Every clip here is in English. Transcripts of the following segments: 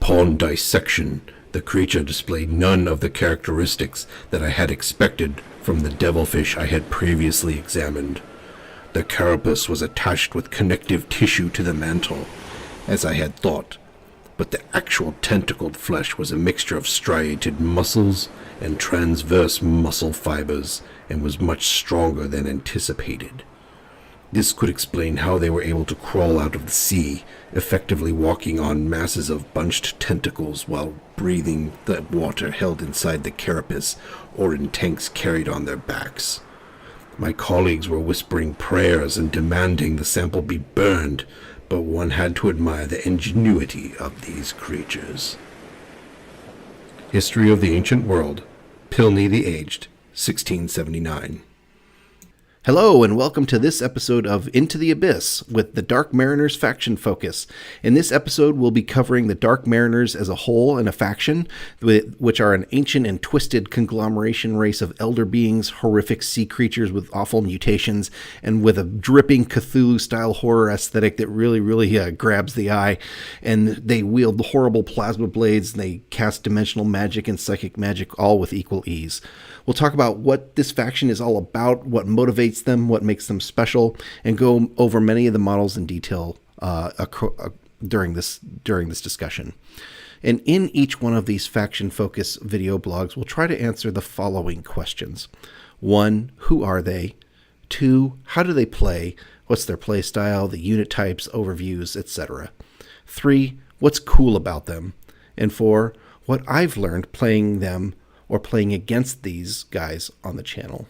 Upon dissection, the creature displayed none of the characteristics that I had expected from the devilfish I had previously examined. The carapace was attached with connective tissue to the mantle, as I had thought, but the actual tentacled flesh was a mixture of striated muscles and transverse muscle fibers, and was much stronger than anticipated. This could explain how they were able to crawl out of the sea, effectively walking on masses of bunched tentacles while breathing the water held inside the carapace or in tanks carried on their backs. My colleagues were whispering prayers and demanding the sample be burned, but one had to admire the ingenuity of these creatures. History of the Ancient World, Pilny the Aged, 1679. Hello, and welcome to this episode of Into the Abyss with the Dark Mariners faction focus. In this episode, we'll be covering the Dark Mariners as a whole and a faction, which are an ancient and twisted conglomeration race of elder beings, horrific sea creatures with awful mutations, and with a dripping Cthulhu-style horror aesthetic that really grabs the eye. And they wield horrible plasma blades, and they cast dimensional magic and psychic magic all with equal ease. We'll talk about what this faction is all about, what motivates them, what makes them special, and go over many of the models in detail during this discussion. And in each one of these faction-focused video blogs, we'll try to answer the following questions. 1, who are they? 2, how do they play? What's their play style, the unit types, overviews, etc. 3, what's cool about them? And 4, what I've learned playing them or playing against these guys on the channel.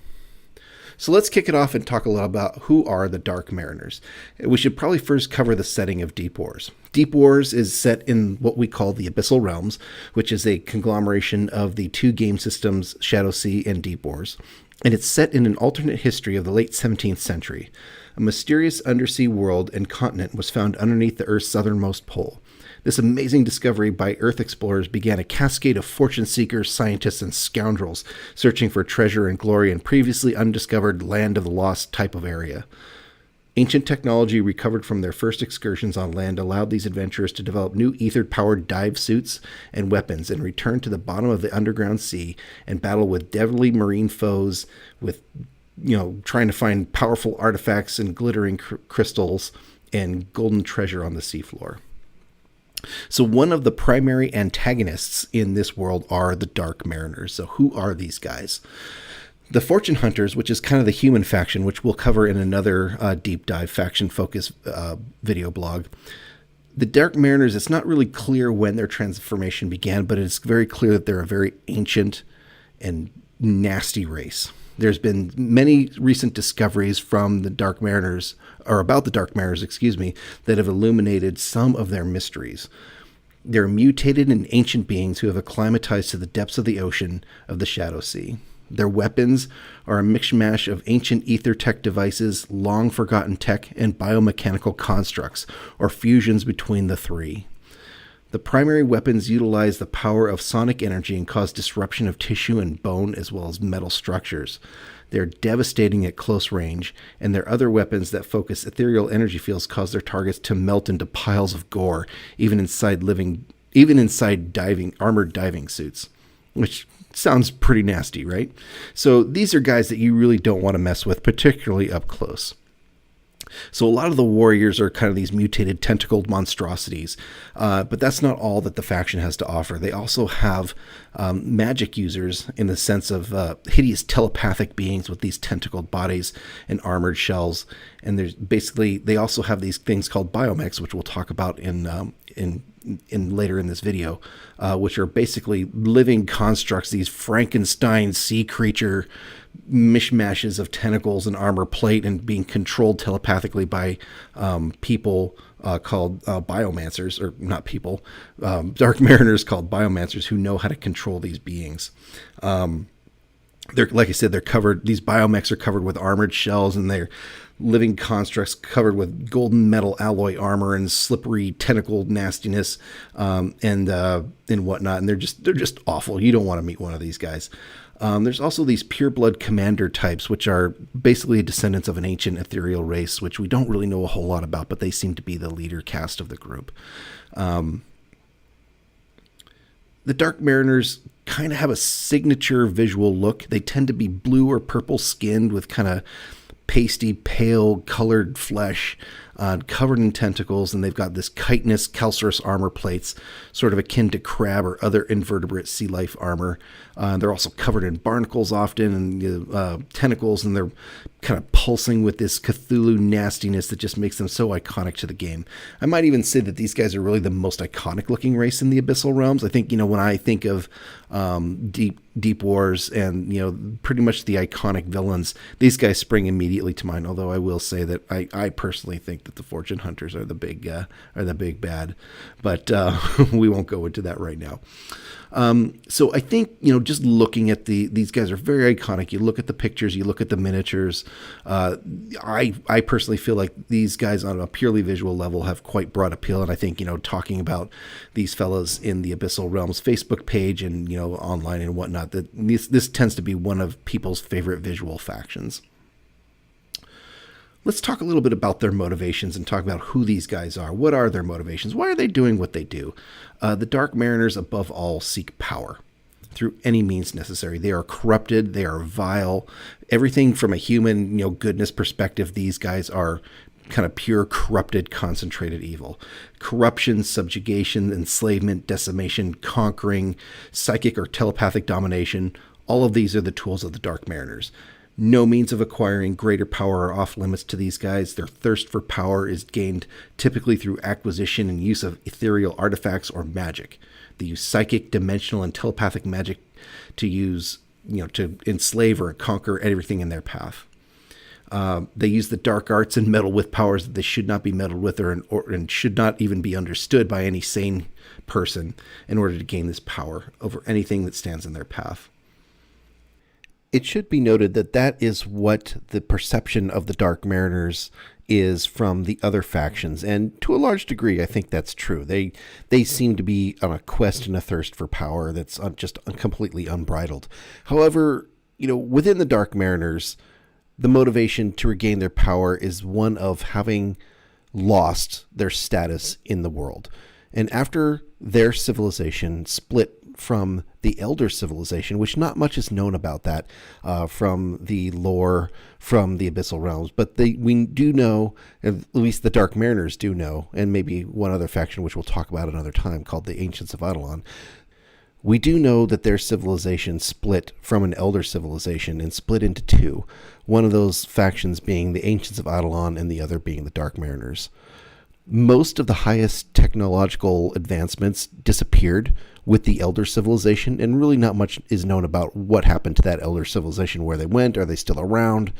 So let's kick it off and talk a lot about who are the Dark Mariners. We should probably first cover the setting of Deep Wars. Deep Wars is set in what we call the Abyssal Realms, which is a conglomeration of the two game systems, Shadow Sea and Deep Wars. And it's set in an alternate history of the late 17th century. A mysterious undersea world and continent was found underneath the Earth's southernmost pole. This amazing discovery by Earth explorers began a cascade of fortune seekers, scientists, and scoundrels searching for treasure and glory in previously undiscovered land of the lost type of area. Ancient technology recovered from their first excursions on land allowed these adventurers to develop new ether-powered dive suits and weapons and return to the bottom of the underground sea and battle with deadly marine foes with, trying to find powerful artifacts and glittering crystals and golden treasure on the seafloor. So one of the primary antagonists in this world are the Dark Mariners. So who are these guys? The Fortune Hunters, which is kind of the human faction, which we'll cover in another deep dive faction focus video blog. The Dark Mariners, it's not really clear when their transformation began, but it's very clear that they're a very ancient and nasty race. There's been many recent discoveries from the Dark Mariners, or about the Dark Mariners, that have illuminated some of their mysteries. They're mutated and ancient beings who have acclimatized to the depths of the ocean of the Shadow Sea. Their weapons are a mishmash of ancient ether tech devices, long-forgotten tech, and biomechanical constructs, or fusions between the three. The primary weapons utilize the power of sonic energy and cause disruption of tissue and bone as well as metal structures. They're devastating at close range, and their other weapons that focus ethereal energy fields cause their targets to melt into piles of gore, even inside armored diving suits, which sounds pretty nasty, right? So these are guys that you really don't want to mess with, particularly up close. So a lot of the warriors are kind of these mutated tentacled monstrosities, but that's not all that the faction has to offer. They also have magic users in the sense of hideous telepathic beings with these tentacled bodies and armored shells. And they also have these things called biomechs, which we'll talk about in later in this video, which are basically living constructs, these Frankenstein sea creature mishmashes of tentacles and armor plate and being controlled telepathically by people called biomancers, or not people, Dark Mariners called biomancers who know how to control these beings. They're, like I said, they're covered, these biomechs are covered with armored shells, and they're living constructs covered with golden metal alloy armor and slippery tentacled nastiness, and whatnot. And they're just awful. You don't want to meet one of these guys. There's also these pureblood commander types, which are basically descendants of an ancient ethereal race, which we don't really know a whole lot about, but they seem to be the leader caste of the group. The Dark Mariners kind of have a signature visual look. They tend to be blue or purple skinned with kind of pasty, pale colored flesh, covered in tentacles, and they've got this chitinous calcareous armor plates, sort of akin to crab or other invertebrate sea life armor. They're also covered in barnacles often and tentacles, and they're kind of pulsing with this Cthulhu nastiness that just makes them so iconic to the game. I might even say that these guys are really the most iconic looking race in the Abyssal realms. I think, when I think of Deep Wars and, pretty much the iconic villains, these guys spring immediately to mind. Although I will say that I personally think that the Fortune Hunters are the big bad, but we won't go into that right now. So I think, just looking at these guys are very iconic. You look at the pictures, you look at the miniatures. I personally feel like these guys on a purely visual level have quite broad appeal. And I think, talking about these fellas in the Abyssal Realms Facebook page and, online and whatnot, that this tends to be one of people's favorite visual factions. Let's talk a little bit about their motivations and talk about who these guys are. What are their motivations? Why are they doing what they do? The Dark Mariners, above all, seek power through any means necessary. They are corrupted. They are vile. Everything from a human, goodness perspective, these guys are kind of pure, corrupted, concentrated evil. Corruption, subjugation, enslavement, decimation, conquering, psychic or telepathic domination. All of these are the tools of the Dark Mariners. No means of acquiring greater power are off limits to these guys. Their thirst for power is gained typically through acquisition and use of ethereal artifacts or magic. They use psychic, dimensional, and telepathic magic to use, to enslave or conquer everything in their path. They use the dark arts and meddle with powers that they should not be meddled with and should not even be understood by any sane person in order to gain this power over anything that stands in their path. It should be noted that is what the perception of the Dark Mariners is from the other factions, and to a large degree, I think that's true. They seem to be on a quest and a thirst for power that's just completely unbridled. However, within the Dark Mariners, the motivation to regain their power is one of having lost their status in the world. And after their civilization split from the Elder Civilization, which not much is known about that from the lore from the Abyssal Realms, but we do know, at least the Dark Mariners do know, and maybe one other faction which we'll talk about another time called the Ancients of Eidolon. We do know that their civilization split from an Elder Civilization and split into two, one of those factions being the Ancients of Eidolon and the other being the Dark Mariners. Most of the highest technological advancements disappeared with the Elder Civilization, and really not much is known about what happened to that Elder Civilization, where they went. Are they still around?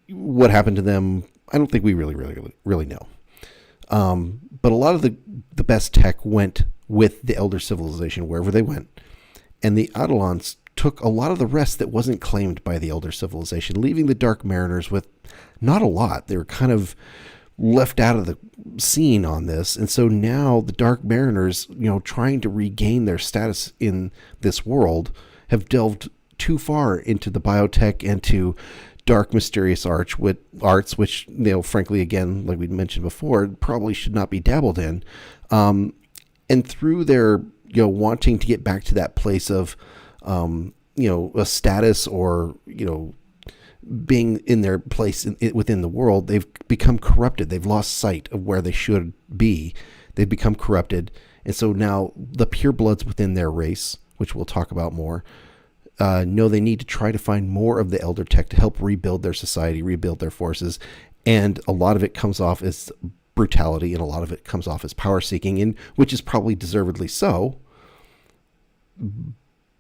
What happened to them? I don't think we really know. But a lot of the best tech went with the Elder Civilization wherever they went, and the Eidolons took a lot of the rest that wasn't claimed by the Elder Civilization, leaving the Dark Mariners with not a lot. They were kind of left out of the scene on this. And so now the Dark Mariners, trying to regain their status in this world, have delved too far into the biotech and to dark, mysterious arts, which, frankly, again, like we mentioned before, probably should not be dabbled in. And through their, wanting to get back to that place of, a status or, being in their place within the world, they've become corrupted. They've lost sight of where they should be. They've become corrupted. And so now the purebloods within their race, which we'll talk about more, know they need to try to find more of the elder tech to help rebuild their society, rebuild their forces. And a lot of it comes off as brutality, and a lot of it comes off as power seeking, and which is probably deservedly so.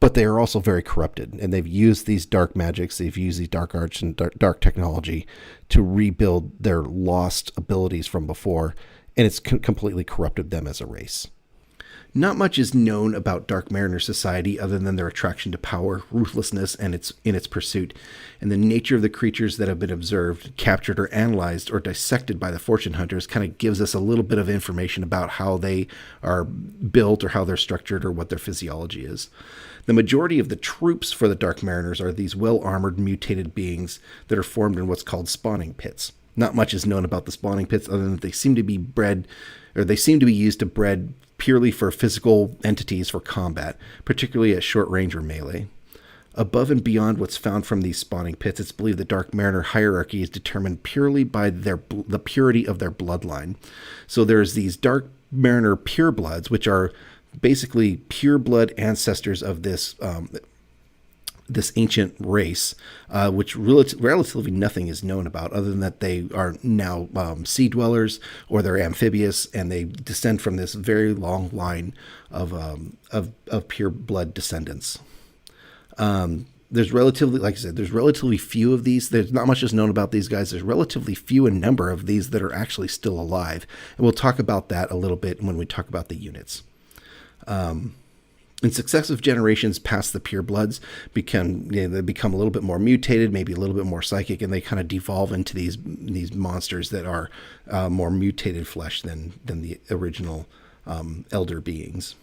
But they are also very corrupted, and they've used these dark magics, they've used these dark arts and dark technology to rebuild their lost abilities from before, and it's completely corrupted them as a race. Not much is known about Dark Mariner society other than their attraction to power, ruthlessness, and its pursuit, and the nature of the creatures that have been observed, captured, or analyzed, or dissected by the Fortune Hunters kind of gives us a little bit of information about how they are built or how they're structured or what their physiology is. The majority of the troops for the Dark Mariners are these well-armored, mutated beings that are formed in what's called spawning pits. Not much is known about the spawning pits other than that they seem to be bred, or they seem to be used to bred purely for physical entities for combat, particularly at short range or melee. Above and beyond what's found from these spawning pits, it's believed the Dark Mariner hierarchy is determined purely by the purity of their bloodline. So there's these Dark Mariner purebloods, which are basically pureblood ancestors of this this ancient race, which relatively nothing is known about other than that they are now sea dwellers or they're amphibious, and they descend from this very long line of pure blood descendants. There's relatively, like I said, there's relatively few of these. There's not much is known about these guys. There's relatively few in number of these that are actually still alive. And we'll talk about that a little bit when we talk about the units. In successive generations past the purebloods, they become a little bit more mutated, maybe a little bit more psychic, and they kind of devolve into these monsters that are more mutated flesh than the original elder beings.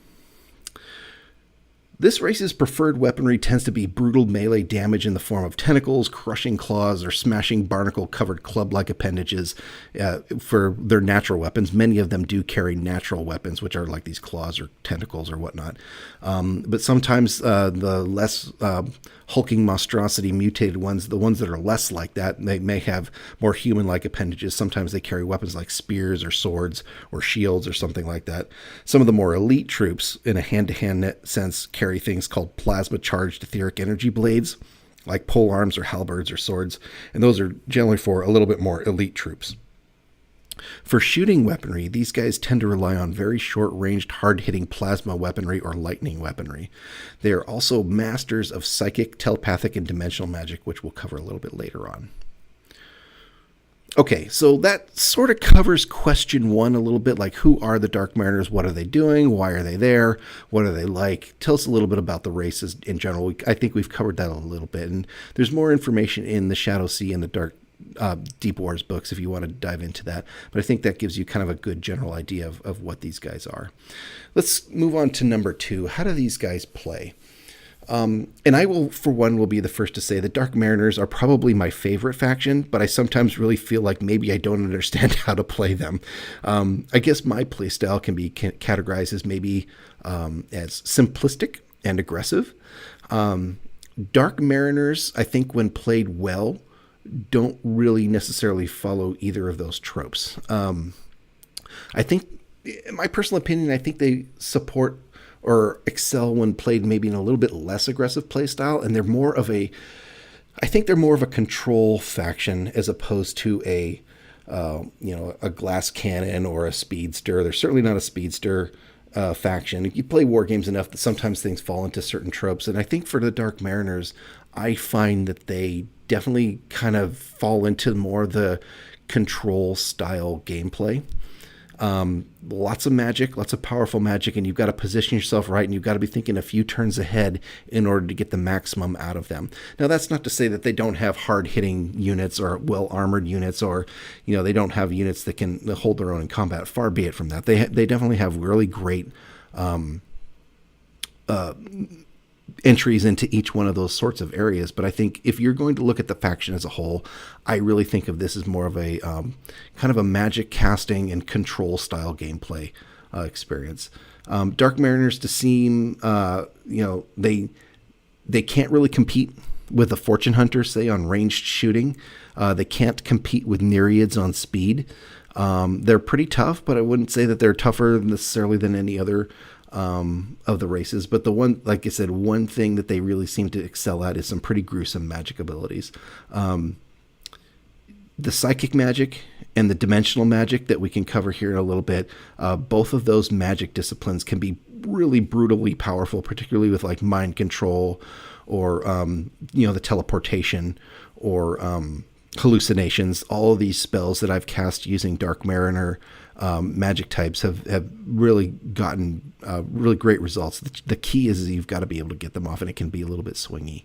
This race's preferred weaponry tends to be brutal melee damage in the form of tentacles, crushing claws, or smashing barnacle-covered club-like appendages for their natural weapons. Many of them do carry natural weapons, which are like these claws or tentacles or whatnot. But sometimes the less hulking monstrosity mutated ones, the ones that are less like that, they may have more human-like appendages. Sometimes they carry weapons like spears or swords or shields or something like that. Some of the more elite troops, in a hand-to-hand sense, carry things called plasma-charged etheric energy blades, like pole arms or halberds or swords, and those are generally for a little bit more elite troops. For shooting weaponry, these guys tend to rely on very short-ranged, hard-hitting plasma weaponry or lightning weaponry. They are also masters of psychic, telepathic, and dimensional magic, which we'll cover a little bit later on. Okay, so that sort of covers question one a little bit, like who are the Dark Mariners, what are they doing, why are they there, what are they like? Tell us a little bit about the races in general. I think we've covered that a little bit, and there's more information in the Shadow Sea and the Deep Wars books if you want to dive into that, but I think that gives you kind of a good general idea of what these guys are. Let's move on to number 2. How do these guys play? And I will, for one, will be the first to say that Dark Mariners are probably my favorite faction, but I sometimes really feel like maybe I don't understand how to play them. I guess my playstyle can be categorized as maybe as simplistic and aggressive. Dark Mariners, I think when played well, don't really necessarily follow either of those tropes. I think, in my personal opinion, I think they support or excel when played maybe in a little bit less aggressive play style, and they're more of a control faction as opposed to a glass cannon or a speedster. They're certainly not a speedster faction. You play war games enough that sometimes things fall into certain tropes, and I think for the Dark Mariners, I find that they definitely kind of fall into more the control style gameplay. Lots of magic, lots of powerful magic, and you've got to position yourself right, and you've got to be thinking a few turns ahead in order to get the maximum out of them. Now, that's not to say that they don't have hard-hitting units or well-armored units, or they don't have units that can hold their own in combat. Far be it from that. They definitely have really great entries into each one of those sorts of areas. But I think if you're going to look at the faction as a whole, I really think of this as more of a kind of a magic casting and control style gameplay experience. Dark Mariners to seem, they can't really compete with the Fortune Hunters, say, on ranged shooting. They can't compete with Nereids on speed. They're pretty tough, but I wouldn't say that they're tougher necessarily than any other of the races. But the one, like I said, one thing that they really seem to excel at is some pretty gruesome magic abilities. The psychic magic and the dimensional magic that we can cover here in a little bit, both of those magic disciplines can be really brutally powerful, particularly with like mind control or, the teleportation or hallucinations. All of these spells that I've cast using Dark Mariner magic types have really gotten really great results. The key is you've got to be able to get them off, and it can be a little bit swingy.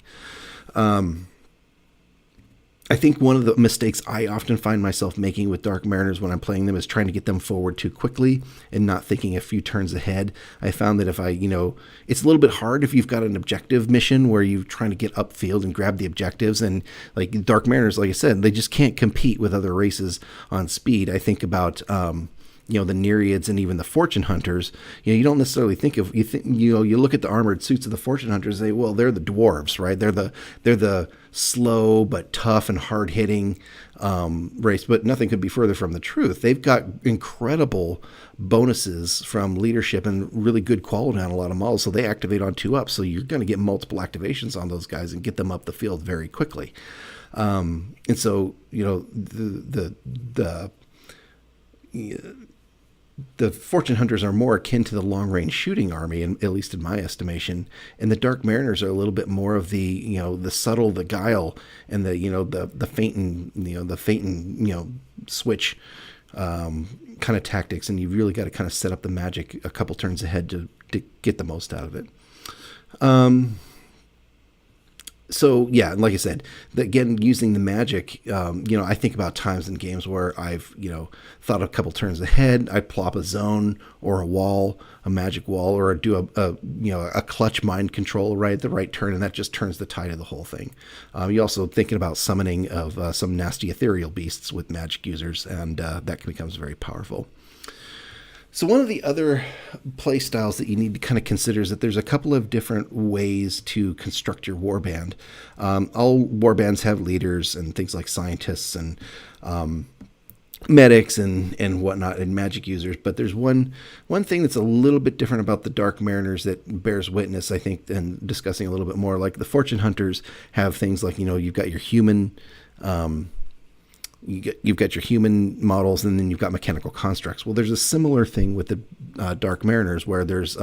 I think one of the mistakes I often find myself making with Dark Mariners when I'm playing them is trying to get them forward too quickly and not thinking a few turns ahead. I found that if I, it's a little bit hard if you've got an objective mission where you're trying to get upfield and grab the objectives. And like Dark Mariners, like I said, they just can't compete with other races on speed. I think about, the Nereids and even the Fortune Hunters. You don't necessarily think of, you look at the armored suits of the Fortune Hunters and say, well, they're the dwarves, right? They're the slow but tough and hard hitting race, but nothing could be further from the truth. They've got incredible bonuses from leadership and really good quality on a lot of models, so they activate on 2 up. So you're going to get multiple activations on those guys and get them up the field very quickly. And so the Fortune Hunters are more akin to the long-range shooting army, at least in my estimation, and the Dark Mariners are a little bit more of the the subtle, the guile, and the feint and switch kind of tactics, and you've really got to kind of set up the magic a couple turns ahead to get the most out of it. So yeah, like I said, again, using the magic, I think about times in games where I've, thought a couple turns ahead. I plop a zone or a wall, a magic wall, or do a clutch mind control right at the right turn, and that just turns the tide of the whole thing. You're also thinking about summoning of some nasty ethereal beasts with magic users, and that becomes very powerful. So one of the other play styles that you need to kind of consider is that there's a couple of different ways to construct your warband. All warbands have leaders and things like scientists and medics and whatnot and magic users, but there's one thing that's a little bit different about the Dark Mariners that bears witness, I think, and discussing a little bit more. Like the Fortune Hunters have things like, you've got your human you've got your human models, and then you've got mechanical constructs. Well, there's a similar thing with the Dark Mariners, where there's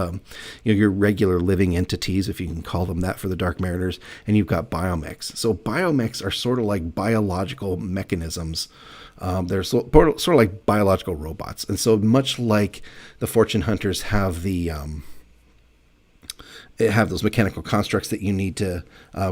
your regular living entities, if you can call them that, for the Dark Mariners, and you've got biomechs. So biomechs are sort of like biological mechanisms. They're sort of like biological robots, and so much like the Fortune Hunters have have those mechanical constructs that you need to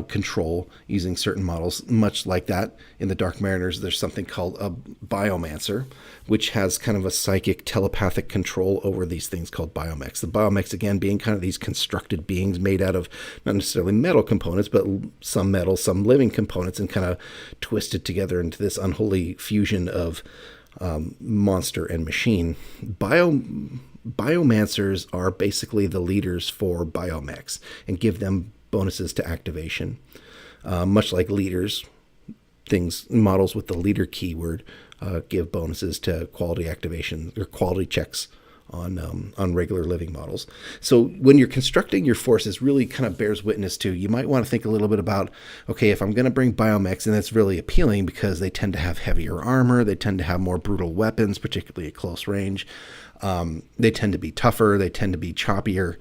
control using certain models. Much like that, in the Dark Mariners, there's something called a Biomancer, which has kind of a psychic telepathic control over these things called biomechs. The biomechs, again, being kind of these constructed beings made out of not necessarily metal components, but some metal, some living components, and kind of twisted together into this unholy fusion of monster and machine. Biomancers are basically the leaders for biomechs and give them bonuses to activation. Much like leaders, models with the leader keyword give bonuses to quality activation or quality checks on regular living models. So when you're constructing your forces, really kind of bears witness to, you might want to think a little bit about, okay, if I'm going to bring biomechs, and that's really appealing because they tend to have heavier armor, they tend to have more brutal weapons, particularly at close range. They tend to be tougher, they tend to be choppier,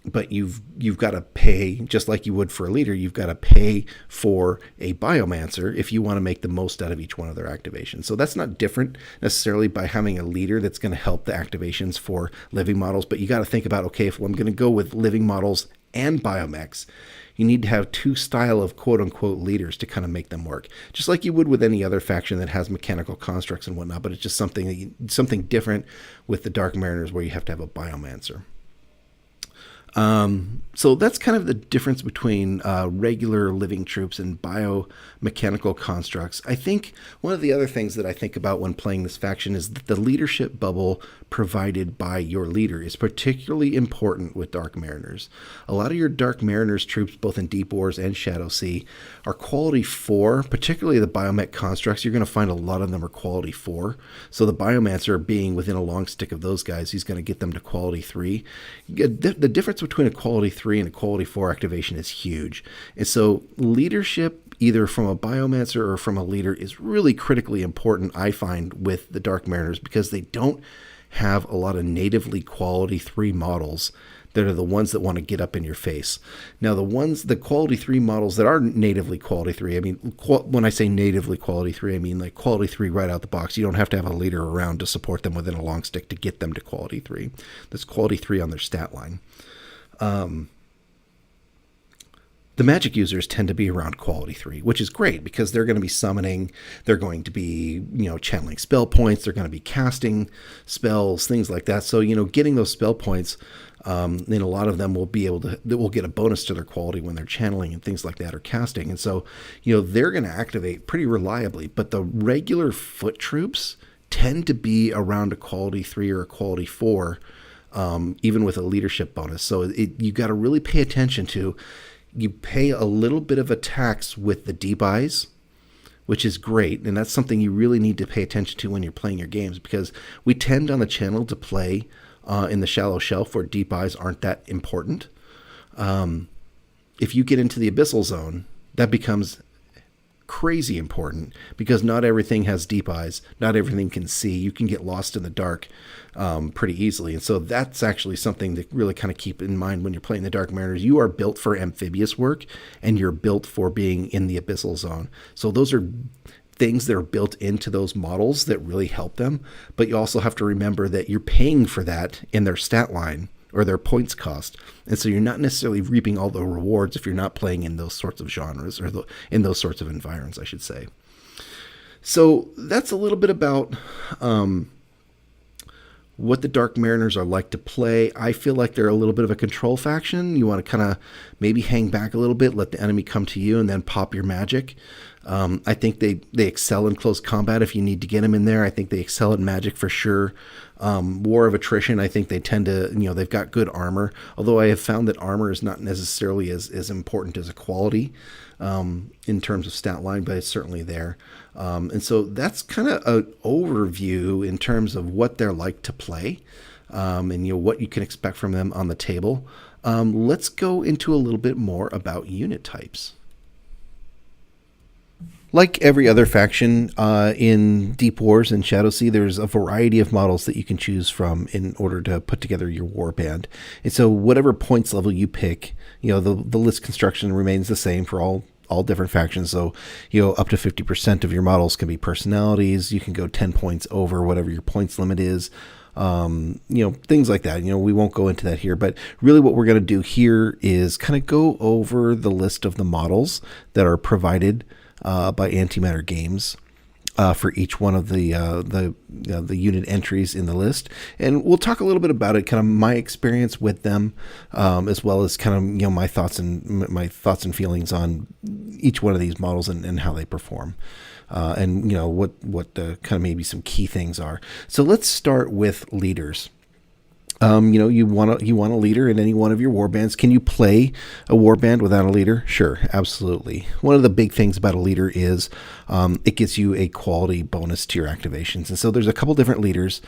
but you've got to pay, just like you would for a leader, you've got to pay for a biomancer if you want to make the most out of each one of their activations. So that's not different necessarily by having a leader that's going to help the activations for living models, but you got to think about, okay, if I'm going to go with living models and biomechs, you need to have two style of quote-unquote leaders to kind of make them work, just like you would with any other faction that has mechanical constructs and whatnot, but it's just something different with the Dark Mariners where you have to have a biomancer. So that's kind of the difference between regular living troops and biomechanical constructs. I think one of the other things that I think about when playing this faction is that the leadership bubble provided by your leader is particularly important with Dark Mariners. A lot of your Dark Mariners troops, both in Deep Wars and Shadow Sea, are quality 4, particularly the biomech constructs. You're going to find a lot of them are quality 4. So the Biomancer being within a long stick of those guys, he's going to get them to quality 3. The difference between a quality 3 and a quality 4 activation is huge. And so leadership, either from a Biomancer or from a leader, is really critically important, I find, with the Dark Mariners, because they don't have a lot of natively quality 3 models that are the ones that want to get up in your face. Now, the quality 3 models that are natively quality 3, I mean, when I say natively quality 3, I mean like quality 3 right out the box. You don't have to have a leader around to support them within a long stick to get them to quality 3. That's quality 3 on their stat line. The the magic users tend to be around quality 3, which is great because they're going to be summoning, they're going to be, channeling spell points, they're going to be casting spells, things like that. So, getting those spell points, then a lot of them will be able to, will get a bonus to their quality when they're channeling and things like that or casting. And so, they're going to activate pretty reliably, but the regular foot troops tend to be around a quality 3 or a quality 4, even with a leadership bonus. So you got to really pay attention to, you pay a little bit of a tax with the debuys, which is great. And that's something you really need to pay attention to when you're playing your games, because we tend on the channel to play in the shallow shelf where debuys aren't that important. If you get into the Abyssal zone, that becomes crazy important because not everything has deep eyes, not everything can see. You can get lost in the dark pretty easily, and so that's actually something to really kind of keep in mind when you're playing the Dark Mariners. You are built for amphibious work, and you're built for being in the Abyssal zone. So those are things that are built into those models that really help them, but you also have to remember that you're paying for that in their stat line or their points cost. And so you're not necessarily reaping all the rewards if you're not playing in those sorts of genres or in those sorts of environs, I should say. So that's a little bit about what the Dark Mariners are like to play. I feel like they're a little bit of a control faction. You want to kind of maybe hang back a little bit, let the enemy come to you, and then pop your magic. I think they excel in close combat if you need to get them in there. I think they excel at magic for sure. War of attrition, I think they tend to, they've got good armor, although I have found that armor is not necessarily as important as a quality in terms of stat line, but it's certainly there. And so that's kind of an overview in terms of what they're like to play and what you can expect from them on the table. Let's go into a little bit more about unit types. Like every other faction in Deep Wars and Shadowsea, there's a variety of models that you can choose from in order to put together your warband. And so whatever points level you pick, the list construction remains the same for all different factions. So, up to 50% of your models can be personalities. You can go 10 points over whatever your points limit is. Things like that. We won't go into that here, but really what we're going to do here is kind of go over the list of the models that are provided by Antimatter Games for each one of the unit entries in the list, and we'll talk a little bit about it, kind of my experience with them, as well as kind of my thoughts and feelings on each one of these models and how they perform, and what the kind of maybe some key things are. So let's start with leaders. You want a leader in any one of your warbands. Can you play a warband without a leader? Sure, absolutely. One of the big things about a leader is it gives you a quality bonus to your activations. And so there's a couple different leaders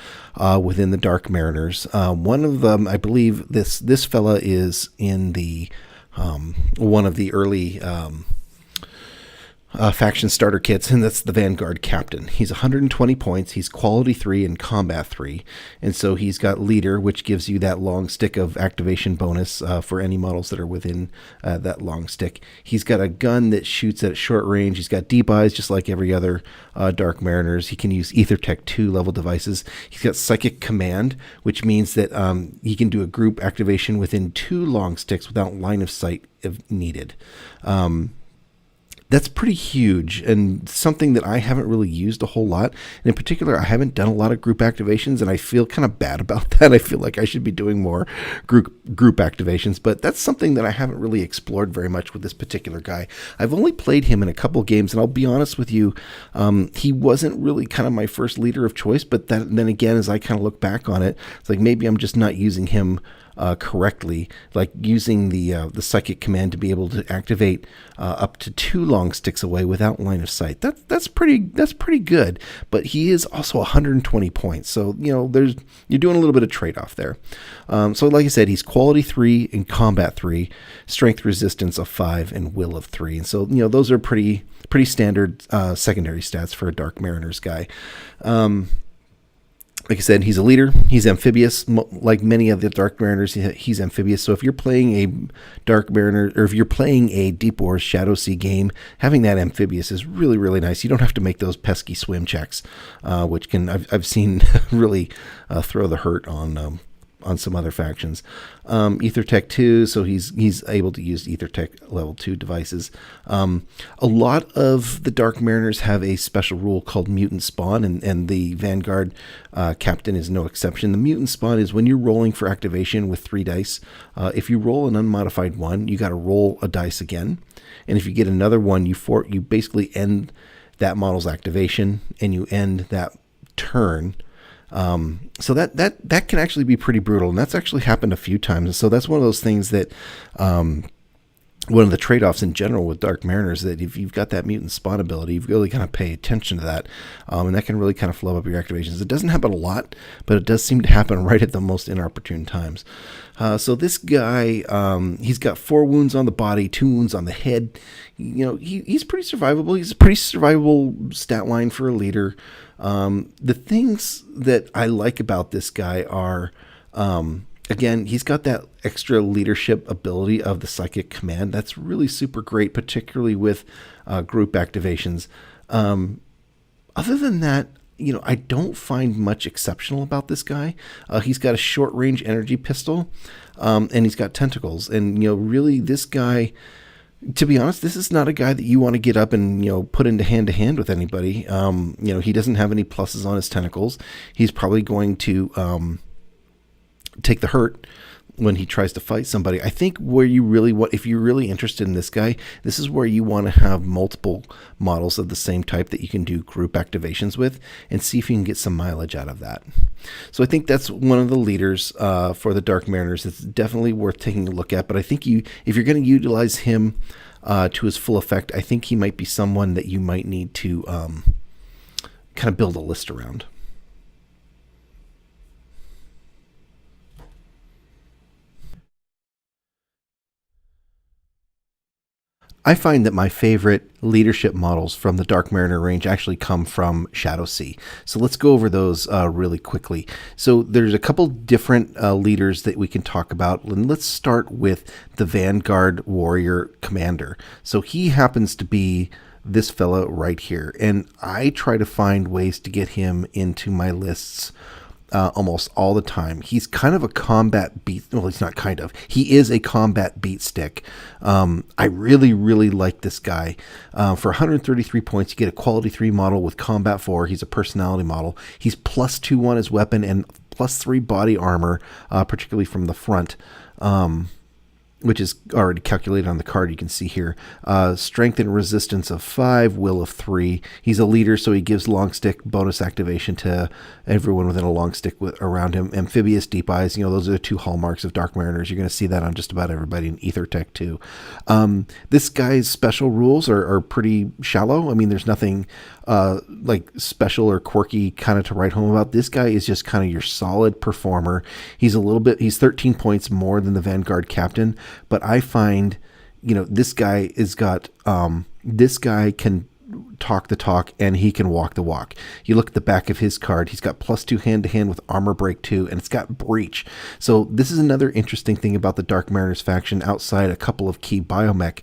within the Dark Mariners. One of them, I believe, this fella is in the one of the early faction starter kits, and that's the Vanguard Captain. He's 120 points. He's quality 3 and combat 3, and so he's got leader, which gives you that long stick of activation bonus for any models that are within that long stick. He's got a gun that shoots at short range. He's got deep eyes, just like every other Dark Mariners. He can use EtherTech 2 level devices. He's got Psychic Command, which means that he can do a group activation within 2 long sticks without line of sight if needed. That's pretty huge and something that I haven't really used a whole lot. And in particular, I haven't done a lot of group activations, and I feel kind of bad about that. I feel like I should be doing more group activations, but that's something that I haven't really explored very much with this particular guy. I've only played him in a couple games, and I'll be honest with you, he wasn't really kind of my first leader of choice, but then again, as I kind of look back on it, it's like maybe I'm just not using him correctly, like using the Psychic Command to be able to activate up to 2 long sticks away without line of sight. That's pretty good. But he is also 120 points, so you're doing a little bit of trade-off there. So like I said, he's quality 3 and combat 3, strength resistance of 5, and will of 3. And so those are pretty standard secondary stats for a Dark Mariners guy. Like I said, he's a leader. He's amphibious. Like many of the Dark Mariners, he's amphibious. So if you're playing a Dark Mariner, or if you're playing a Deep Wars Shadowsea game, having that amphibious is really, really nice. You don't have to make those pesky swim checks, which can I've seen really throw the hurt on on some other factions. EtherTech 2, so he's able to use EtherTech level 2 devices. A lot of the Dark Mariners have a special rule called Mutant Spawn, and the Vanguard Captain is no exception. The Mutant Spawn is when you're rolling for activation with 3 dice. If you roll an unmodified 1, you got to roll a dice again. And if you get another one, you basically end that model's activation and you end that turn. So that can actually be pretty brutal, and that's actually happened a few times. So that's one of those things that one of the trade-offs in general with Dark Mariners, that if you've got that Mutant Spawn ability, you've really kind of pay attention to that, and that can really kind of flow up your activations. It doesn't happen a lot, but it does seem to happen right at the most inopportune times. So this guy, he's got 4 wounds on the body, 2 wounds on the head. He's pretty survivable. He's a pretty survivable stat line for a leader. The things that I like about this guy are, again, he's got that extra leadership ability of the Psychic Command. That's really super great, particularly with group activations. Other than that, I don't find much exceptional about this guy. He's got a short-range energy pistol, and he's got tentacles. And, really, this guy, to be honest, this is not a guy that you want to get up and, put into hand-to-hand with anybody. He doesn't have any pluses on his tentacles. He's probably going to take the hurt when he tries to fight somebody. I think where you really want, if you're really interested in this guy, this is where you want to have multiple models of the same type that you can do group activations with and see if you can get some mileage out of that. So I think that's one of the leaders for the Dark Mariners. It's definitely worth taking a look at, but I think if you're going to utilize him to his full effect, I think he might be someone that you might need to kind of build a list around. I find that my favorite leadership models from the Dark Mariner range actually come from Shadowsea. So let's go over those really quickly. So there's a couple different leaders that we can talk about. And let's start with the Vanguard Warrior Commander. So he happens to be this fellow right here. And I try to find ways to get him into my lists almost all the time. He's kind of a combat beat. Well, he's not kind of. He is a combat beat stick. I really, really like this guy. For 133 points, you get a quality 3 model with combat 4. He's a personality model. He's +2 on his weapon and +3 body armor, particularly from the front. Which is already calculated on the card you can see here. Strength and resistance of 5, will of 3. He's a leader, so he gives long stick bonus activation to everyone within a long stick around him. Amphibious deep eyes, those are the 2 hallmarks of Dark Mariners. You're going to see that on just about everybody in EtherTech too. This guy's special rules are pretty shallow. I mean, there's nothing like special or quirky kind of to write home about. This guy is just kind of your solid performer. He's 13 points more than the Vanguard Captain. But I find, this guy this guy can talk the talk and he can walk the walk. You look at the back of his card, he's got +2 hand-to-hand with armor break 2, and it's got breach. So this is another interesting thing about the Dark Mariners faction outside a couple of key Biomech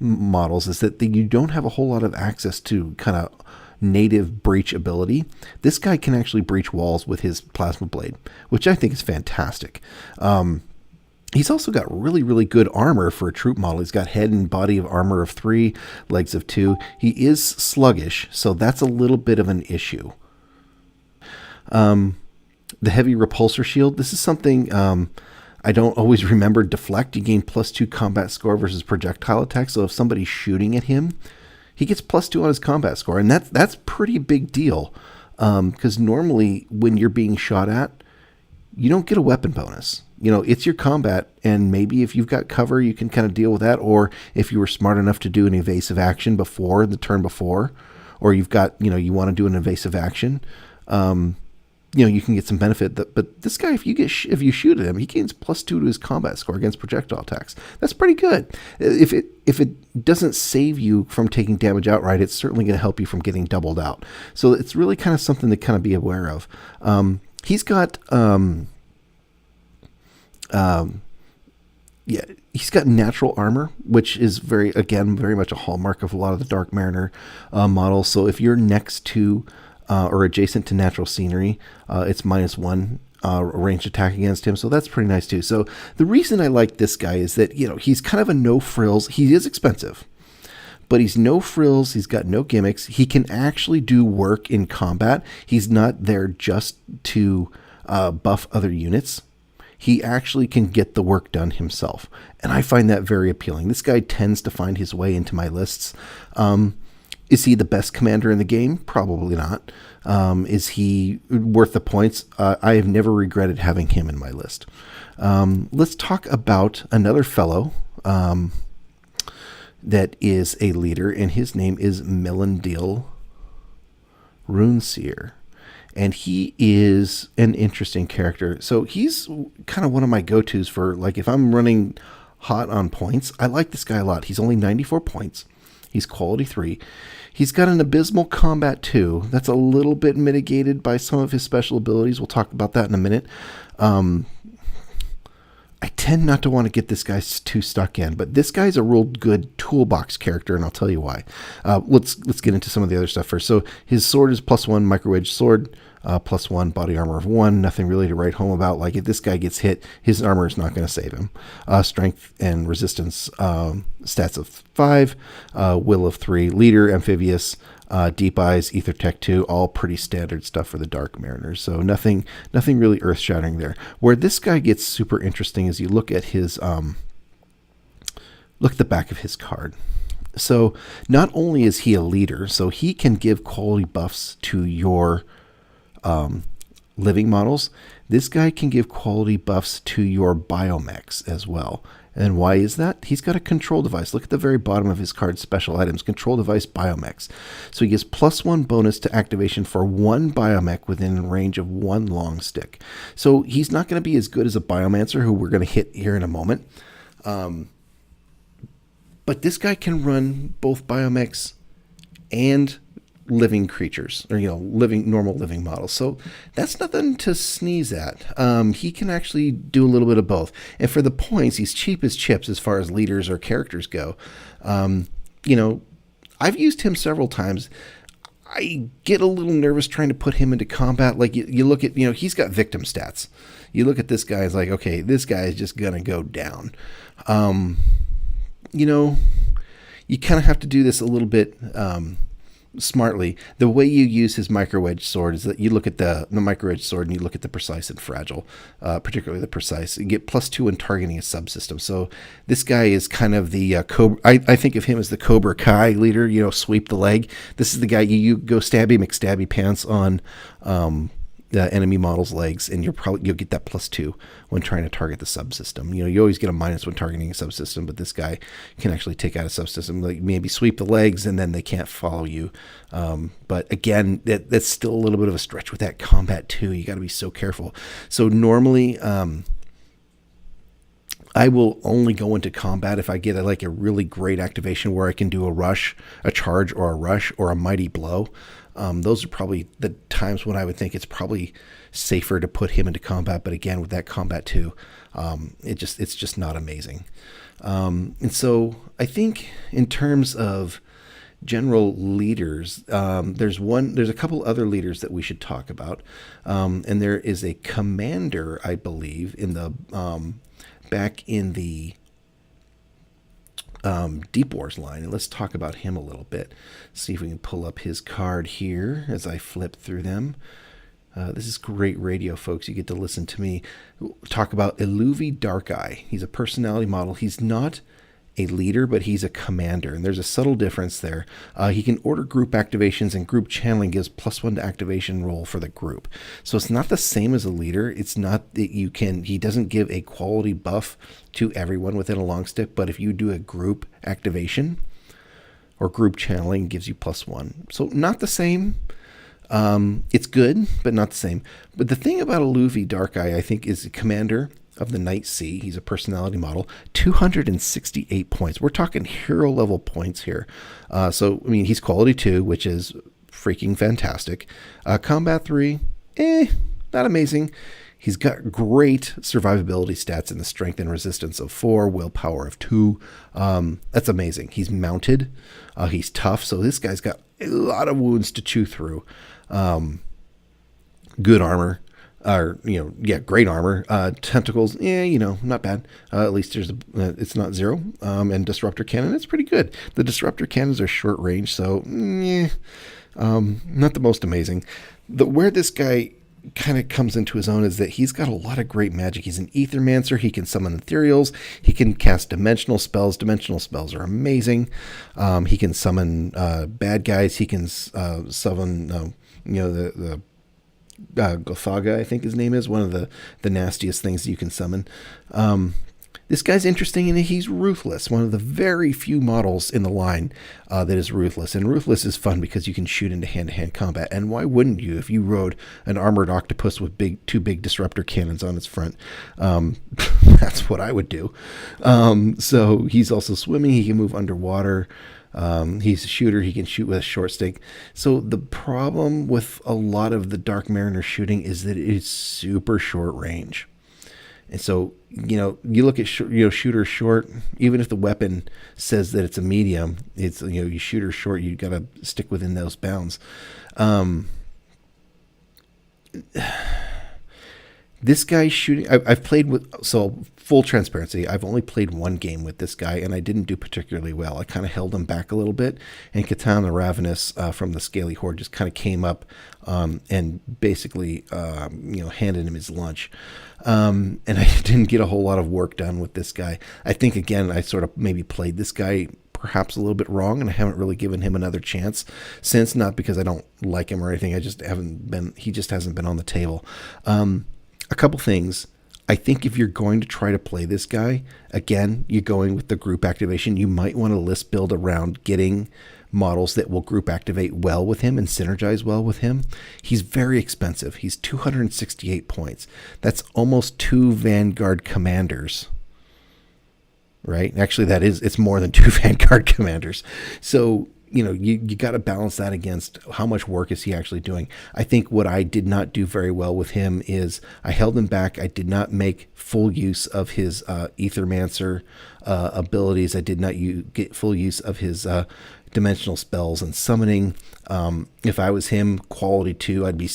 models, is that you don't have a whole lot of access to kind of native breach ability. This guy can actually breach walls with his plasma blade, which I think is fantastic. He's also got really, really good armor for a troop model. He's got head and body of armor of 3, legs of 2. He is sluggish, so that's a little bit of an issue. The heavy repulsor shield. This is something I don't always remember. Deflect. You gain +2 combat score versus projectile attack. So if somebody's shooting at him, he gets +2 on his combat score, and that's pretty big deal. Because normally when you're being shot at, you don't get a weapon bonus. It's your combat, and maybe if you've got cover, you can kind of deal with that. Or if you were smart enough to do an evasive action before the turn before, or you've got, you want to do an evasive action, you can get some benefit. But this guy, if you shoot at him, he gains +2 to his combat score against projectile attacks. That's pretty good. If it doesn't save you from taking damage outright, it's certainly going to help you from getting doubled out. So it's really kind of something to kind of be aware of. He's got he's got natural armor, which is very much a hallmark of a lot of the Dark Mariner models. So if you're next to or adjacent to natural scenery, it's -1 ranged attack against him, so that's pretty nice too. So the reason I like this guy is that, he's kind of a no frills. He is expensive, but he's no frills. He's got no gimmicks. He can actually do work in combat. He's not there just to buff other units. He actually can get the work done himself, and I find that very appealing. This guy tends to find his way into my lists. Is he the best commander in the game? Probably not. Is he worth the points? I have never regretted having him in my list. Let's talk about another fellow that is a leader, and his name is Melendil Runeseer. And he is an interesting character. So he's kind of one of my go-tos for, like, if I'm running hot on points, I like this guy a lot. He's only 94 points. He's quality 3. He's got an abysmal combat 2. That's a little bit mitigated by some of his special abilities. We'll talk about that in a minute. I tend not to want to get this guy too stuck in, but this guy's a real good toolbox character, and I'll tell you why. Let's get into some of the other stuff first. So his sword is +1 micro-edged sword, +1 body armor of 1. Nothing really to write home about. Like, if this guy gets hit, his armor is not going to save him. Strength and resistance stats of 5, will of 3, leader, amphibious, deep eyes, ether tech 2, all pretty standard stuff for the Dark Mariners. So nothing really earth shattering there. Where this guy gets super interesting is you look at his look at the back of his card. So not only is he a leader, so he can give quality buffs to your living models. This guy can give quality buffs to your biomechs as well. And why is that? He's got a control device. Look at the very bottom of his card, special items, control device biomechs. So he gets +1 bonus to activation for 1 biomech within range of 1 long stick. So he's not going to be as good as a biomancer, who we're going to hit here in a moment. But this guy can run both biomechs and living creatures, or normal living models. So that's nothing to sneeze at. He can actually do a little bit of both, and for the points, he's cheap as chips as far as leaders or characters go. I've used him several times. I get a little nervous trying to put him into combat. Like, you look at, he's got victim stats. You look at this guy, it's like, okay, this guy is just gonna go down. You kind of have to do this a little bit smartly. The way you use his micro-edged sword is that you look at the micro-edged sword and you look at the precise and fragile, particularly the precise. You get +2 in targeting a subsystem. So this guy is kind of the Cobra. I think of him as the Cobra Kai leader. Sweep the leg. This is the guy you go stabby McStabby pants on the enemy model's legs, and you'll get that +2 when trying to target the subsystem. You always get a minus when targeting a subsystem, but this guy can actually take out a subsystem, like maybe sweep the legs, and then they can't follow you. But again, that's still a little bit of a stretch with that combat too. You got to be so careful. So normally, I will only go into combat if I get a really great activation where I can do a rush, a charge, or a rush, or a mighty blow. Those are probably the times when I would think it's probably safer to put him into combat. But again, with that combat too, it's just not amazing. And so I think in terms of general leaders, there's a couple other leaders that we should talk about. And there is a commander, I believe, in the back in the Deep Wars line, and let's talk about him a little bit. See if we can pull up his card here as I flip through them. This is great radio, folks. You get to listen to me talk about Eluvi Darkeye. He's a personality model. He's not a leader, but he's a commander, and there's a subtle difference there. He can order group activations, and group channeling gives +1 to activation roll for the group. So it's not the same as a leader. It's not that he doesn't give a quality buff to everyone within a long stick, but if you do a group activation or group channeling, gives you +1. So not the same. It's good, but not the same. But the thing about Eluvi Darkeye, I think, is a commander of the Night Sea. He's a personality model, 268 points. We're talking hero level points here. So, I mean, he's quality 2, which is freaking fantastic. Combat 3, not amazing. He's got great survivability stats in the strength and resistance of 4, willpower of 2. That's amazing. He's mounted. He's tough. So this guy's got a lot of wounds to chew through. Good armor. or great armor. Tentacles, not bad. At least it's not 0. And disruptor cannon, it's pretty good. The disruptor cannons are short range, so not the most amazing. Where this guy kind of comes into his own is that he's got a lot of great magic. He's an Ethermancer. He can summon ethereals. He can cast dimensional spells. Dimensional spells are amazing. He can summon bad guys. He can summon the Gothaga, I think his name is, one of the nastiest things you can summon. This guy's interesting in that he's ruthless. One of the very few models in the line that is ruthless. And ruthless is fun because you can shoot into hand-to-hand combat. And why wouldn't you if you rode an armored octopus with two big disruptor cannons on its front? That's what I would do. So he's also swimming. He can move underwater. He's a shooter. He can shoot with a short stick. So the problem with a lot of the Dark Mariner shooting is that it's super short range. And so, you look at shooter short, even if the weapon says that it's a medium, it's, you shoot her short, you got to stick within those bounds. This guy shooting, I've played with, so full transparency, I've only played one game with this guy, and I didn't do particularly well. I kind of held him back a little bit, and Catan the Ravenous from the Scaly Horde just kind of came up and basically, handed him his lunch. And I didn't get a whole lot of work done with this guy. I think, again, I sort of maybe played this guy perhaps a little bit wrong, and I haven't really given him another chance since, not because I don't like him or anything. He just hasn't been on the table. A couple things. I think if you're going to try to play this guy, again, you're going with the group activation. You might want to list build around getting models that will group activate well with him and synergize well with him. He's very expensive. He's 268 points. That's almost 2 Vanguard commanders. Right? Actually, it's more than 2 Vanguard commanders. So, you got to balance that against how much work is he actually doing. I think what I did not do very well with him is I held him back. I did not make full use of his Ethermancer abilities. I did not get full use of his dimensional spells and summoning. If I was him, quality 2, I'd be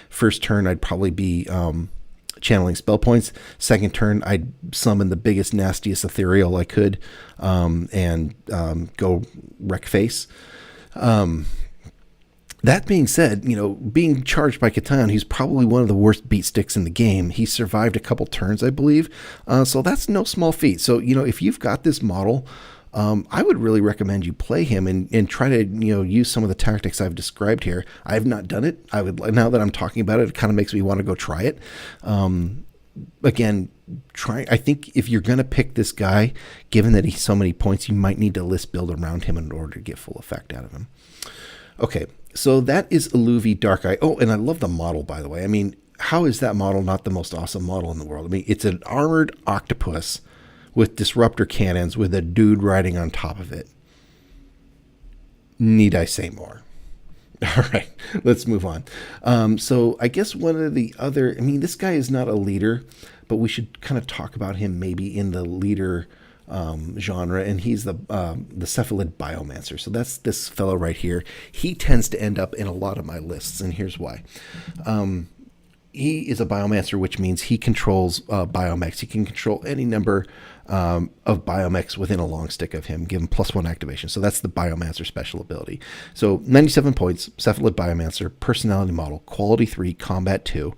first turn, I'd probably be channeling spell points. Second turn, I'd summon the biggest, nastiest ethereal I could and go wreck face. That being said, being charged by Catan, he's probably one of the worst beat sticks in the game. He survived a couple turns, I believe. So that's no small feat. So, if you've got this model, I would really recommend you play him and try to, use some of the tactics I've described here. I have not done it. Now that I'm talking about it, it kind of makes me want to go try it. Again, I think if you're going to pick this guy, given that he's so many points, you might need to list build around him in order to get full effect out of him. Okay, so that is Illuvi Darkeye. Oh, and I love the model, by the way. I mean, how is that model not the most awesome model in the world? I mean, it's an armored octopus with disruptor cannons with a dude riding on top of it. Need I say more? All right, let's move on. So I guess one of the other, this guy is not a leader, but we should kind of talk about him maybe in the leader genre, and he's the cephalid biomancer. So that's this fellow right here. He tends to end up in a lot of my lists, and here's why. He is a biomancer, which means he controls biomechs. He can control any number of biomechs within a long stick of him, give him +1 activation. So that's the biomancer special ability. So 97 points, cephalid biomancer, personality model, quality 3, combat 2,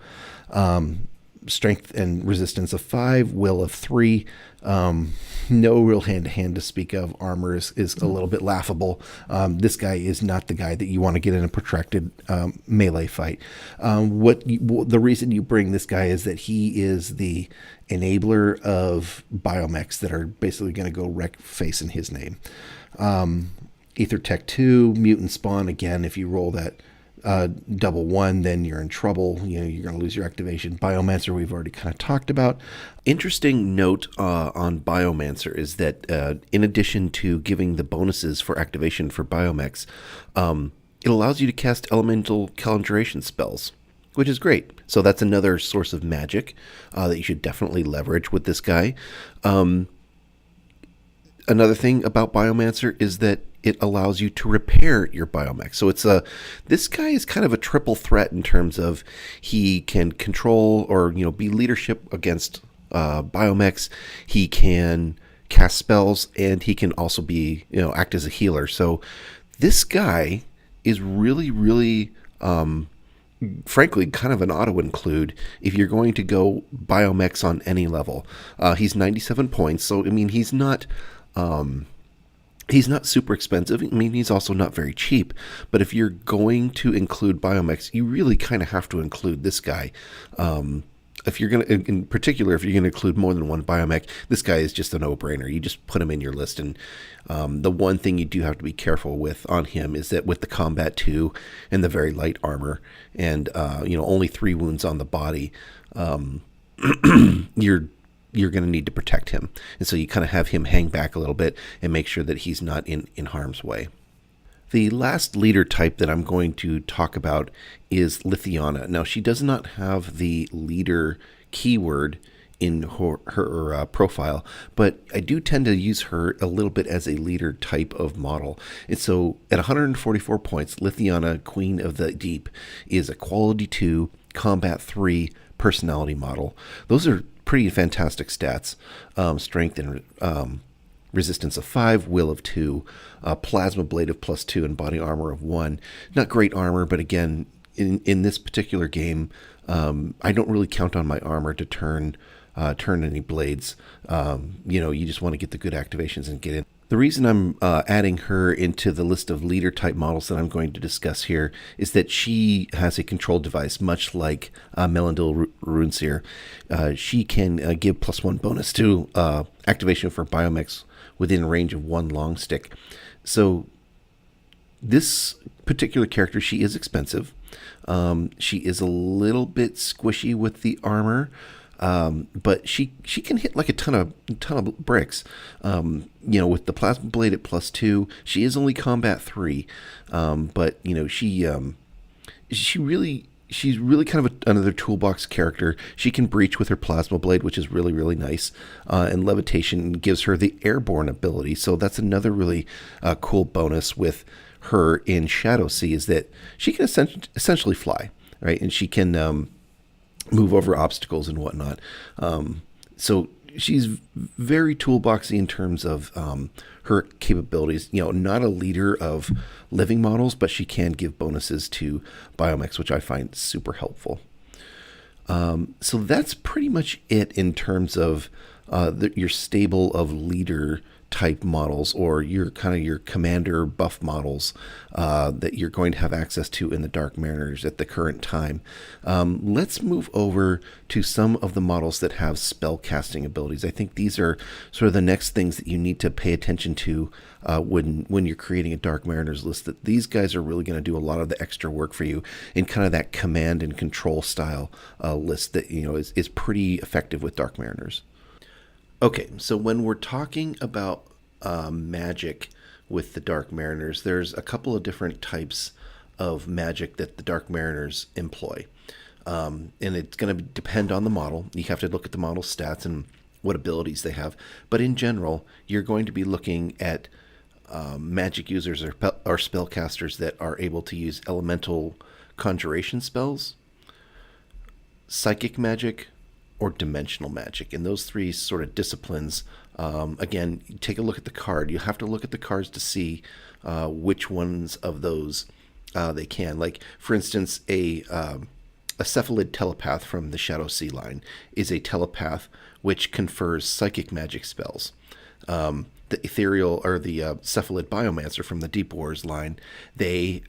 strength and resistance of 5, will of 3, no real hand-to-hand to speak of. Armor is a little bit laughable. This guy is not the guy that you want to get in a protracted melee fight. The reason you bring this guy is that he is the enabler of biomechs that are basically going to go wreck face in his name. Ether Tech 2, Mutant Spawn, again, if you roll that double 1, then you're in trouble. You're going to lose your activation. Biomancer, we've already kind of talked about. Interesting note on Biomancer is that in addition to giving the bonuses for activation for biomechs, it allows you to cast elemental conjuration spells, which is great. So that's another source of magic that you should definitely leverage with this guy. Another thing about Biomancer is that it allows you to repair your Biomech. So this guy is kind of a triple threat in terms of he can control or be leadership against Biomechs. He can cast spells, and he can also be act as a healer. So this guy is really, really frankly kind of an auto include if you're going to go Biomechs on any level. He's 97 points, so I mean he's not super expensive. I mean, he's also not very cheap. But if you're going to include Biomechs, you really kind of have to include this guy. If you're going to, in particular, if you're going to include more than one Biomech, this guy is just a no-brainer. You just put him in your list. And the one thing you do have to be careful with on him is that with the Combat 2 and the very light armor and, only 3 wounds on the body, you're going to need to protect him. And so you kind of have him hang back a little bit and make sure that he's not in harm's way. The last leader type that I'm going to talk about is Lithiana. Now, she does not have the leader keyword in her profile, but I do tend to use her a little bit as a leader type of model. And so at 144 points, Lithiana, Queen of the Deep, is a Quality 2, Combat 3 personality model. Those are pretty fantastic stats. Strength and resistance of 5, will of 2, plasma blade of +2, and body armor of 1. Not great armor, but again, in this particular game, I don't really count on my armor to turn any blades. You just want to get the good activations and get in. The reason I'm adding her into the list of leader type models that I'm going to discuss here is that she has a control device, much like Melindil Runeseer. She can give +1 bonus to activation for Biomechs within range of 1 long stick. So this particular character, she is expensive. She is a little bit squishy with the armor. But she can hit like a ton of bricks. With the plasma blade at +2, she is only combat 3. But she's really kind of another toolbox character. She can breach with her plasma blade, which is really, really nice. And levitation gives her the airborne ability. So that's another really cool bonus with her in Shadowsea, is that she can essentially fly, right? And she can move over obstacles and whatnot. So she's very toolboxy in terms of her capabilities. Not a leader of living models, but she can give bonuses to Biomechs, which I find super helpful. So that's pretty much it in terms of your stable of leader type models, or your commander buff models that you're going to have access to in the Dark Mariners at the current time. Let's move over to some of the models that have spell casting abilities. I think these are sort of the next things that you need to pay attention to when you're creating a Dark Mariners list, that these guys are really going to do a lot of the extra work for you in kind of that command and control style list that is pretty effective with Dark Mariners. Okay, so when we're talking about magic with the Dark Mariners, there's a couple of different types of magic that the Dark Mariners employ. And it's going to depend on the model. You have to look at the model's stats and what abilities they have. But in general, you're going to be looking at magic users or spellcasters that are able to use elemental conjuration spells, psychic magic, or dimensional magic. And those three sort of disciplines, again, take a look at the card. You have to look at the cards to see which ones of those they can. Like, for instance, a cephalid telepath from the Shadowsea line is a telepath which confers psychic magic spells. The ethereal or the cephalid biomancer from the Deep Wars line, they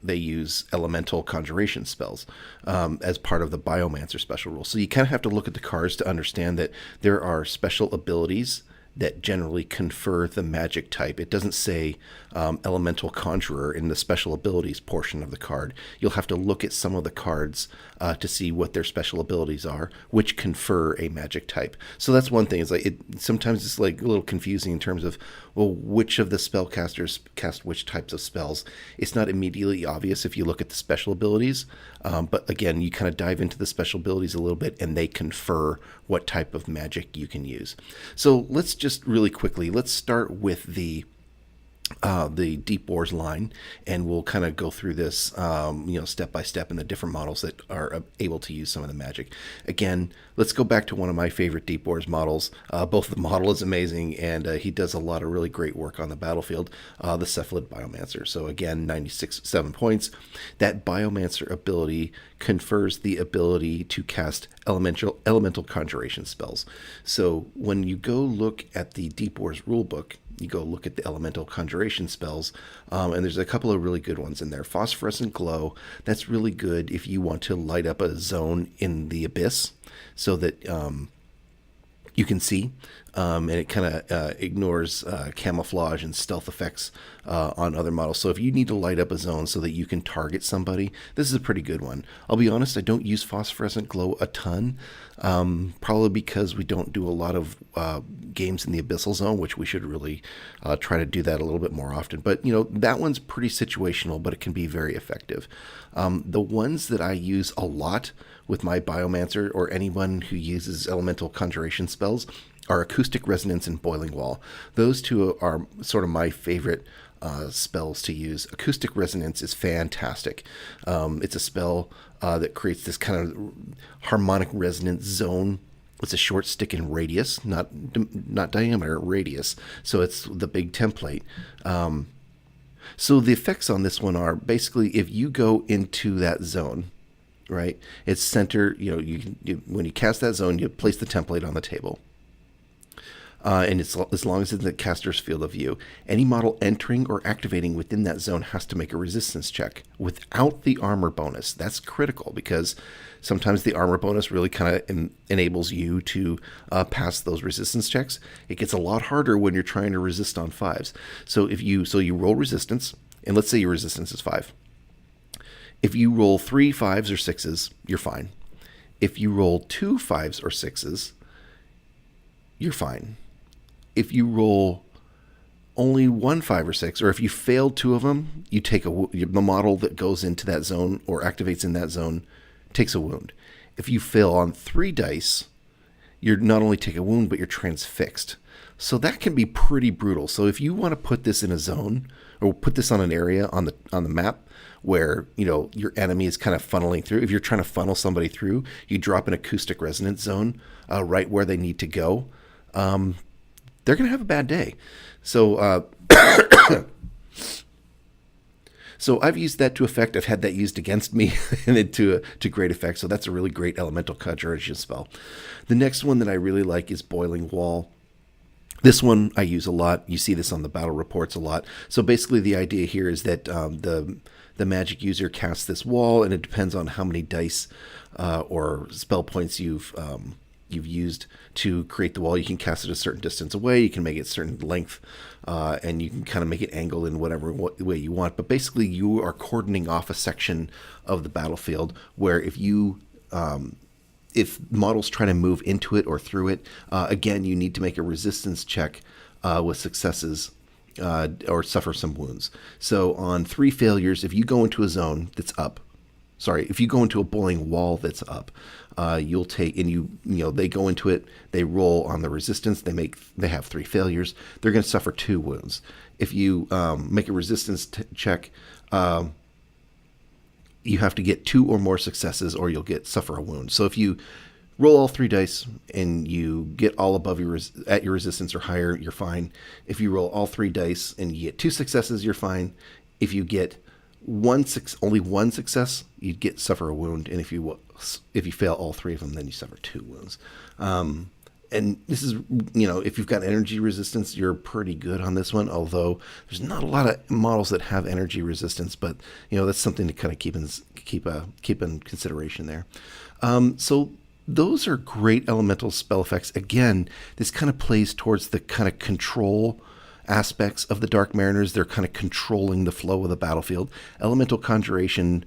use elemental conjuration spells as part of the biomancer special rule. So you kind of have to look at the cards to understand that there are special abilities that generally confer the magic type. It doesn't say elemental conjurer in the special abilities portion of the card. You'll have to look at some of the cards to see what their special abilities are, which confer a magic type. So that's one thing. It's like sometimes it's like a little confusing in terms of, well, which of the spellcasters cast which types of spells. It's not immediately obvious if you look at the special abilities, but again, you kind of dive into the special abilities a little bit, and they confer what type of magic you can use. So let's just really quickly, let's start with the the Deep Wars line, and we'll kind of go through this, step by step in the different models that are able to use some of the magic. Again, let's go back to one of my favorite Deep Wars models. Both the model is amazing, and he does a lot of really great work on the battlefield, the Cephalid Biomancer. So again, 7 points. That Biomancer ability confers the ability to cast elemental conjuration spells. So when you go look at the Deep Wars rulebook, you go look at the elemental conjuration spells, and there's a couple of really good ones in there. Phosphorescent Glow, that's really good if you want to light up a zone in the abyss so that you can see, and it kind of ignores camouflage and stealth effects on other models. So if you need to light up a zone so that you can target somebody, this is a pretty good one. I'll be honest, I don't use Phosphorescent Glow a ton, probably because we don't do a lot of games in the Abyssal Zone, which we should really try to do that a little bit more often. But, that one's pretty situational, but it can be very effective. The ones that I use a lot with my Biomancer or anyone who uses elemental conjuration spells are Acoustic Resonance and Boiling Wall. Those two are sort of my favorite spells to use. Acoustic Resonance is fantastic. It's a spell that creates this kind of harmonic resonance zone. It's a short stick in radius, not diameter, radius. So it's the big template. So the effects on this one are basically if you go into that zone, right? It's center. When you cast that zone, you place the template on the table. And it's as long as it's in the caster's field of view. Any model entering or activating within that zone has to make a resistance check without the armor bonus. That's critical because sometimes the armor bonus really kind of enables you to pass those resistance checks. It gets a lot harder when you're trying to resist on 5s. So you roll resistance, and let's say your resistance is 5. If you roll 3 5s or 6s, you're fine. If you roll 2 5s or 6s, you're fine. If you roll only 1 5 or 6, or if you fail 2 of them, you take the model that goes into that zone or activates in that zone takes a wound. If you fail on 3 dice, you're not only take a wound, but you're transfixed. So that can be pretty brutal. So if you want to put this in a zone or put this on an area on the map where your enemy is kind of funneling through, if you're trying to funnel somebody through, you drop an acoustic resonance zone right where they need to go. They're going to have a bad day. So so I've used that to effect. I've had that used against me and to great effect. So that's a really great elemental conjuration spell. The next one that I really like is Boiling Wall. This one I use a lot. You see this on the battle reports a lot. So basically the idea here is that the magic user casts this wall, and it depends on how many dice or spell points you've used to create the wall. You can cast it a certain distance away, you can make it a certain length, and you can kind of make it angle in whatever way you want. But basically you are cordoning off a section of the battlefield where if models try to move into it or through it, again, you need to make a resistance check with successes or suffer some wounds. So on 3 failures, if you go into a zone that's up, if you go into a boiling wall that's up, you'll take, and they go into it, they roll on the resistance, they have 3 failures, they're going to suffer 2 wounds. If you make a resistance check, you have to get 2 or more successes or you'll suffer a wound. So if you roll all 3 dice and you get all above at your resistance or higher, you're fine. If you roll all 3 dice and you get 2 successes, you're fine. If you get only one success, you suffer a wound, and if you fail all 3 of them, then you suffer 2 wounds. And this is, if you've got energy resistance, you're pretty good on this one, although there's not a lot of models that have energy resistance, but, that's something to kind of keep in consideration there. So those are great elemental spell effects. Again, this kind of plays towards the kind of control aspects of the Dark Mariners. They're kind of controlling the flow of the battlefield. Elemental conjuration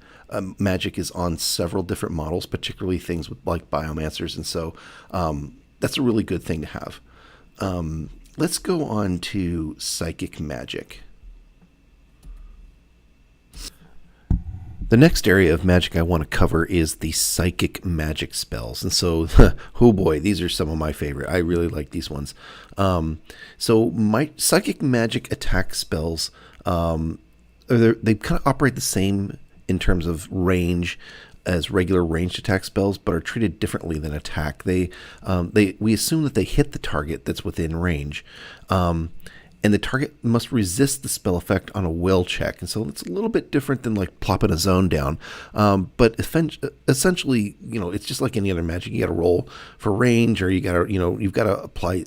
magic is on several different models, particularly things like Biomancers, and so that's a really good thing to have. Let's go on to Psychic Magic. The next area of magic I want to cover is the psychic magic spells. And so, oh boy, these are some of my favorite. I really like these ones. So my psychic magic attack spells, they kind of operate the same in terms of range as regular ranged attack spells, but are treated differently than attack. We assume that they hit the target that's within range. And the target must resist the spell effect on a will check. And so it's a little bit different than like plopping a zone down. But essentially, it's just like any other magic. You got to roll for range, or you've got to apply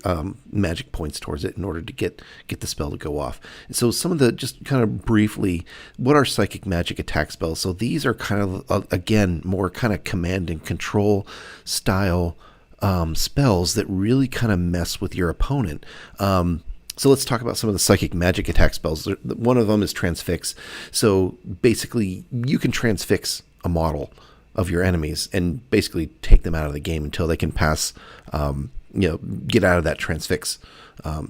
magic points towards it in order to get the spell to go off. And so some of the, just kind of briefly, what are psychic magic attack spells? So these are kind of, again, more kind of command and control style spells that really kind of mess with your opponent. So let's talk about some of the psychic magic attack spells. One of them is transfix. So basically, you can transfix a model of your enemies and basically take them out of the game until they can pass, get out of that transfix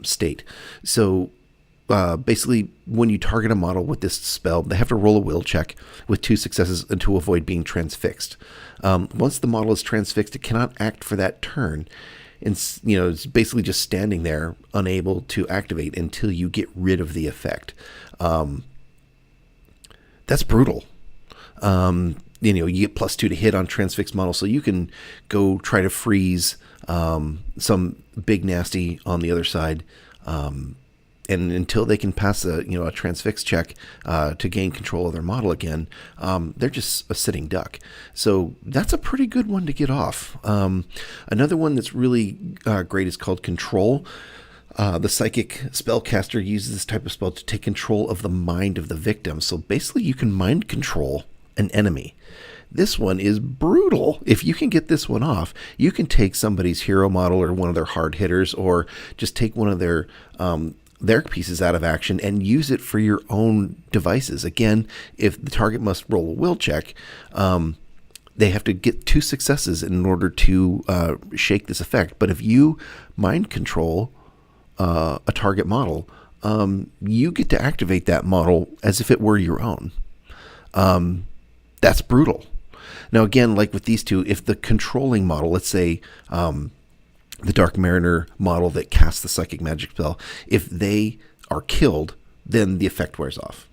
state. So basically, when you target a model with this spell, they have to roll a will check with 2 successes and to avoid being transfixed. Once the model is transfixed, it cannot act for that turn. And, it's basically just standing there, unable to activate until you get rid of the effect. That's brutal. You get +2 to hit on transfixed models, so you can go try to freeze some big nasty on the other side. And until they can pass a transfix check to gain control of their model again, they're just a sitting duck. So that's a pretty good one to get off. Another one that's really great is called Control. The psychic spellcaster uses this type of spell to take control of the mind of the victim. So basically, you can mind control an enemy. This one is brutal. If you can get this one off, you can take somebody's hero model or one of their hard hitters, or just take one of their pieces out of action and use it for your own devices. Again, if the target must roll a will check, they have to get 2 successes in order to shake this effect. But if you mind control a target model, you get to activate that model as if it were your own. That's brutal. Now, again, like with these two, if the controlling model, let's say the Dark Mariner model that casts the psychic magic spell, if they are killed, then the effect wears off.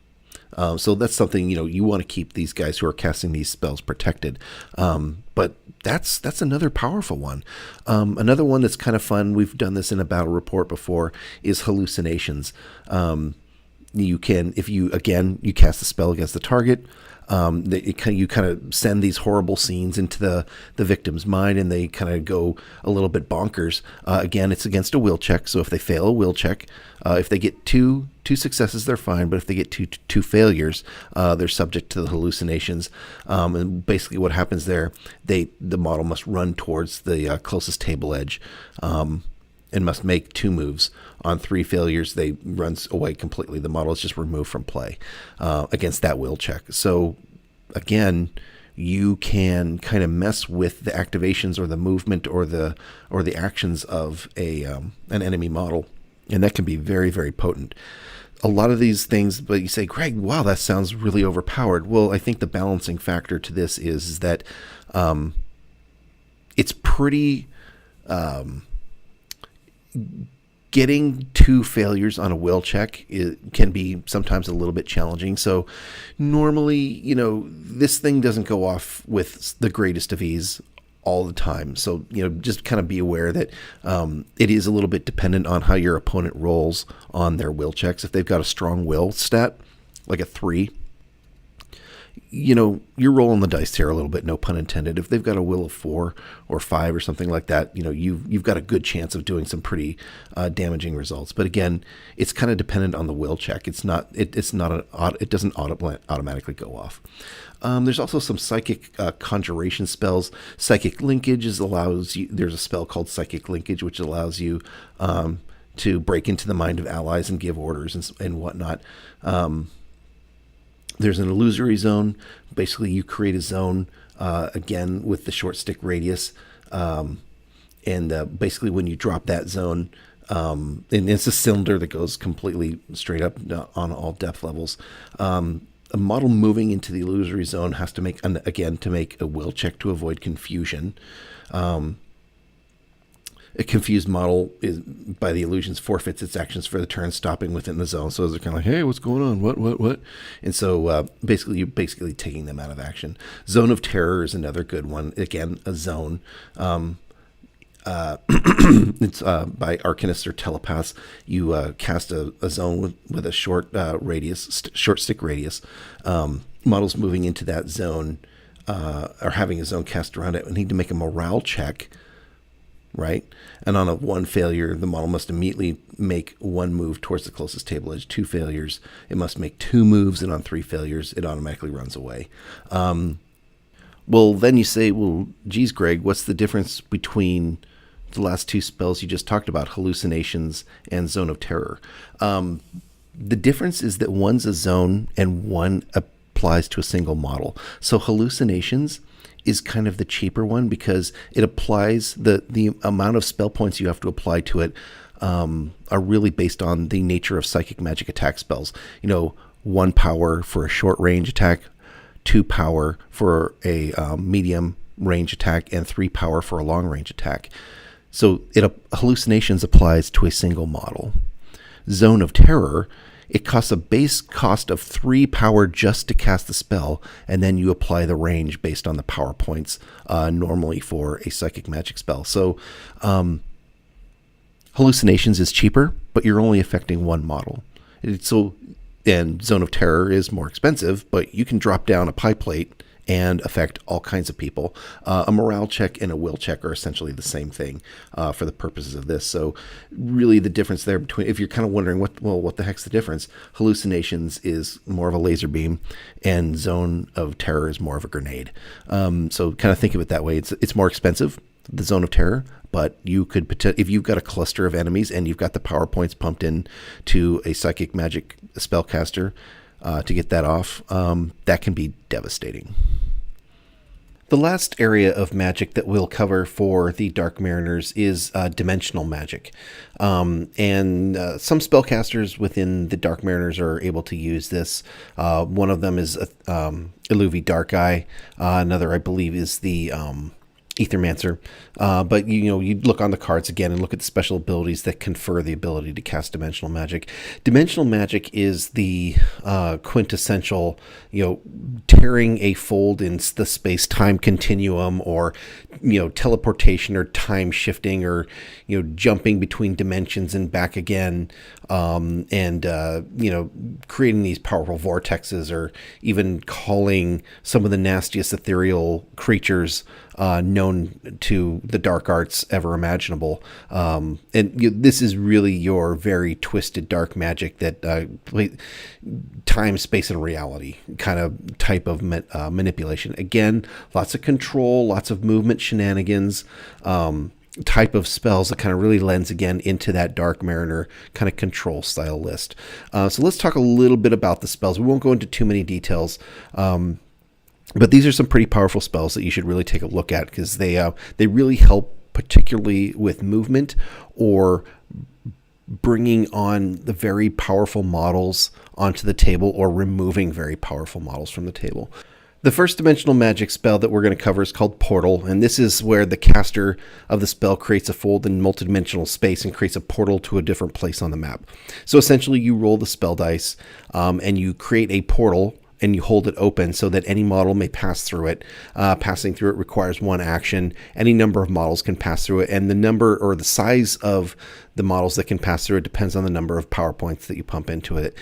So that's something, you want to keep these guys who are casting these spells protected. But that's another powerful one. Another one that's kind of fun, we've done this in a battle report before, is hallucinations. You can, if you cast the spell against the target, you kind of send these horrible scenes into the victim's mind, and they kind of go a little bit bonkers. Again, it's against a will check, so if they fail a will check, if they get two successes, they're fine, but if they get two failures, they're subject to the hallucinations. And basically what happens there, the model must run towards the closest table edge, and must make 2 moves. On 3 failures, they runs away completely. The model is just removed from play against that will check. So again, you can kind of mess with the activations or the movement or the actions of an enemy model, and that can be very, very potent. A lot of these things, but you say, Greg, wow, that sounds really overpowered. Well, I think the balancing factor to this is that it's pretty... getting 2 failures on a will check can be sometimes a little bit challenging. So normally, this thing doesn't go off with the greatest of ease all the time. So, just kind of be aware that it is a little bit dependent on how your opponent rolls on their will checks. If they've got a strong will stat, like a 3, you're rolling the dice here a little bit, no pun intended. If they've got a will of 4 or 5 or something like that, you've got a good chance of doing some pretty damaging results. But again, it's kind of dependent on the will check. It doesn't automatically go off. There's also some psychic conjuration spells. Psychic linkage allows you. There's a spell called psychic linkage, which allows you to break into the mind of allies and give orders and whatnot. There's an illusory zone. Basically, you create a zone, again, with the short stick radius. And basically, when you drop that zone, and it's a cylinder that goes completely straight up on all depth levels. a model moving into the illusory zone has to make, to make a will check to avoid confusion. A confused model by the illusions forfeits its actions for the turn, stopping within the zone. So they're kind of like, hey, what's going on? What? And so you're basically taking them out of action. Zone of Terror is another good one. Again, a zone. It's by Arcanists or Telepaths. You cast a zone with a short short stick radius. Models moving into that zone or having a zone cast around it need to make a morale check, right? And on a 1 failure, the model must immediately make 1 move towards the closest table edge. 2 failures, it must make 2 moves, and on 3 failures, it automatically runs away. Well, then you say, well, geez, Greg, what's the difference between the last 2 spells you just talked about, Hallucinations and Zone of Terror? The difference is that one's a zone and one applies to a single model. So Hallucinations is kind of the cheaper one because it applies the amount of spell points you have to apply to it are really based on the nature of psychic magic attack spells. 1 power for a short range attack, 2 power for a medium range attack, and 3 power for a long range attack. So Hallucinations applies to a single model. Zone of Terror, it costs a base cost of 3 power just to cast the spell, and then you apply the range based on the power points normally for a psychic magic spell. So Hallucinations is cheaper, but you're only affecting 1 model. And Zone of Terror is more expensive, but you can drop down a pie plate and affect all kinds of people. A morale check and a will check are essentially the same thing for the purposes of this. So really the difference there between, if you're kind of wondering what the heck's the difference, Hallucinations is more of a laser beam and Zone of Terror is more of a grenade. So kind of think of it that way. It's more expensive, the Zone of Terror, but you could, if you've got a cluster of enemies and you've got the power points pumped in to a psychic magic spellcaster to get that off, that can be devastating. The last area of magic that we'll cover for the Dark Mariners is dimensional magic. And some spellcasters within the Dark Mariners are able to use this. One of them is Illuvi Dark Eye. Another, I believe, is the Ethermancer. But you look on the cards again and look at the special abilities that confer the ability to cast dimensional magic. Dimensional magic is the quintessential, tearing a fold in the space-time continuum, or teleportation or time shifting, or jumping between dimensions and back again, and creating these powerful vortexes, or even calling some of the nastiest ethereal creatures known to the dark arts ever imaginable. This is really your very twisted dark magic that time, space, and reality kind of type of manipulation. Again, lots of control, lots of movement shenanigans, type of spells that kind of really lends again into that Dark Mariner kind of control style list. So let's talk a little bit about the spells. We won't go into too many details. But these are some pretty powerful spells that you should really take a look at, because they really help, particularly with movement or bringing on the very powerful models onto the table, or removing very powerful models from the table. The first dimensional magic spell that we're going to cover is called Portal, and this is where the caster of the spell creates a fold in multidimensional space and creates a portal to a different place on the map. So essentially you roll the spell dice and you create a portal, and you hold it open so that any model may pass through it. Passing through it requires 1 action. Any number of models can pass through it, and the number or the size of the models that can pass through it depends on the number of power points that you pump into it.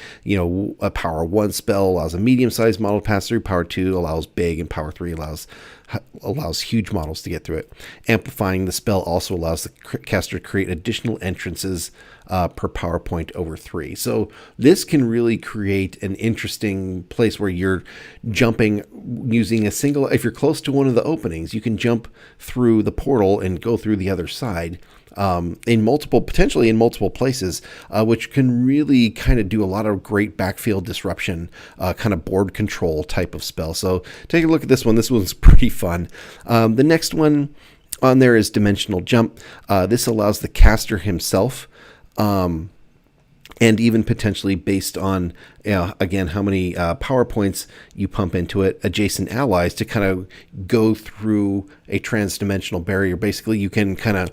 A power 1 spell allows a medium-sized model to pass through, power 2 allows big, and power 3 allows huge models to get through it. Amplifying the spell also allows the caster to create additional entrances per power point over 3. So this can really create an interesting place where you're jumping using a single, if you're close to one of the openings, you can jump through the portal and go through the other side potentially in multiple places, which can really kind of do a lot of great backfield disruption, kind of board control type of spell. So take a look at this one. This one's pretty fun. The next one on there is Dimensional Jump. This allows the caster himself and even potentially based on, again, how many power points you pump into it, adjacent allies to kind of go through a transdimensional barrier. Basically, you can kind of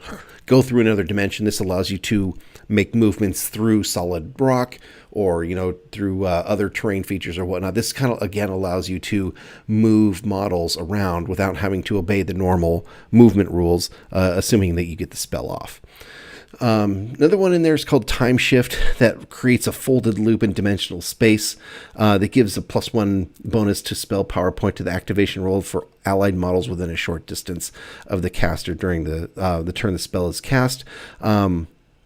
go through another dimension. This allows you to make movements through solid rock or, through other terrain features or whatnot. This kind of, again, allows you to move models around without having to obey the normal movement rules, assuming that you get the spell off. Another one in there is called Time Shift, that creates a folded loop in dimensional space that gives a +1 bonus to spell power point to the activation roll for allied models within a short distance of the caster during the turn the spell is cast.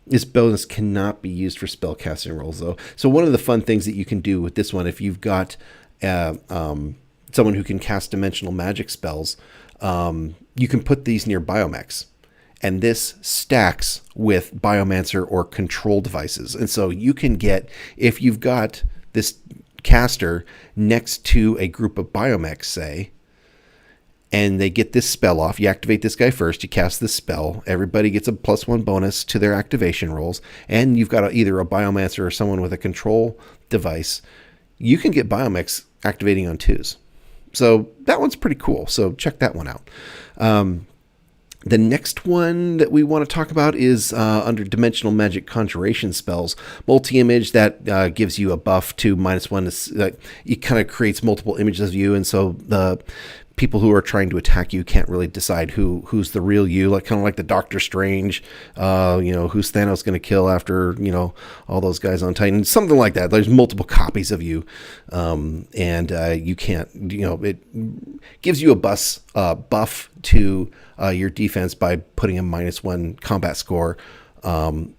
This bonus cannot be used for spell casting rolls, though. So one of the fun things that you can do with this one, if you've got someone who can cast dimensional magic spells, you can put these near Biomechs. And this stacks with Biomancer or control devices. And so you can get, if you've got this caster next to a group of Biomechs, say, and they get this spell off, you activate this guy first, you cast this spell, everybody gets a +1 bonus to their activation rolls, and you've got either a Biomancer or someone with a control device, you can get Biomechs activating on 2s. So that one's pretty cool. So check that one out. The next one that we want to talk about is under Dimensional Magic Conjuration spells. Multi-image, that gives you a buff to -1. It kind of creates multiple images of you, and so the people who are trying to attack you can't really decide who's the real you, kind of like the Doctor Strange, who's Thanos going to kill after, all those guys on Titan, something like that. There's multiple copies of you, and you can't, it gives you a buff to your defense by putting a -1 combat score on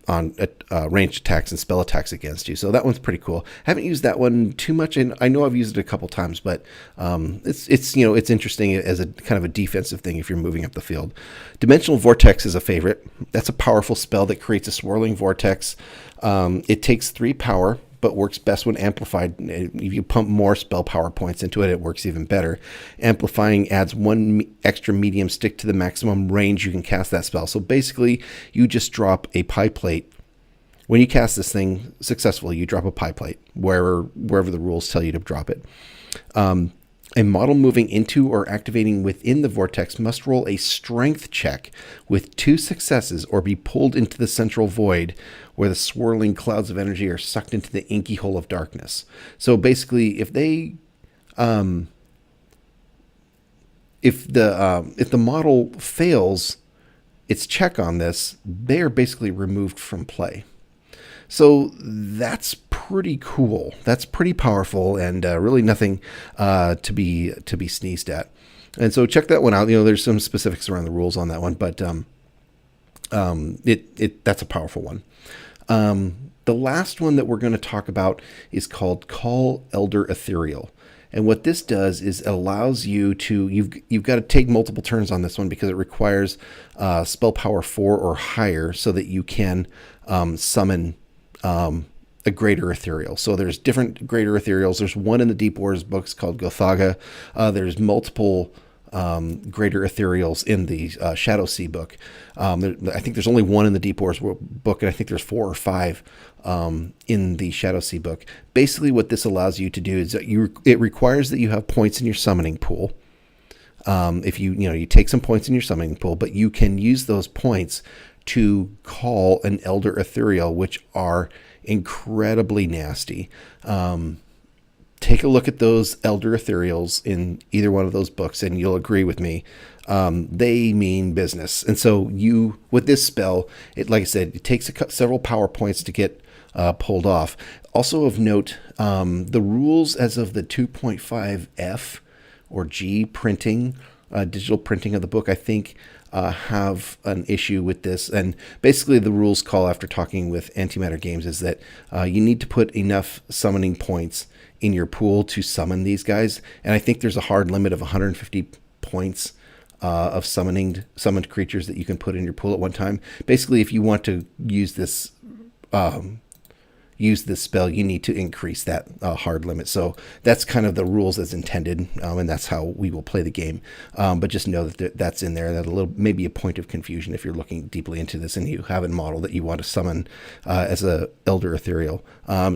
ranged attacks and spell attacks against you. So that one's pretty cool. Haven't used that one too much, and I know I've used it a couple times, but it's interesting as a kind of a defensive thing if you're moving up the field. Dimensional Vortex is a favorite. That's a powerful spell that creates a swirling vortex. It takes 3 power, but works best when amplified. If you pump more spell power points into it, it works even better. Amplifying adds 1 extra medium stick to the maximum range you can cast that spell. So basically, you just drop a pie plate. When you cast this thing successfully, you drop a pie plate wherever the rules tell you to drop it. A model moving into or activating within the vortex must roll a strength check with 2 successes or be pulled into the central void where the swirling clouds of energy are sucked into the inky hole of darkness. So basically, if the model fails its check on this, they are basically removed from play. So that's pretty cool. That's pretty powerful, and really nothing to be sneezed at. And so check that one out. There's some specifics around the rules on that one, but that's a powerful one. The last one that we're going to talk about is called Call Elder Ethereal. And what this does is it allows you to, you've got to take multiple turns on this one because it requires spell power 4 or higher so that you can summon a greater ethereal. So there's different greater ethereals. There's one in the Deep Wars books called Gothaga. There's multiple greater ethereals in the Shadow Sea book. I think there's only one in the Deep Wars book, and I think there's 4 or 5 in the Shadow Sea book. Basically, what this allows you to do is that it requires that you have points in your summoning pool. If you take some points in your summoning pool, but you can use those points to call an Elder Ethereal, which are incredibly nasty. Take a look at those Elder Ethereals in either one of those books, and you'll agree with me. They mean business. And so with this spell, like I said, it takes several power points to get pulled off. Also of note, the rules as of the 2.5 F or G printing, digital printing of the book, I think have an issue with this. And basically the rules call, after talking with Antimatter Games, is that you need to put enough summoning points in your pool to summon these guys. And I think there's a hard limit of 150 points of summoned creatures that you can put in your pool at one time. Basically, if you want to use this, use this spell, you need to increase that hard limit. So that's kind of the rules as intended, and that's how we will play the game. But just know that that's in there. That a little, maybe a point of confusion if you're looking deeply into this and you have a model that you want to summon as a Elder Ethereal.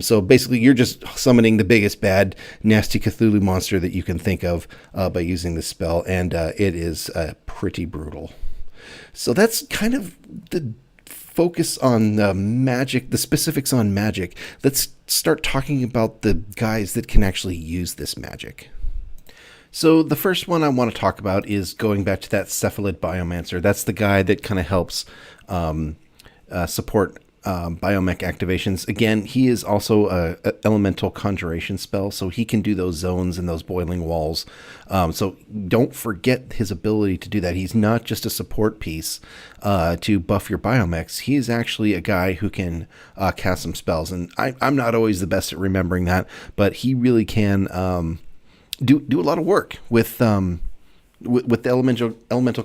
So basically, you're just summoning the biggest bad nasty Cthulhu monster that you can think of by using this spell, and it is pretty brutal. So that's kind of the focus on magic, the specifics on magic. Let's start talking about the guys that can actually use this magic. So the first one I want to talk about is going back to that Cephalid Biomancer. That's the guy that kind of helps support Biomech activations. Again, he is also a elemental conjuration spell, so he can do those zones and those boiling walls. So don't forget his ability to do that. He's not just a support piece to buff your Biomechs. He is actually a guy who can cast some spells, and I'm not always the best at remembering that, but he really can do a lot of work with the elemental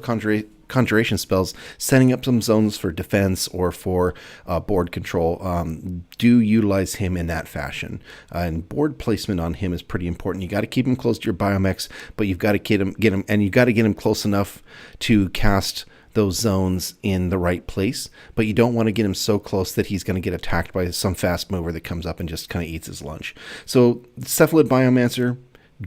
conjuration spells, setting up some zones for defense or for board control. Do utilize him in that fashion, and board placement on him is pretty important. You got to keep him close to your Biomechs, but you've got to get him, and you got to get him close enough to cast those zones in the right place, but you don't want to get him so close that he's going to get attacked by some fast mover that comes up and just kind of eats his lunch. So Cephalid Biomancer,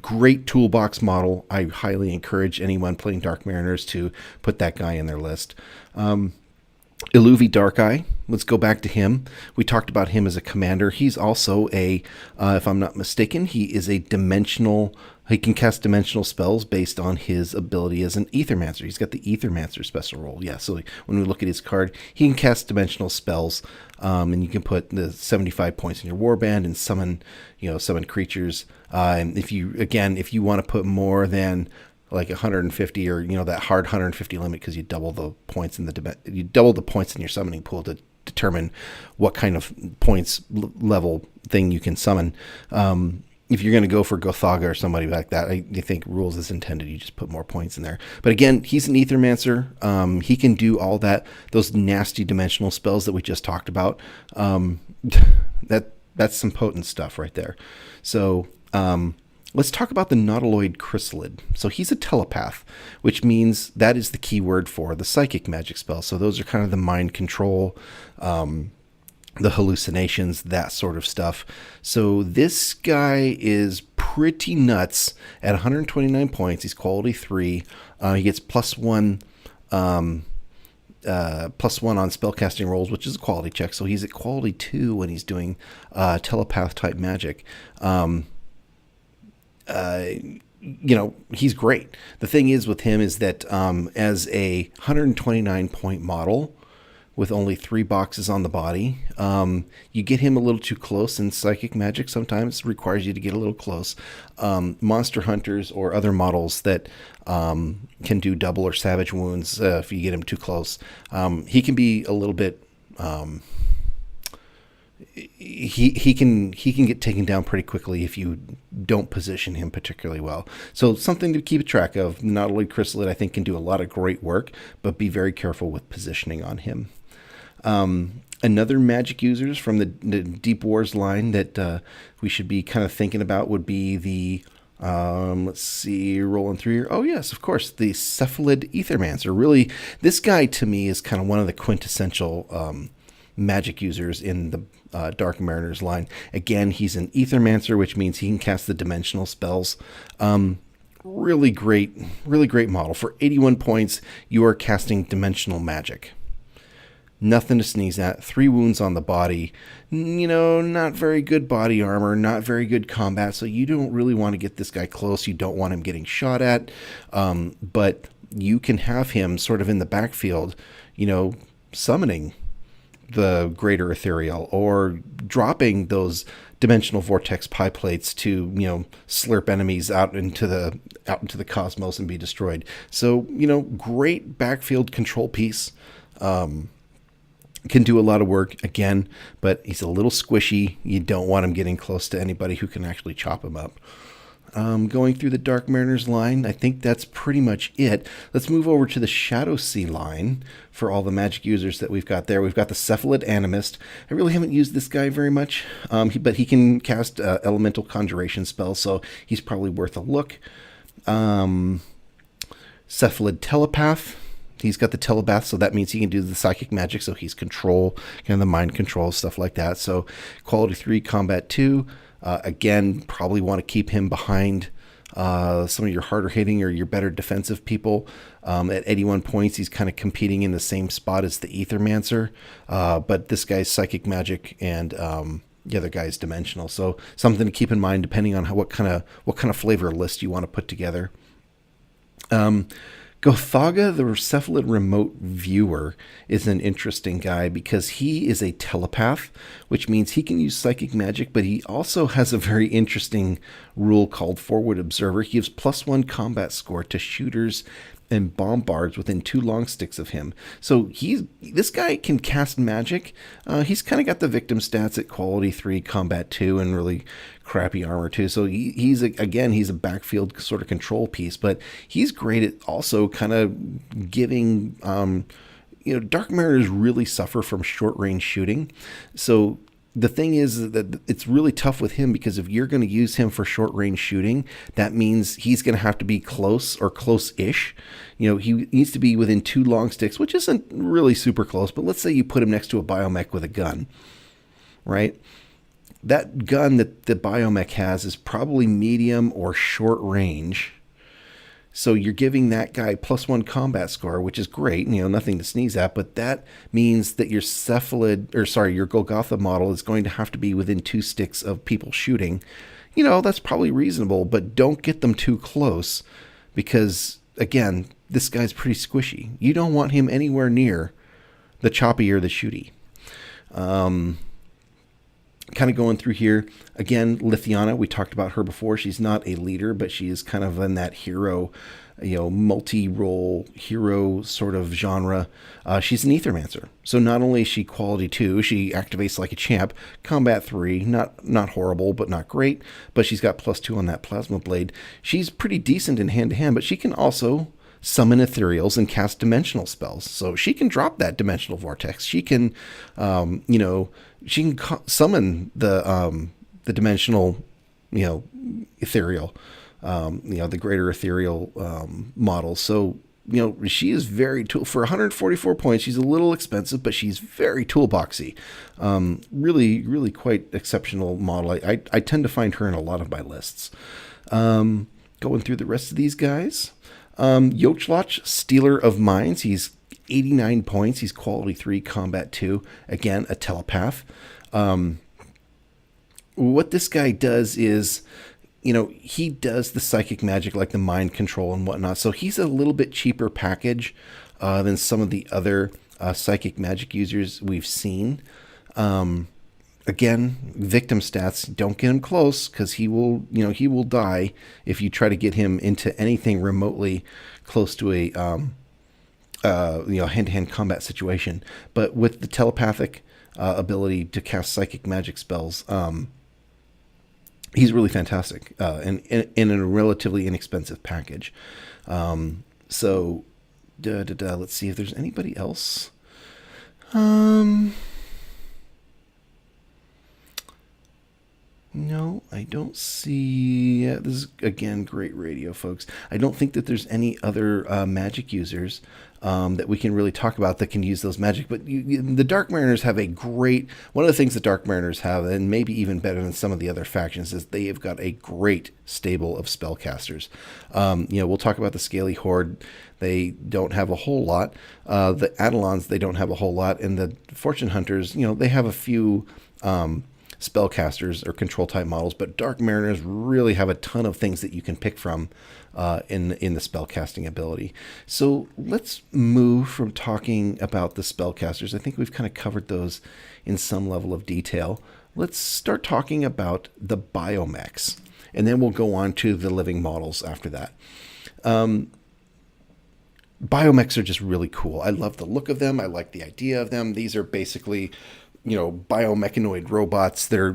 great toolbox model. I highly encourage anyone playing Dark Mariners to put that guy in their list. Iluvi Darkeye, let's go back to him. We talked about him as a commander. He's also if I'm not mistaken, he is a dimensional. He can cast dimensional spells based on his ability as an Ethermancer. He's got the Ethermancer special role. Yeah, so when we look at his card, he can cast dimensional spells, and you can put the 75 points in your warband and summon creatures. And if you want to put more than like 150 or that hard 150 limit, because you double the points in your summoning pool to determine what kind of points level thing you can summon. If you're going to go for Gothaga or somebody like that, I think rules is intended. You just put more points in there. But again, he's an Ethermancer. He can do all those nasty dimensional spells that we just talked about. That's some potent stuff right there. So let's talk about the Nautiloid Chrysalid. So he's a telepath, which means that is the key word for the psychic magic spell. So those are kind of the mind control, the hallucinations, that sort of stuff. So this guy is pretty nuts at 129 points. He's quality 3. He gets +1 on spellcasting rolls, which is a quality check. So he's at quality 2 when he's doing telepath type magic. He's great. The thing is with him is that as a 129 point model with only 3 boxes on the body, you get him a little too close in psychic magic. Sometimes it requires you to get a little close. Monster hunters or other models that can do double or savage wounds, if you get him too close, he can be a little bit he can get taken down pretty quickly if you don't position him particularly well. So something to keep track of. Nautiloid Chrysalid, I think, can do a lot of great work, but be very careful with positioning on him. Another magic users from the Deep Wars line that we should be kind of thinking about would be the let's see, rolling through here. Oh yes, of course, the Cephalid Ethermancer. Really, this guy to me is kind of one of the quintessential magic users in the Dark Mariners line. Again, he's an Ethermancer, which means he can cast the dimensional spells. Really great model. For 81 points, you are casting dimensional magic. Nothing to sneeze at. 3 wounds on the body. Not very good body armor, not very good combat, so you don't really want to get this guy close. You don't want him getting shot at, but you can have him sort of in the backfield, summoning the greater ethereal or dropping those dimensional vortex pie plates to slurp enemies out into the cosmos and be destroyed. So great backfield control piece. Can do a lot of work again, but he's a little squishy. You don't want him getting close to anybody who can actually chop him up. Going through the Dark Mariners line, I think that's pretty much it. Let's move over to the Shadow Sea line for all the magic users that we've got there. We've got the Cephalid Animist. I really haven't used this guy very much, but he can cast elemental conjuration spells, so he's probably worth a look. Cephalid Telepath. He's got the telepath, so that means he can do the psychic magic, so he's control, kind of the mind control, stuff like that. So quality 3, combat 2. Again, probably want to keep him behind some of your harder hitting or your better defensive people. At 81 points, he's kind of competing in the same spot as the Aethermancer, but this guy's psychic magic and the other guy's dimensional. So something to keep in mind depending on what kind of flavor list you want to put together. Gothaga, the Cephalid Remote Viewer, is an interesting guy because he is a telepath, which means he can use psychic magic, but he also has a very interesting rule called Forward Observer. He gives +1 combat score to shooters and bombards within 2 long sticks of him. So this guy can cast magic. He's kind of got the victim stats at quality 3, combat 2, and really crappy armor too. So he's a backfield sort of control piece, but he's great at also kind of giving. Dark Mariners really suffer from short range shooting, so. The thing is that it's really tough with him because if you're going to use him for short range shooting, that means he's going to have to be close or close-ish. He needs to be within 2 long sticks, which isn't really super close, but let's say you put him next to a Biomech with a gun, right? That gun that the Biomech has is probably medium or short range. So you're giving that guy +1 combat score, which is great, nothing to sneeze at, but that means that your Golgotha model is going to have to be within 2 sticks of people shooting. That's probably reasonable, but don't get them too close because, again, this guy's pretty squishy. You don't want him anywhere near the choppy or the shooty. Kind of going through here again, Lithiana, we talked about her before. She's not a leader, but she is kind of in that hero, multi-role hero sort of genre. She's an Aethermancer, so not only is she quality 2, she activates like a champ. Combat 3, not horrible, but not great. But she's got +2 on that plasma blade. She's pretty decent in hand-to-hand, but she can also summon ethereals and cast dimensional spells. So she can drop that dimensional vortex. She can, summon the dimensional, ethereal, the greater ethereal model. So, she is very for 144 points. She's a little expensive, but she's very toolboxy. Really, really quite exceptional model. I tend to find her in a lot of my lists. Going through the rest of these guys. Yochloch, Stealer of Minds. He's 89 points. He's quality 3, combat 2. Again, a telepath. What this guy does is, he does the psychic magic like the mind control and whatnot. So he's a little bit cheaper package than some of the other psychic magic users we've seen. Again, victim stats, don't get him close because he will die if you try to get him into anything remotely close to a hand-to-hand combat situation. But with the telepathic ability to cast psychic magic spells, he's really fantastic and in a relatively inexpensive package. Let's see if there's anybody else. No, I don't see. This is, again, great radio, folks. I don't think that there's any other magic users that we can really talk about that can use those magic. But the Dark Mariners have one of the things the Dark Mariners have, and maybe even better than some of the other factions, is they have got a great stable of spellcasters. We'll talk about the Scaly Horde. They don't have a whole lot. The Eidolons, they don't have a whole lot. And the Fortune Hunters, they have a few spellcasters or control type models, but Dark Mariners really have a ton of things that you can pick from in the spellcasting ability. So let's move from talking about the spellcasters. I think we've kind of covered those in some level of detail. Let's start talking about the biomechs, and then we'll go on to the living models after that. Biomechs are just really cool. I love the look of them. I like the idea of them. These are basically biomechanoid robots. They're,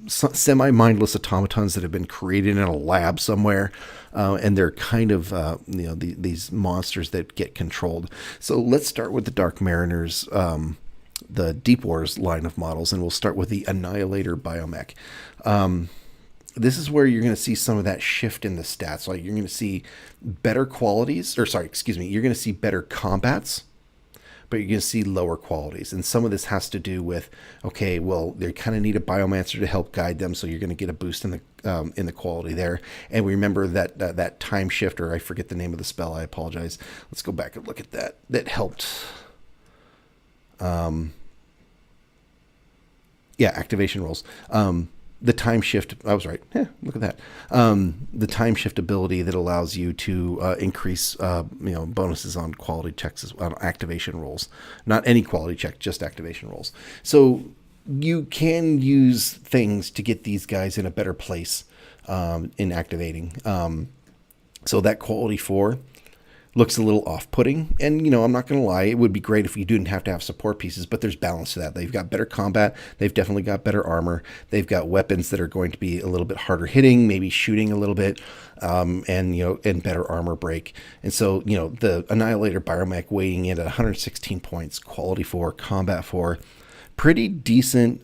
semi-mindless automatons that have been created in a lab somewhere. And they're kind of, these monsters that get controlled. So let's start with the Dark Mariners, the Deep Wars line of models, and we'll start with the Annihilator Biomech. This is where you're going to see some of that shift in the stats. Like you're going to see better qualities, you're going to see better combats, but you're going to see lower qualities. And some of this has to do with, okay, well, they kind of need a biomancer to help guide them, so you're going to get a boost in the quality there. And we remember that time shift, or I forget the name of the spell, I apologize. Let's go back and look at that. That helped. Activation rolls. The time shift, I was right. Look at that. The time shift ability that allows you to increase, bonuses on quality checks, on activation rolls. Not any quality check, just activation rolls. So you can use things to get these guys in a better place in activating. So that quality 4 looks a little off-putting, and I'm not going to lie, it would be great if you didn't have to have support pieces, but there's balance to that. They've got better combat, they've definitely got better armor, they've got weapons that are going to be a little bit harder hitting, maybe shooting a little bit, and better armor break. And so the Annihilator Biomech weighing in at 116 points, quality 4, combat 4, pretty decent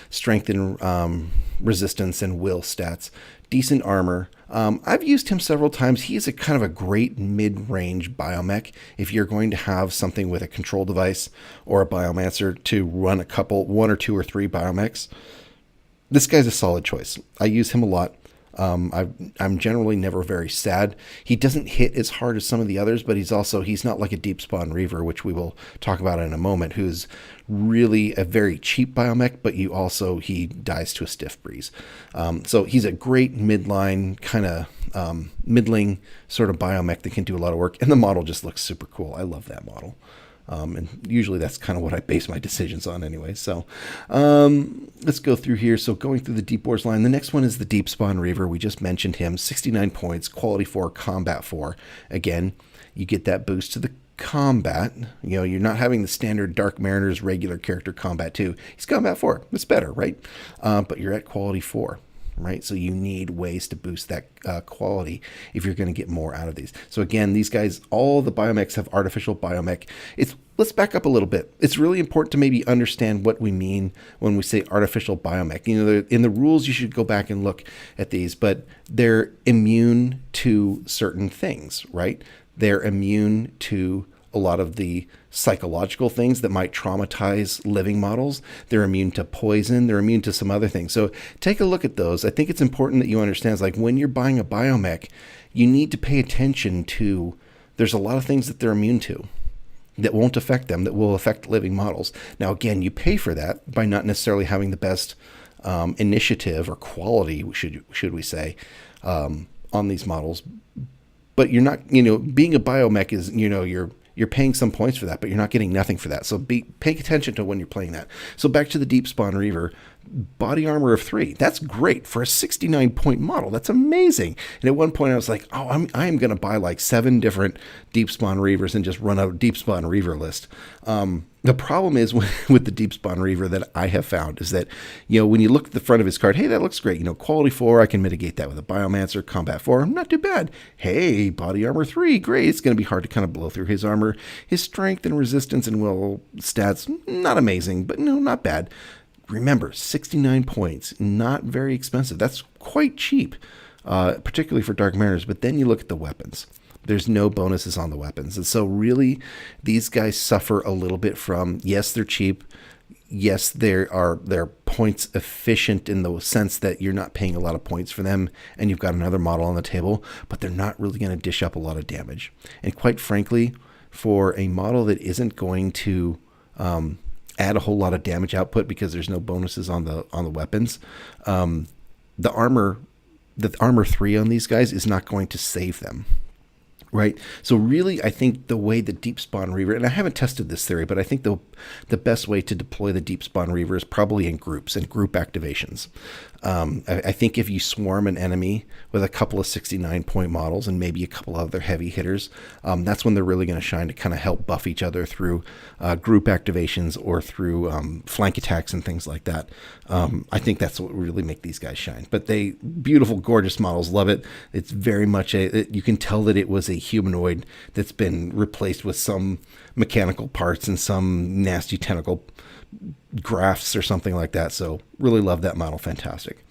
strength and resistance and will stats, decent armor. I've used him several times. He is a kind of a great mid-range biomech if you're going to have something with a control device or a biomancer to run one or two or three biomechs. This guy's a solid choice. I use him a lot. I'm generally never very sad. He doesn't hit as hard as some of the others, but he's not like a Deep Spawn Reaver, which we will talk about in a moment, who's really a very cheap biomech, but he dies to a stiff breeze. So he's a great midline kind of middling sort of biomech that can do a lot of work, and the model just looks super cool. I love that model. And usually that's kind of what I base my decisions on anyway. So let's go through here. So going through the Deep Wars line, the next one is the Deep Spawn Reaver. We just mentioned him, 69 points, quality 4, combat 4. Again, you get that boost to the combat. You're not having the standard Dark Mariners regular character combat 2. He's combat 4. That's better, right? But you're at quality 4. Right, so you need ways to boost that quality if you're going to get more out of these. So again, these guys, all the biomechs have artificial biomech. Let's back up a little bit. It's really important to maybe understand what we mean when we say artificial biomech. In the rules, you should go back and look at these, but they're immune to certain things, right? They're immune to a lot of the psychological things that might traumatize living models. They're immune to poison. They're immune to some other things. So take a look at those. I think it's important that you understand, like when you're buying a biomech, you need to pay attention to, there's a lot of things that they're immune to that won't affect them, that will affect living models. Now, again, you pay for that by not necessarily having the best initiative or quality, should we say, on these models. But you're not, being a biomech is, you're paying some points for that, but you're not getting nothing for that. So pay attention to when you're playing that. So back to the Deep Spawn Reaver, body armor of 3. That's great for a 69-point model. That's amazing. And at one point I was like, I am going to buy like 7 different Deep Spawn Reavers and just run a Deep Spawn Reaver list. The problem is with the Deep Spawn Reaver that I have found is that, when you look at the front of his card, hey, that looks great. Quality 4, I can mitigate that with a Biomancer. Combat 4, not too bad. Hey, body armor 3, great. It's going to be hard to kind of blow through his armor. His strength and resistance and will stats, not amazing, but no, not bad. Remember, 69 points, not very expensive. That's quite cheap, particularly for Dark Mariners. But then you look at the weapons. There's no bonuses on the weapons. And so really, these guys suffer a little bit from, yes, they're cheap. Yes, they're points efficient in the sense that you're not paying a lot of points for them and you've got another model on the table, but they're not really going to dish up a lot of damage. And quite frankly, for a model that isn't going to add a whole lot of damage output because there's no bonuses on the weapons, the armor 3 on these guys is not going to save them. Right. So really, I think the way the Deep Spawn Reaver, and I haven't tested this theory, but I think the best way to deploy the Deep Spawn Reaver is probably in groups and group activations. I think if you swarm an enemy with a couple of 69-point models and maybe a couple other heavy hitters, that's when they're really going to shine to kind of help buff each other through group activations or through flank attacks and things like that. I think that's what really make these guys shine. But they beautiful, gorgeous models, love it. It's very much you can tell that it was a humanoid that's been replaced with some mechanical parts and some nasty tentacle grafts or something like that. So really love that model. Fantastic.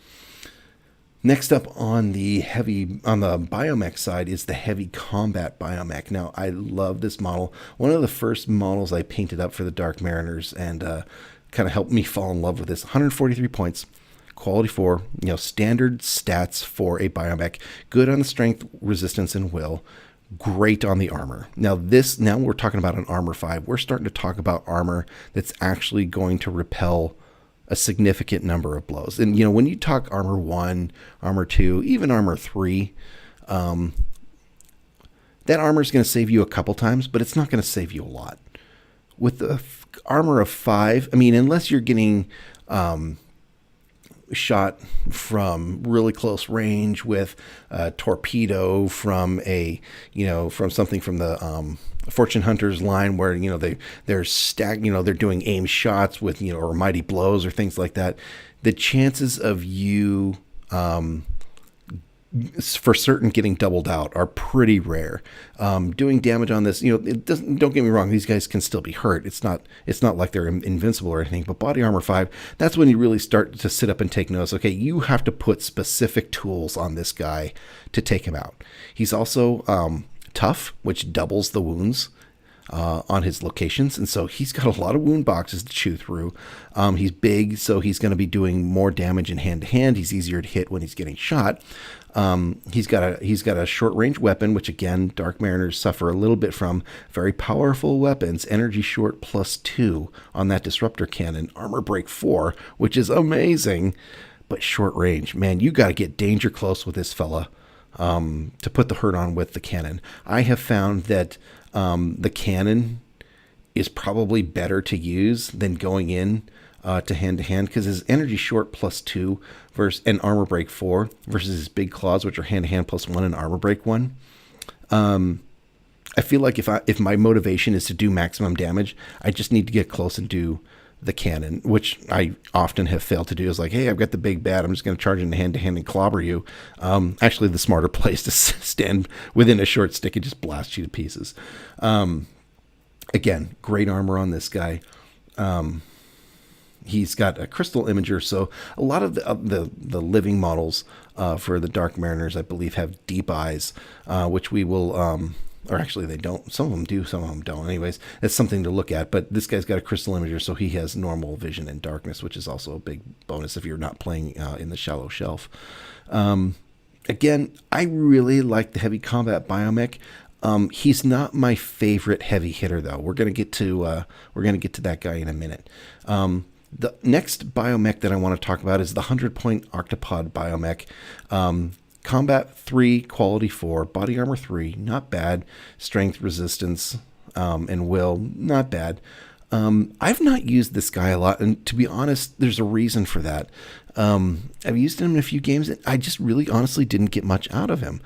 Next up on the Biomech side is the heavy combat Biomech. Now I love this model. One of the first models I painted up for the Dark Mariners and kind of helped me fall in love with this. 143 points. Quality 4, standard stats for a Biomech. Good on the strength, resistance, and will. Great on the armor. Now we're talking about an armor 5. We're starting to talk about armor that's actually going to repel a significant number of blows. And, when you talk armor 1, armor 2, even armor 3, that armor is going to save you a couple times, but it's not going to save you a lot. With the armor of 5, unless you're getting shot from really close range with a torpedo from from something from the Fortune Hunters line where they're doing aim shots with or mighty blows or things like that, the chances of you for certain getting doubled out are pretty rare. Doing damage on this, it doesn't. Don't get me wrong; these guys can still be hurt. It's not like they're invincible or anything. But body armor 5, that's when you really start to sit up and take notice. Okay, you have to put specific tools on this guy to take him out. He's also tough, which doubles the wounds on his locations, and so he's got a lot of wound boxes to chew through. He's big, so he's going to be doing more damage in hand to hand. He's easier to hit when he's getting shot. He's got a short range weapon, which again, Dark Mariners suffer a little bit from. Very powerful weapons, energy short +2 on that disruptor cannon, armor break 4, which is amazing, but short range. Man, you got to get danger close with this fella to put the hurt on with the cannon. I have found that the cannon is probably better to use than going in to hand because his energy short +2 versus and armor break 4 versus his big claws, which are hand to hand +1 and armor break 1. I feel like if my motivation is to do maximum damage, I just need to get close and do the cannon, which I often have failed to do. Is like, hey, I've got the big bad, I'm just going to charge into hand to hand and clobber you. Actually, the smarter place to stand within a short stick and just blast you to pieces. Again, great armor on this guy. He's got a crystal imager, so a lot of the living models for the Dark Mariners, I believe, have deep eyes, which we will, or actually they don't. Some of them do, some of them don't. Anyways, it's something to look at. But this guy's got a crystal imager, so he has normal vision in darkness, which is also a big bonus if you're not playing in the shallow shelf. Again, I really like the heavy combat Biomech. He's not my favorite heavy hitter, though. We're gonna get to that guy in a minute. The next Biomech that I want to talk about is the 100-point Octopod Biomech. Combat 3, quality 4, body armor 3, not bad. Strength, resistance, and will, not bad. I've not used this guy a lot, and to be honest, there's a reason for that. I've used him in a few games, and I just really honestly didn't get much out of him.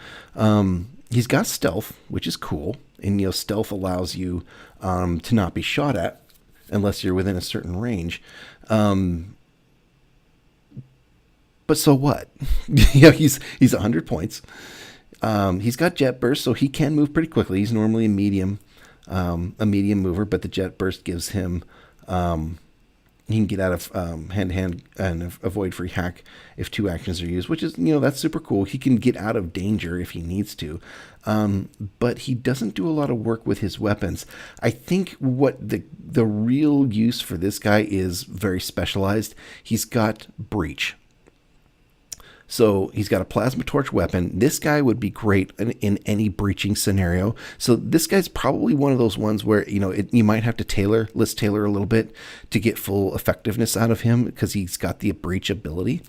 He's got stealth, which is cool, and stealth allows you to not be shot at unless you're within a certain range. But so what? He's 100 points. He's got jet burst, so he can move pretty quickly. He's normally a medium mover, but the jet burst gives him he can get out of hand to hand and avoid free hack if 2 actions are used, which is that's super cool. He can get out of danger if he needs to, but he doesn't do a lot of work with his weapons. I think what the real use for this guy is very specialized. He's got breach. So he's got a plasma torch weapon. This guy would be great in any breaching scenario. So this guy's probably one of those ones where, you might have to tailor a little bit to get full effectiveness out of him because he's got the breach ability.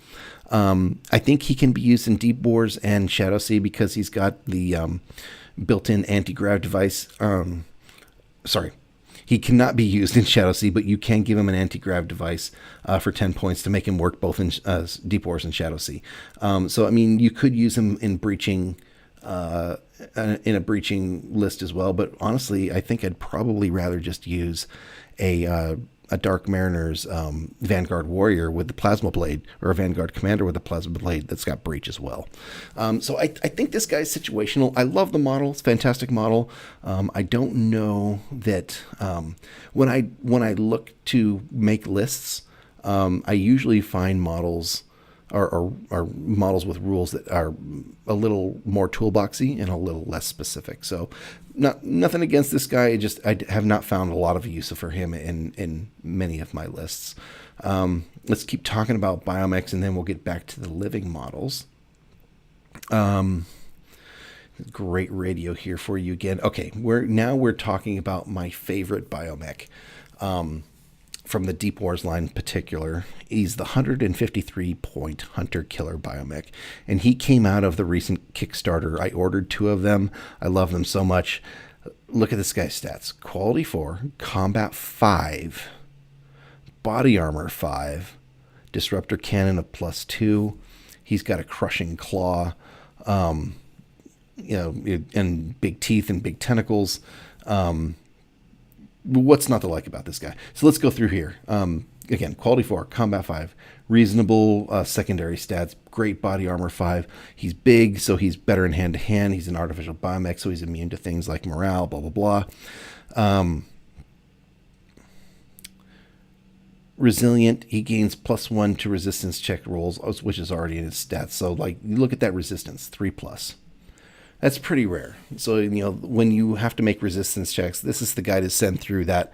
I think he can be used in Deep Wars and Shadow Sea because he's got the built-in anti-grav device. Sorry. He cannot be used in Shadowsea, but you can give him an anti-grav device for 10 points to make him work both in Deep Wars and Shadowsea. So, I mean, you could use him in breaching, in a breaching list as well. But honestly, I think I'd probably rather just use a Dark Mariner's Vanguard Warrior with the Plasma Blade, or a Vanguard Commander with the Plasma Blade that's got breach as well. So I think this guy's situational. I love the model. It's a fantastic model. I don't know that when I look to make lists, I usually find models or models with rules that are a little more toolboxy and a little less specific. So nothing against this guy. I have not found a lot of use for him in many of my lists. Let's keep talking about Biomechs, and then we'll get back to the living models. Great radio here for you again. Okay, we're talking about my favorite Biomech. From the Deep Wars line in particular. He's the 153-point Hunter-Killer Biomech, and he came out of the recent Kickstarter. I ordered 2 of them. I love them so much. Look at this guy's stats. Quality 4, Combat 5, Body Armor 5, Disruptor Cannon of +2. He's got a Crushing Claw, and big teeth and big tentacles. What's not to like about this guy? So let's go through here. Again, quality 4, combat 5, reasonable secondary stats, great body armor 5. He's big, so he's better in hand-to-hand. He's an artificial biomech, so he's immune to things like morale, blah, blah, blah. Resilient, he gains +1 to resistance check rolls, which is already in his stats. So, look at that resistance, 3+. That's pretty rare. So, when you have to make resistance checks, this is the guy to send through that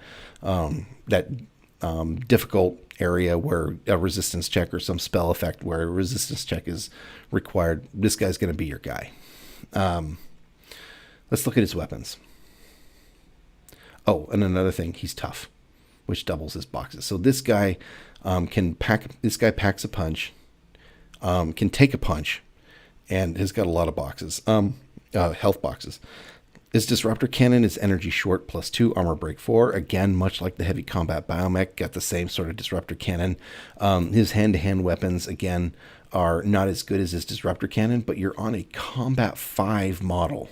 difficult area where a resistance check or some spell effect where a resistance check is required. This guy's going to be your guy. Let's look at his weapons. Oh, and another thing, he's tough, which doubles his boxes. So this guy packs a punch, can take a punch, and has got a lot of boxes. Health boxes. His Disruptor Cannon is energy short +2, armor break 4. Again, much like the heavy combat Biomech, got the same sort of Disruptor Cannon. His hand-to-hand weapons, again, are not as good as his Disruptor Cannon, but you're on a combat 5 model,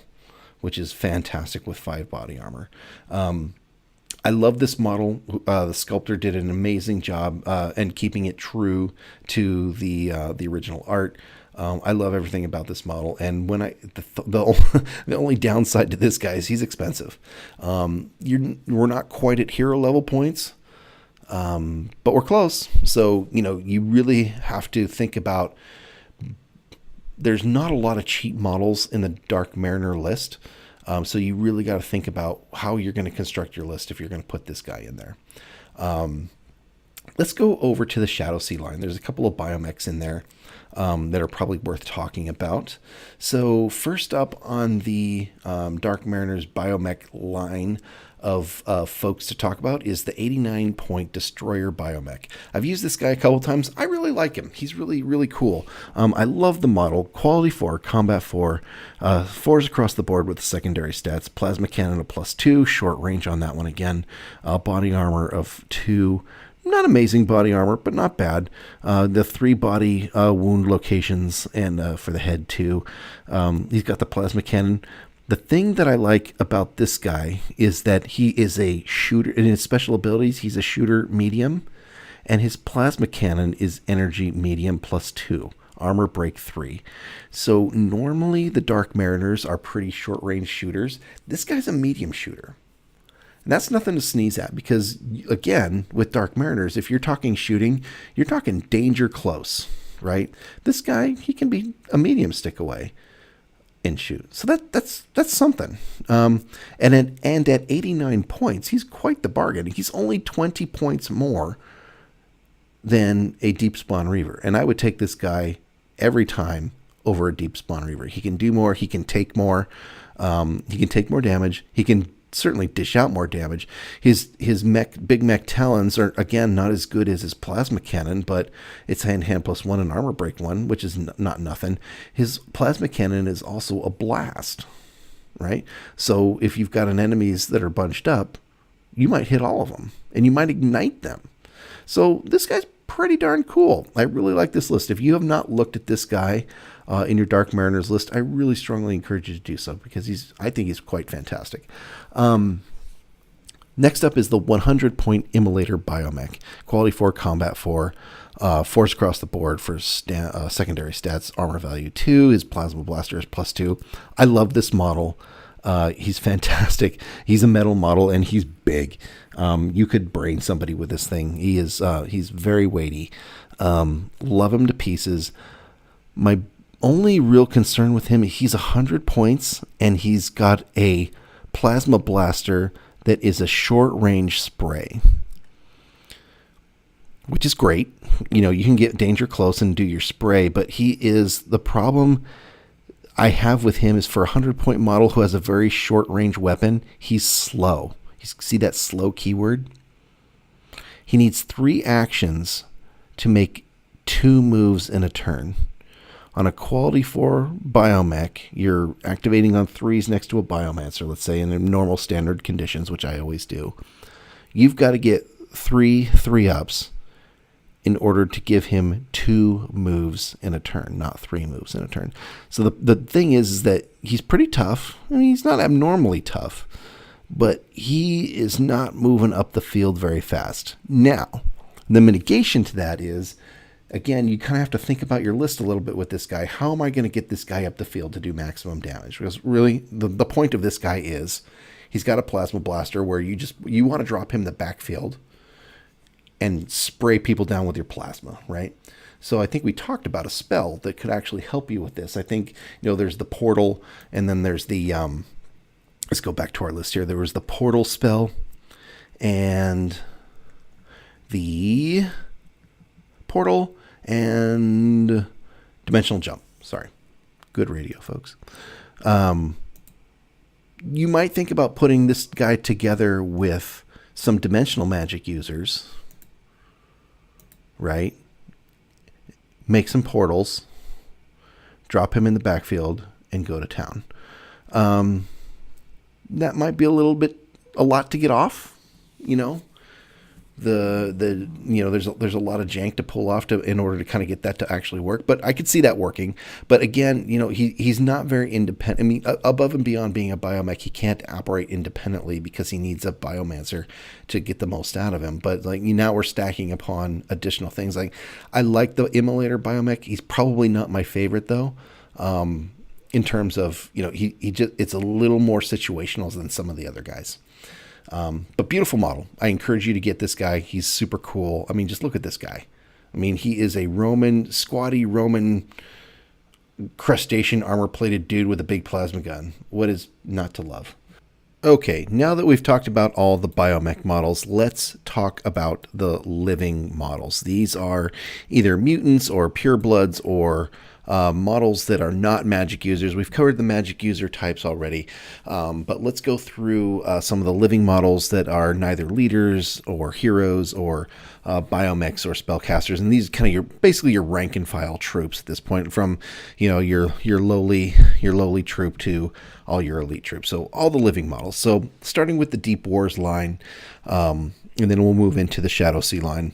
which is fantastic with 5 body armor. I love this model. The sculptor did an amazing job in keeping it true to the original art. I love everything about this model, and when the only downside to this guy is he's expensive. We're not quite at hero level points, but we're close. So you really have to think about. There's not a lot of cheap models in the Dark Mariner list, so you really got to think about how you're going to construct your list if you're going to put this guy in there. Let's go over to the Shadowsea line. There's a couple of Biomechs in there that are probably worth talking about. So first up on the Dark Mariner's Biomech line of folks to talk about is the 89-point Destroyer Biomech. I've used this guy a couple times. I really like him. He's really, really cool. I love the model. Quality 4, combat 4, 4s across the board with the secondary stats. Plasma Cannon of +2, short range on that one again. Body armor of 2. Not amazing body armor, but not bad. The 3 body wound locations, and for the head too. He's got the Plasma Cannon. The thing that I like about this guy is that he is a shooter. In his special abilities, he's a shooter medium, and his Plasma Cannon is energy medium +2. Armor break 3. So normally the Dark Mariners are pretty short range shooters. This guy's a medium shooter. And that's nothing to sneeze at, because, again, with Dark Mariners, if you're talking shooting, you're talking danger close, right? This guy, he can be a medium stick away and shoot. So that's something. And at 89 points, he's quite the bargain. He's only 20 points more than a Deep Spawn Reaver. And I would take this guy every time over a Deep Spawn Reaver. He can do more. He can take more. He can take more damage. He can certainly dish out more damage. His big mech talons are, again, not as good as his Plasma Cannon, but it's hand +1 and armor break 1, which is not nothing. His Plasma Cannon is also a blast. right? So if you've got an enemies that are bunched up, you might hit all of them, and you might ignite them. So this guy's pretty darn cool. I really like this list. If you have not looked at this guy in your Dark Mariners list, I really strongly encourage you to do so, because I think he's quite fantastic. Next up is the 100-point Immolator Biomech. Quality 4, Combat 4, force across the board for secondary stats, armor value 2. His Plasma Blaster is +2. I love this model. He's fantastic. He's a metal model, and he's big. You could brain somebody with this thing. He's very weighty. Love him to pieces. My only real concern with him, he's 100 points, and he's got a Plasma Blaster that is a short-range spray, which is great. You know, you can get danger close and do your spray, but the problem I have with him is for a 100-point model who has a very short-range weapon, he's slow. You see that slow keyword? He needs 3 actions to make 2 moves in a turn. On a quality 4 Biomech, you're activating on 3s next to a Biomancer, let's say, in normal standard conditions, which I always do. You've got to get 3 3-ups in order to give him 2 moves in a turn, not 3 moves in a turn. So the thing is that he's pretty tough. I mean, he's not abnormally tough, but he is not moving up the field very fast. Now, the mitigation to that is, again, you kind of have to think about your list a little bit with this guy. How am I going to get this guy up the field to do maximum damage? Because really, the point of this guy is he's got a Plasma Blaster where you want to drop him in the backfield and spray people down with your plasma, right? So I think we talked about a spell that could actually help you with this. I think, there's the portal, and then there's the, let's go back to our list here. There was the portal spell and the portal and dimensional jump. Sorry. Good radio, folks. You might think about putting this guy together with some dimensional magic users, right? Make some portals, drop him in the backfield, and go to town. That might be a lot to get off, there's a lot of jank to pull off in order to kind of get that to actually work, but I could see that working. But again, he's not very independent. I mean, above and beyond being a Biomech, he can't operate independently because he needs a Biomancer to get the most out of him. But now we're stacking upon additional things. I like the Immolator Biomech. He's probably not my favorite though. In terms of, it's a little more situational than some of the other guys. But beautiful model. I encourage you to get this guy. He's super cool. I mean, just look at this guy. I mean, he is a squatty Roman crustacean armor-plated dude with a big plasma gun. What is not to love? Okay, now that we've talked about all the Biomech models, let's talk about the living models. These are either mutants or purebloods or models that are not magic users. We've covered the magic user types already, but let's go through some of the living models that are neither leaders or heroes or biomechs or spellcasters, and these kind of basically your rank and file troops at this point, from your lowly troop to all your elite troops. So all the living models. So starting with the Deep Wars line, and then we'll move into the Shadow Sea line.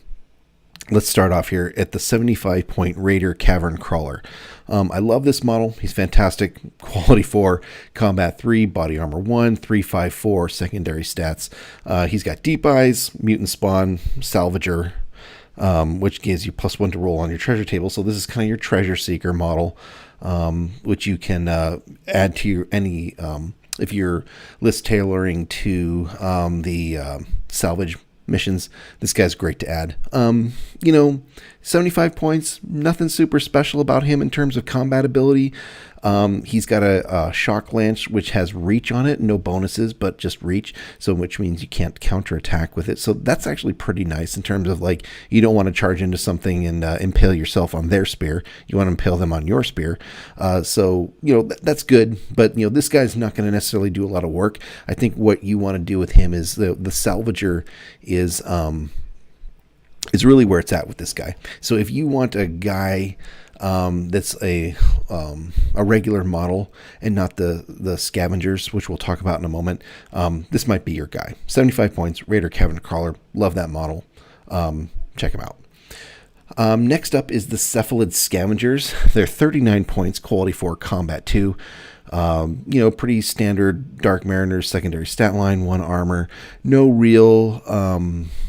Let's start off here at the 75-point Raider Cavern Crawler. I love this model. He's fantastic. Quality 4, Combat 3, Body Armor 1, 354 secondary stats. He's got Deep Eyes, Mutant Spawn, Salvager, which gives you +1 to roll on your treasure table. So this is kind of your treasure seeker model, which you can add to any if you're list tailoring to the salvage missions. This guy's great to add. 75 points, nothing super special about him in terms of combat ability. He's got a shock lance which has reach on it, no bonuses, but just reach, so which means you can't counterattack with it. So that's actually pretty nice in terms of you don't want to charge into something and impale yourself on their spear. You want to impale them on your spear. So that's good, but this guy's not going to necessarily do a lot of work. I think what you want to do with him is the Salvager is really where it's at with this guy. So if you want a guy That's a regular model and not the scavengers, which we'll talk about in a moment. This might be your guy. 75 points, Raider Cavern Crawler. Love that model. Check him out. Next up is the Cephalid Scavengers. They're 39 points, quality 4, combat 2. Pretty standard Dark Mariners secondary stat line, 1 armor. No real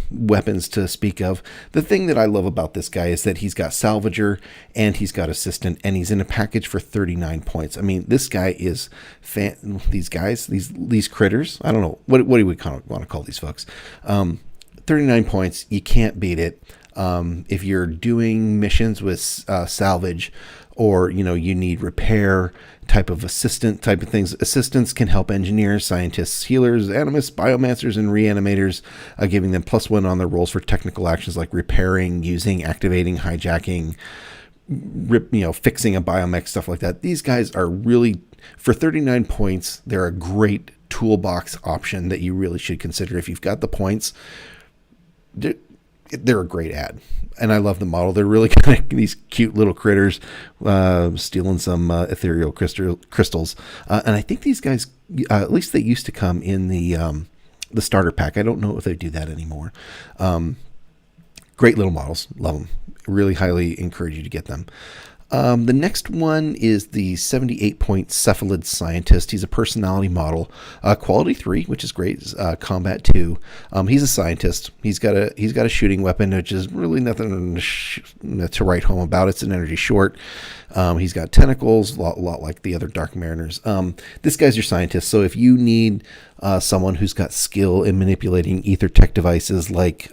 weapons to speak of. The thing that I love about this guy is that he's got Salvager and he's got Assistant, and he's in a package for 39 points. I mean, this guy is these critters. I don't know. What do we want to call these folks? 39 points. You can't beat it. If you're doing missions with salvage, or you need repair type of assistant type of things. Assistants can help engineers, scientists, healers, animists, biomancers, and reanimators, giving them +1 on their rolls for technical actions like repairing, using, activating, hijacking, fixing a biomech, stuff like that. These guys are really, for 39 points, they're a great toolbox option that you really should consider if you've got the points. They're a great ad, and I love the model. They're really kind of these cute little critters, stealing some ethereal crystals. And I think these guys, at least they used to come in the starter pack. I don't know if they do that anymore. Great little models. Love them. Really highly encourage you to get them. The next one is the 78-point Cephalid Scientist. He's a personality model, quality 3, which is great. Combat 2. He's a scientist. He's got a shooting weapon, which is really nothing to write home about. It's an energy short. He's got tentacles, a lot like the other Dark Mariners. This guy's your scientist. So if you need someone who's got skill in manipulating ether tech devices, like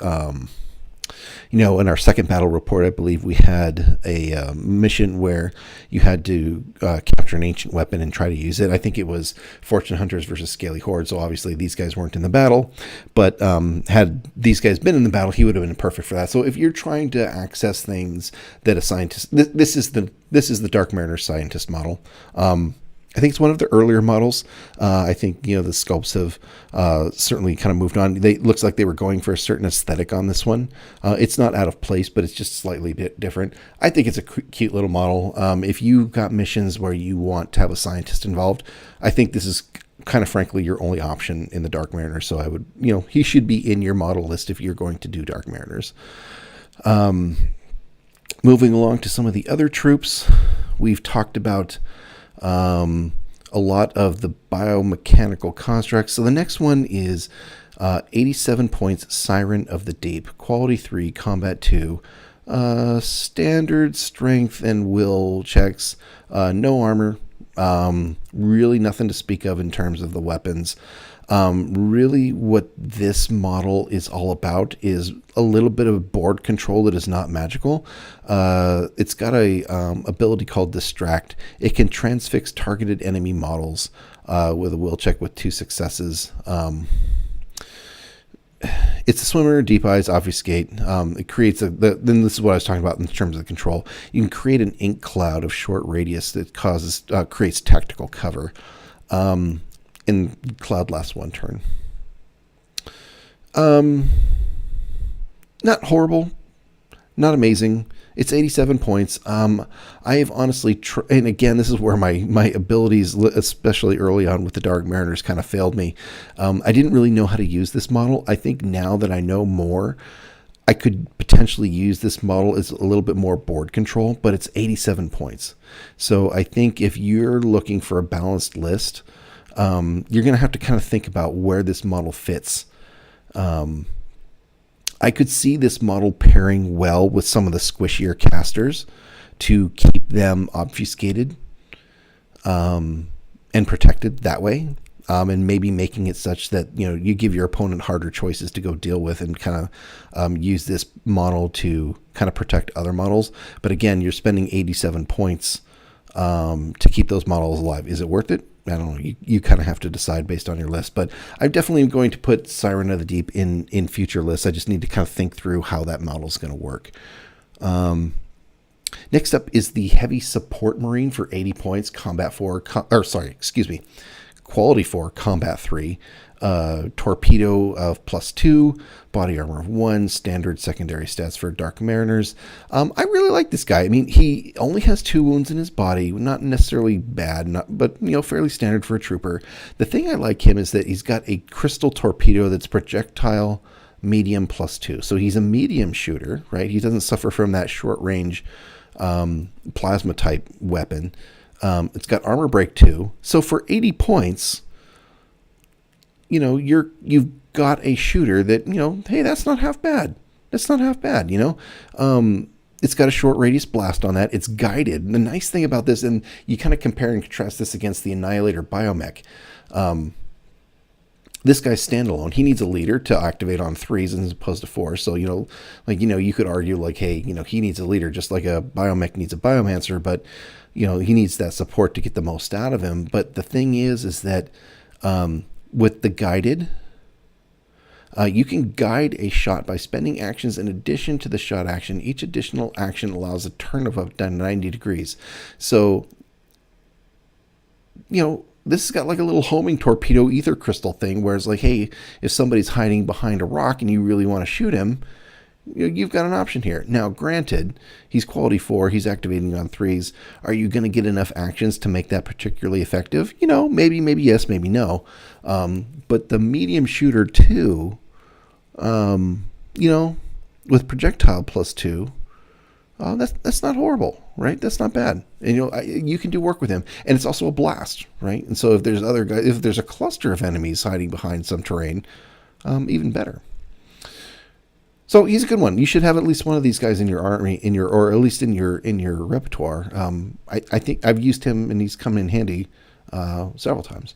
in our second battle report, I believe we had a mission where you had to capture an ancient weapon and try to use it. I think it was Fortune Hunters versus Scaly Horde, so obviously these guys weren't in the battle, but had these guys been in the battle, he would have been perfect for that. So if you're trying to access things that a scientist, this is the Dark Mariner scientist model. I think it's one of the earlier models. I think, the sculpts have certainly kind of moved on. Looks like they were going for a certain aesthetic on this one. It's not out of place, but it's just slightly different. I think it's a cute little model. If you've got missions where you want to have a scientist involved, I think this is kind of frankly your only option in the Dark Mariner. So I would, he should be in your model list if you're going to do Dark Mariners. Moving along to some of the other troops, we've talked about a lot of the biomechanical constructs. So the next one is 87 points, Siren of the Deep, quality 3, combat 2, standard strength and will checks, no armor, really nothing to speak of in terms of the weapons. Really what this model is all about is a little bit of board control that is not magical. It's got a ability called Distract. It can transfix targeted enemy models with a will check with 2 successes. It's a swimmer, deep eyes, obfuscate. It creates then this is what I was talking about in terms of the control. You can create an ink cloud of short radius that creates tactical cover. In cloud lasts 1 turn. Not horrible, not amazing. It's 87 points. I have honestly, and again, this is where my abilities, especially early on with the Dark Mariners, kind of failed me. I didn't really know how to use this model. I think now that I know more, I could potentially use this model as a little bit more board control, but it's 87 points. So I think if you're looking for a balanced list, you're going to have to kind of think about where this model fits. I could see this model pairing well with some of the squishier casters to keep them obfuscated and protected that way, and maybe making it such that you give your opponent harder choices to go deal with and kind of use this model to kind of protect other models. But again, you're spending 87 points to keep those models alive. Is it worth it? I don't know. You kind of have to decide based on your list, but I'm definitely going to put Siren of the Deep in future lists. I just need to kind of think through how that model is going to work. Next up is the Heavy Support Marine for 80 points, quality 4, combat 3. torpedo of +2, body armor of 1, standard secondary stats for Dark Mariners. I really like this guy. I mean, he only has 2 wounds in his body, not necessarily bad, but fairly standard for a trooper. The thing I like him is that he's got a crystal torpedo that's projectile medium +2. So he's a medium shooter, right? He doesn't suffer from that short range plasma type weapon. It's got armor break 2. So for 80 points, you've got a shooter that, hey, that's not half bad. It's got a short radius blast on that. It's guided. And the nice thing about this, and you kind of compare and contrast this against the Annihilator Biomech, this guy's standalone. He needs a leader to activate on 3s as opposed to 4. So, you could argue like, hey, he needs a leader just like a Biomech needs a Biomancer, but, he needs that support to get the most out of him. But the thing is that with the guided, you can guide a shot by spending actions in addition to the shot action. Each additional action allows a turn of up to 90 degrees. So, this has got like a little homing torpedo ether crystal thing, where it's like, hey, if somebody's hiding behind a rock and you really want to shoot him, you've got an option here. Now, granted, he's quality 4, he's activating on 3s. Are you going to get enough actions to make that particularly effective? Maybe yes, maybe no. But the medium shooter 2, with projectile +2, that's not horrible, right? That's not bad. And you can do work with him, and it's also a blast, right? And so if there's other guys, if there's a cluster of enemies hiding behind some terrain, even better. So he's a good one. You should have at least one of these guys in your army, or at least in your repertoire. I think I've used him, and he's come in handy several times.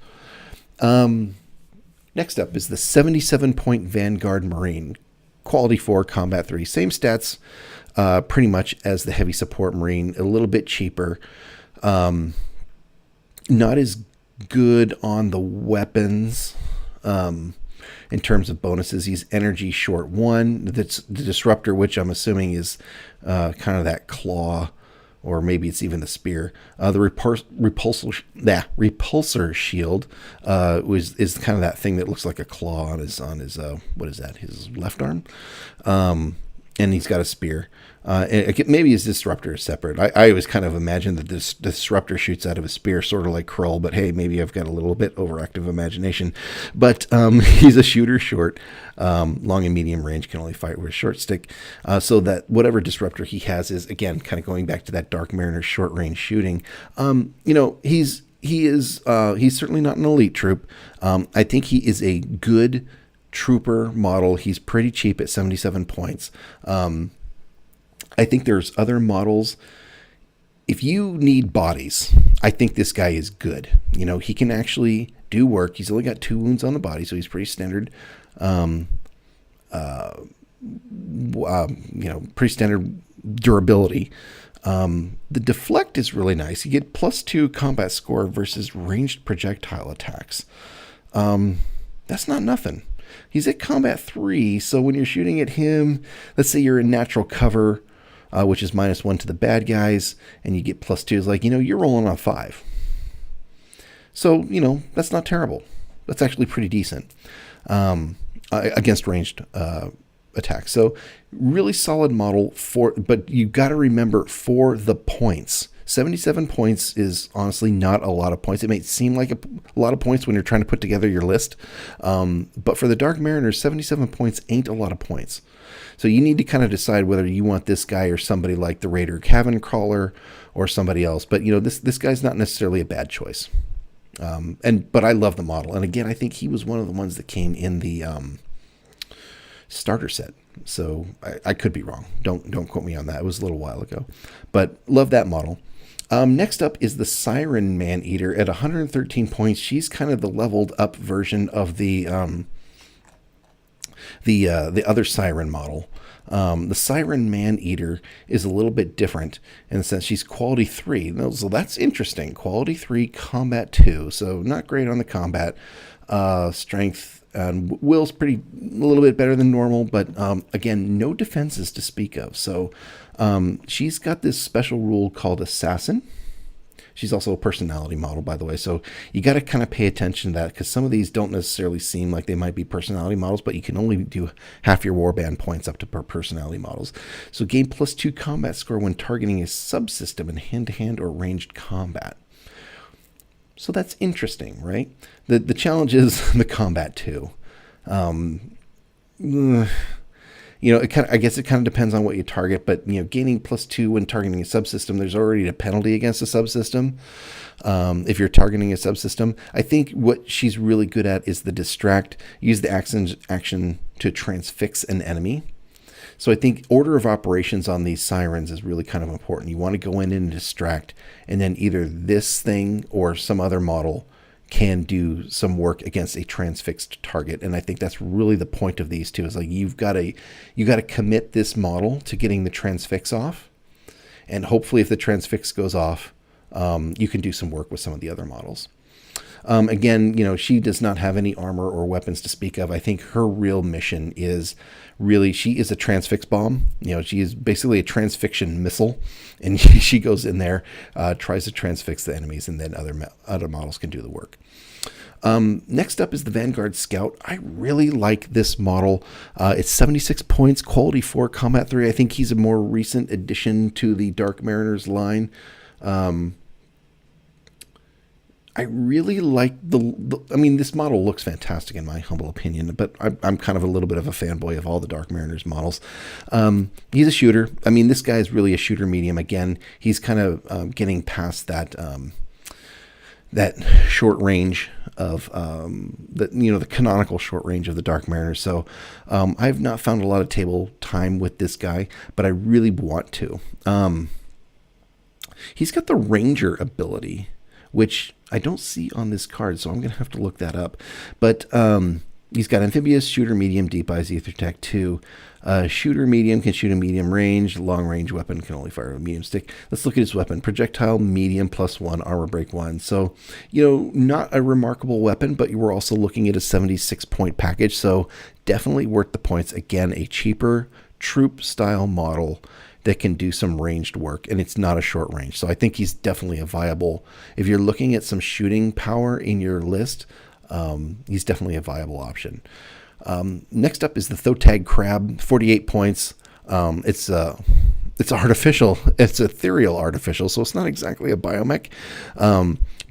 Next up is the 77-point Vanguard Marine, quality 4, combat 3, same stats, pretty much as the heavy support Marine, a little bit cheaper, not as good on the weapons. In terms of bonuses, he's energy short 1. That's the disruptor, which I'm assuming is kind of that claw, or maybe it's even the spear. The repulsor shield is kind of that thing that looks like a claw on his what is that? His left arm, and he's got a spear. Maybe his disruptor is separate. I always kind of imagine that this disruptor shoots out of a spear, sort of like Krull, but hey, maybe I've got a little bit overactive imagination. But he's a shooter short, long and medium range, can only fight with a short stick. So that whatever disruptor he has is, again, kind of going back to that Dark Mariner short range shooting. He's certainly not an elite troop. I think he is a good trooper model. He's pretty cheap at 77 points. I think there's other models. If you need bodies, I think this guy is good. He can actually do work. He's only got 2 wounds on the body, so he's pretty standard. Pretty standard durability. The deflect is really nice. You get +2 combat score versus ranged projectile attacks. That's not nothing. He's at combat 3, so when you're shooting at him, let's say you're in natural cover, which is -1 to the bad guys, and you get +2, it's like, you're rolling on 5. So, that's not terrible. That's actually pretty decent against ranged attacks. So, really solid model but you got to remember, for the points. 77 points is honestly not a lot of points. It may seem like a lot of points when you're trying to put together your list. But for the Dark Mariners, 77 points ain't a lot of points. So you need to kind of decide whether you want this guy or somebody like the Raider Cavern Crawler or somebody else. But, this guy's not necessarily a bad choice. But I love the model. And again, I think he was one of the ones that came in the starter set. So I could be wrong. Don't quote me on that. It was a little while ago. But love that model. Next up is the Siren Man-Eater at 113 points. She's kind of the leveled up version of the other Siren model. The Siren Man-Eater is a little bit different in the sense she's quality 3. So that's interesting. Quality 3, combat 2. So not great on the combat. Strength and will's a little bit better than normal, but again, no defenses to speak of. So she's got this special rule called Assassin. She's also a personality model, by the way. So you got to kind of pay attention to that, because some of these don't necessarily seem like they might be personality models, but you can only do half your warband points up to personality models. So gain +2 combat score when targeting a subsystem in hand-to-hand or ranged combat. So that's interesting, right? The challenge is the combat too. I guess it kind of depends on what you target, but gaining +2 when targeting a subsystem, there's already a penalty against a subsystem. If you're targeting a subsystem, I think what she's really good at is the distract. Use the action to transfix an enemy. So I think order of operations on these sirens is really kind of important. You want to go in and distract, and then either this thing or some other model can do some work against a transfixed target. And I think that's really the point of these two, is like you got to commit this model to getting the transfix off, and hopefully if the transfix goes off, you can do some work with some of the other models. Again, she does not have any armor or weapons to speak of. I think her real mission is really, she is a transfix bomb. She is basically a transfixion missile, and she goes in there, tries to transfix the enemies, and then other models can do the work. Next up is the Vanguard Scout. I really like this model. It's 76 points, quality 4, combat 3. I think he's a more recent addition to the Dark Mariners line. I really like this model looks fantastic in my humble opinion, but I'm kind of a little bit of a fanboy of all the Dark Mariners models. He's a shooter. This guy is really a shooter medium. Again, he's kind of getting past that short range of the canonical short range of the Dark Mariners. So I've not found a lot of table time with this guy, but I really want to. He's got the Ranger ability, which I don't see on this card, so I'm going to have to look that up. But he's got amphibious, shooter, medium, deep eyes, ether tech 2. Shooter medium can shoot a medium range. Long range weapon can only fire a medium stick. Let's look at his weapon. Projectile medium +1, armor break 1. So, not a remarkable weapon, but you were also looking at a 76 point package. So definitely worth the points. Again, a cheaper troop style model that can do some ranged work, and it's not a short range. So I think he's definitely a viable, if you're looking at some shooting power in your list, he's definitely a viable option. Next up is the Thotag Crab, 48 points. It's artificial. It's ethereal artificial, so it's not exactly a biomech.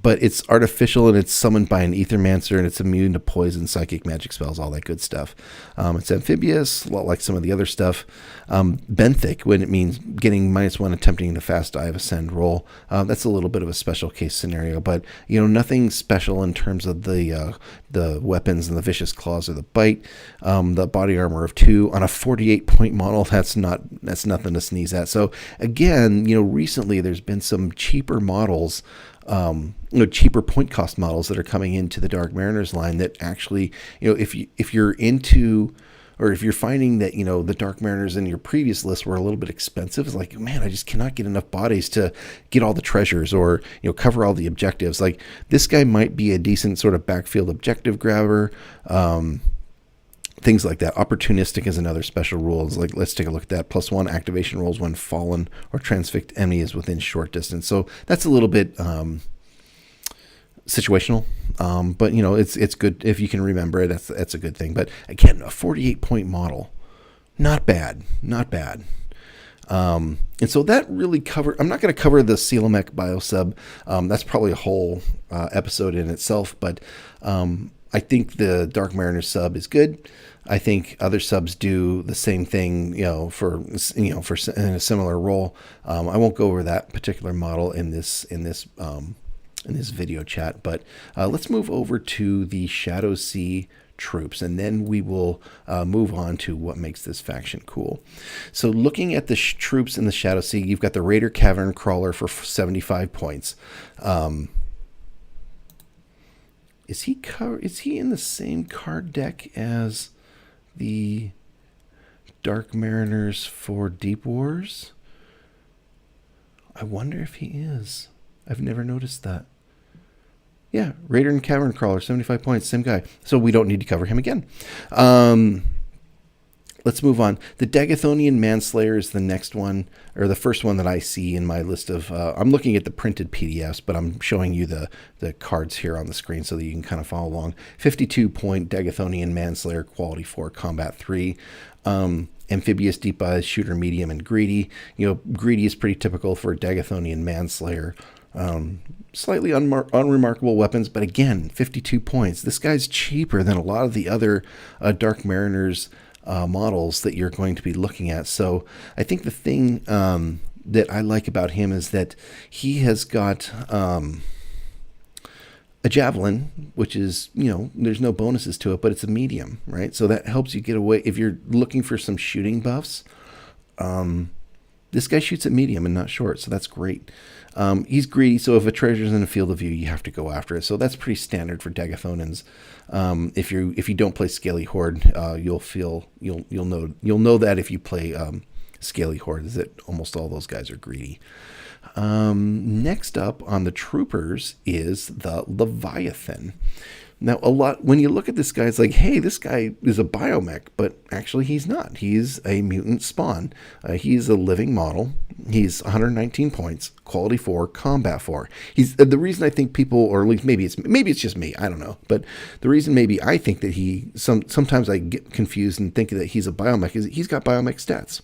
But it's artificial, and it's summoned by an Ethermancer, and it's immune to poison, psychic, magic spells, all that good stuff. It's amphibious, a lot like some of the other stuff. Benthic, when it means getting -1 attempting to fast dive ascend roll. That's a little bit of a special case scenario, but nothing special in terms of the weapons and the vicious claws or the bite. The body armor of 2 on a 48 point model. That's nothing to sneeze at. So again, recently there's been some cheaper models, cheaper point cost models that are coming into the Dark Mariners line that actually, if you're into, or if you're finding that, the Dark Mariners in your previous list were a little bit expensive, it's like, man, I just cannot get enough bodies to get all the treasures or, cover all the objectives. Like, this guy might be a decent sort of backfield objective grabber, things like that. Opportunistic is another special rule. It's like, let's take a look at that. +1 activation rolls when fallen or transfixed enemy is within short distance. So that's a little bit situational, but it's good if you can remember it. That's a good thing. But again, a 48 point model, not bad. And so that really I'm not going to cover the Biomech biosub. That's probably a whole episode in itself, but I think the Dark Mariner sub is good. I think other subs do the same thing, for in a similar role. I won't go over that particular model in this video chat, but let's move over to the Shadow Sea troops, and then we will move on to what makes this faction cool. So looking at the troops in the Shadow Sea, you've got the Raider Cavern Crawler for 75 points. Is he in the same card deck as the Dark Mariners for Deep Wars? I wonder if he is. I've never noticed that. Yeah, Raider and Cavern Crawler, 75 points, same guy. So we don't need to cover him again. let's move on. The Dagathonian Manslayer is the next one, or the first one that I see in my list of... I'm looking at the printed PDFs, but I'm showing you the cards here on the screen so that you can kind of follow along. 52-point Dagathonian Manslayer, quality 4, combat 3. Amphibious, deep eyes, shooter, medium, and greedy. Greedy is pretty typical for a Dagathonian Manslayer. Slightly unremarkable weapons, but again, 52 points. This guy's cheaper than a lot of the other Dark Mariners models that you're going to be looking at. So I think the thing that I like about him is that he has got a javelin, which is, there's no bonuses to it, but it's a medium, right? So that helps you get away. If you're looking for some shooting buffs, this guy shoots at medium and not short, so that's great. He's greedy, so if a treasure's in a field of view, you have to go after it. So that's pretty standard for Dagathonians. If you don't play Scaly Horde, you'll know that if you play Scaly Horde, is that almost all those guys are greedy. Next up on the troopers is the Leviathan. Now, when you look at this guy, it's like, hey, this guy is a biomech, but actually he's not. He's a mutant spawn. He's a living model. He's 119 points, quality 4, combat 4. He's the reason I think people, or at least maybe it's just me, I don't know, but the reason maybe I think that sometimes I get confused and think that he's a biomech is he's got biomech stats.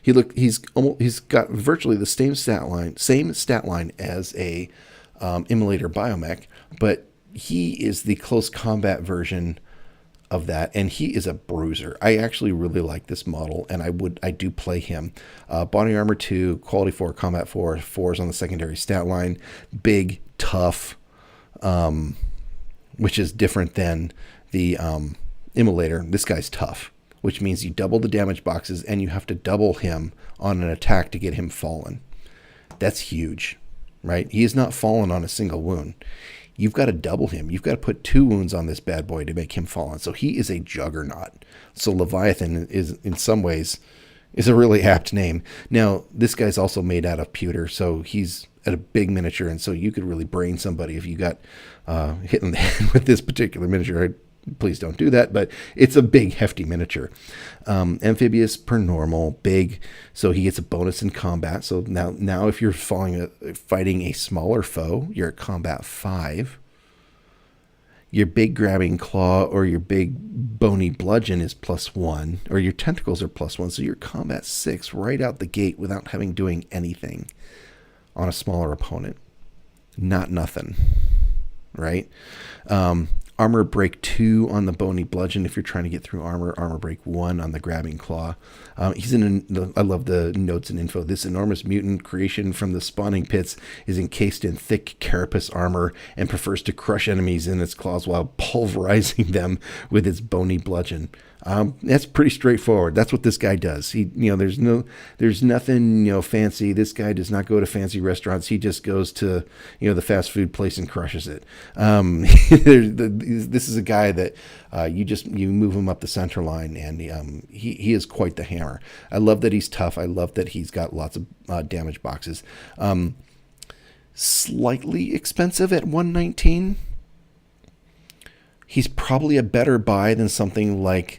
He's got virtually the same stat line as a Immolator biomech, but he is the close combat version of that, and he is a bruiser. I actually really like this model, and I do play him. Body armor 2, quality 4, combat 4, 4s on the secondary stat line. Big, tough, which is different than the Immolator. This guy's tough, which means you double the damage boxes, and you have to double him on an attack to get him fallen. That's huge, right? He is not fallen on a single wound. You've got to double him. You've got to put 2 wounds on this bad boy to make him fallen. So he is a juggernaut. So Leviathan is, in some ways, is a really apt name. Now, this guy's also made out of pewter, so he's at a big miniature, and so you could really brain somebody if you got hit in the head with this particular miniature. Please don't do that, but it's a big, hefty miniature. Amphibious per normal, big, so he gets a bonus in combat. So now if you're fighting a smaller foe, you're at combat 5. Your big grabbing claw or your big bony bludgeon is +1, or your tentacles are +1. So you're combat 6 right out the gate without having doing anything on a smaller opponent. Not nothing, right? Armor break 2 on the bony bludgeon if you're trying to get through armor. Armor break 1 on the grabbing claw. I love the notes and info. This enormous mutant creation from the spawning pits is encased in thick carapace armor and prefers to crush enemies in its claws while pulverizing them with its bony bludgeon. That's pretty straightforward. That's what this guy does. There's nothing, fancy. This guy does not go to fancy restaurants. He just goes to, the fast food place and crushes it. This is a guy that you move him up the center line, and he is quite the hammer. I love that he's tough. I love that he's got lots of damage boxes. Slightly expensive at 119. He's probably a better buy than something like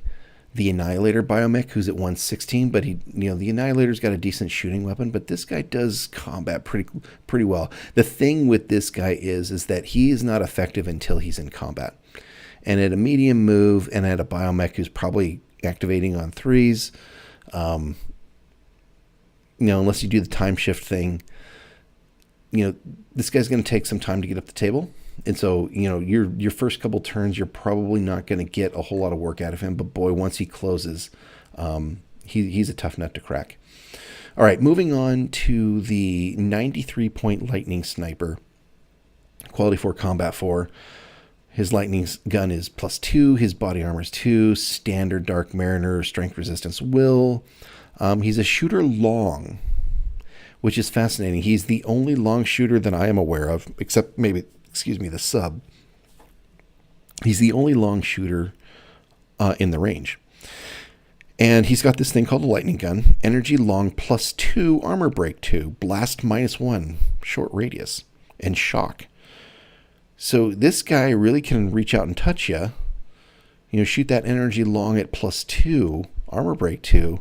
the Annihilator Biomech, who's at 116, but the Annihilator's got a decent shooting weapon, but this guy does combat pretty well. The thing with this guy is that he is not effective until he's in combat. And at a medium move and at a Biomech who's probably activating on 3s, unless you do the time shift thing, this guy's going to take some time to get up the table. And so, your first couple turns, you're probably not going to get a whole lot of work out of him. But boy, once he closes, he's a tough nut to crack. All right, moving on to the 93-point Lightning Sniper. Quality 4, combat 4. His lightning gun is +2. His body armor is 2. Standard Dark Mariner, strength, resistance, will. He's a shooter long, which is fascinating. He's the only long shooter that I am aware of, except maybe... the sub. He's the only long shooter in the range. And he's got this thing called a lightning gun. Energy long +2, armor break 2, blast -1, short radius, and shock. So this guy really can reach out and touch you. Shoot that energy long at +2 armor break 2.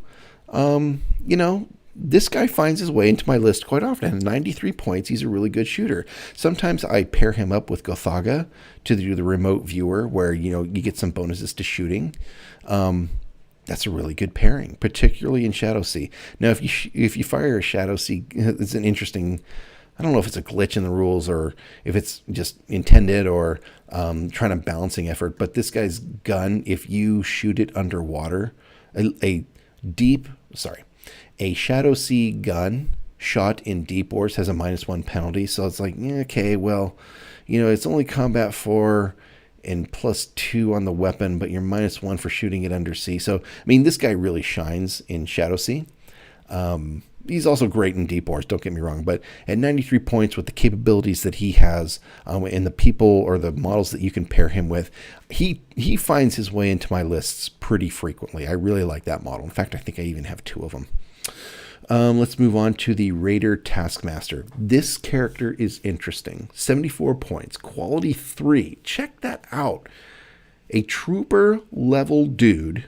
This guy finds his way into my list quite often. 93 points. He's a really good shooter. Sometimes I pair him up with Gothaga to do the remote viewer where, you get some bonuses to shooting. That's a really good pairing, particularly in Shadowsea. Now, if you fire a Shadowsea, it's an interesting, I don't know if it's a glitch in the rules or if it's just intended or trying to balancing effort, but this guy's gun, if you shoot it underwater, a Shadowsea gun shot in deep waters has a -1 penalty. So it's like, okay, well, it's only combat 4 and +2 on the weapon, but you're -1 for shooting it undersea. So, this guy really shines in Shadowsea. He's also great in deep waters, don't get me wrong, but at 93 points with the capabilities that he has and the people or the models that you can pair him with, he finds his way into my lists pretty frequently. I really like that model. In fact, I think I even have 2 of them. Let's move on to the Raider Taskmaster. This character is interesting. 74 points, quality 3. Check that out. A trooper level dude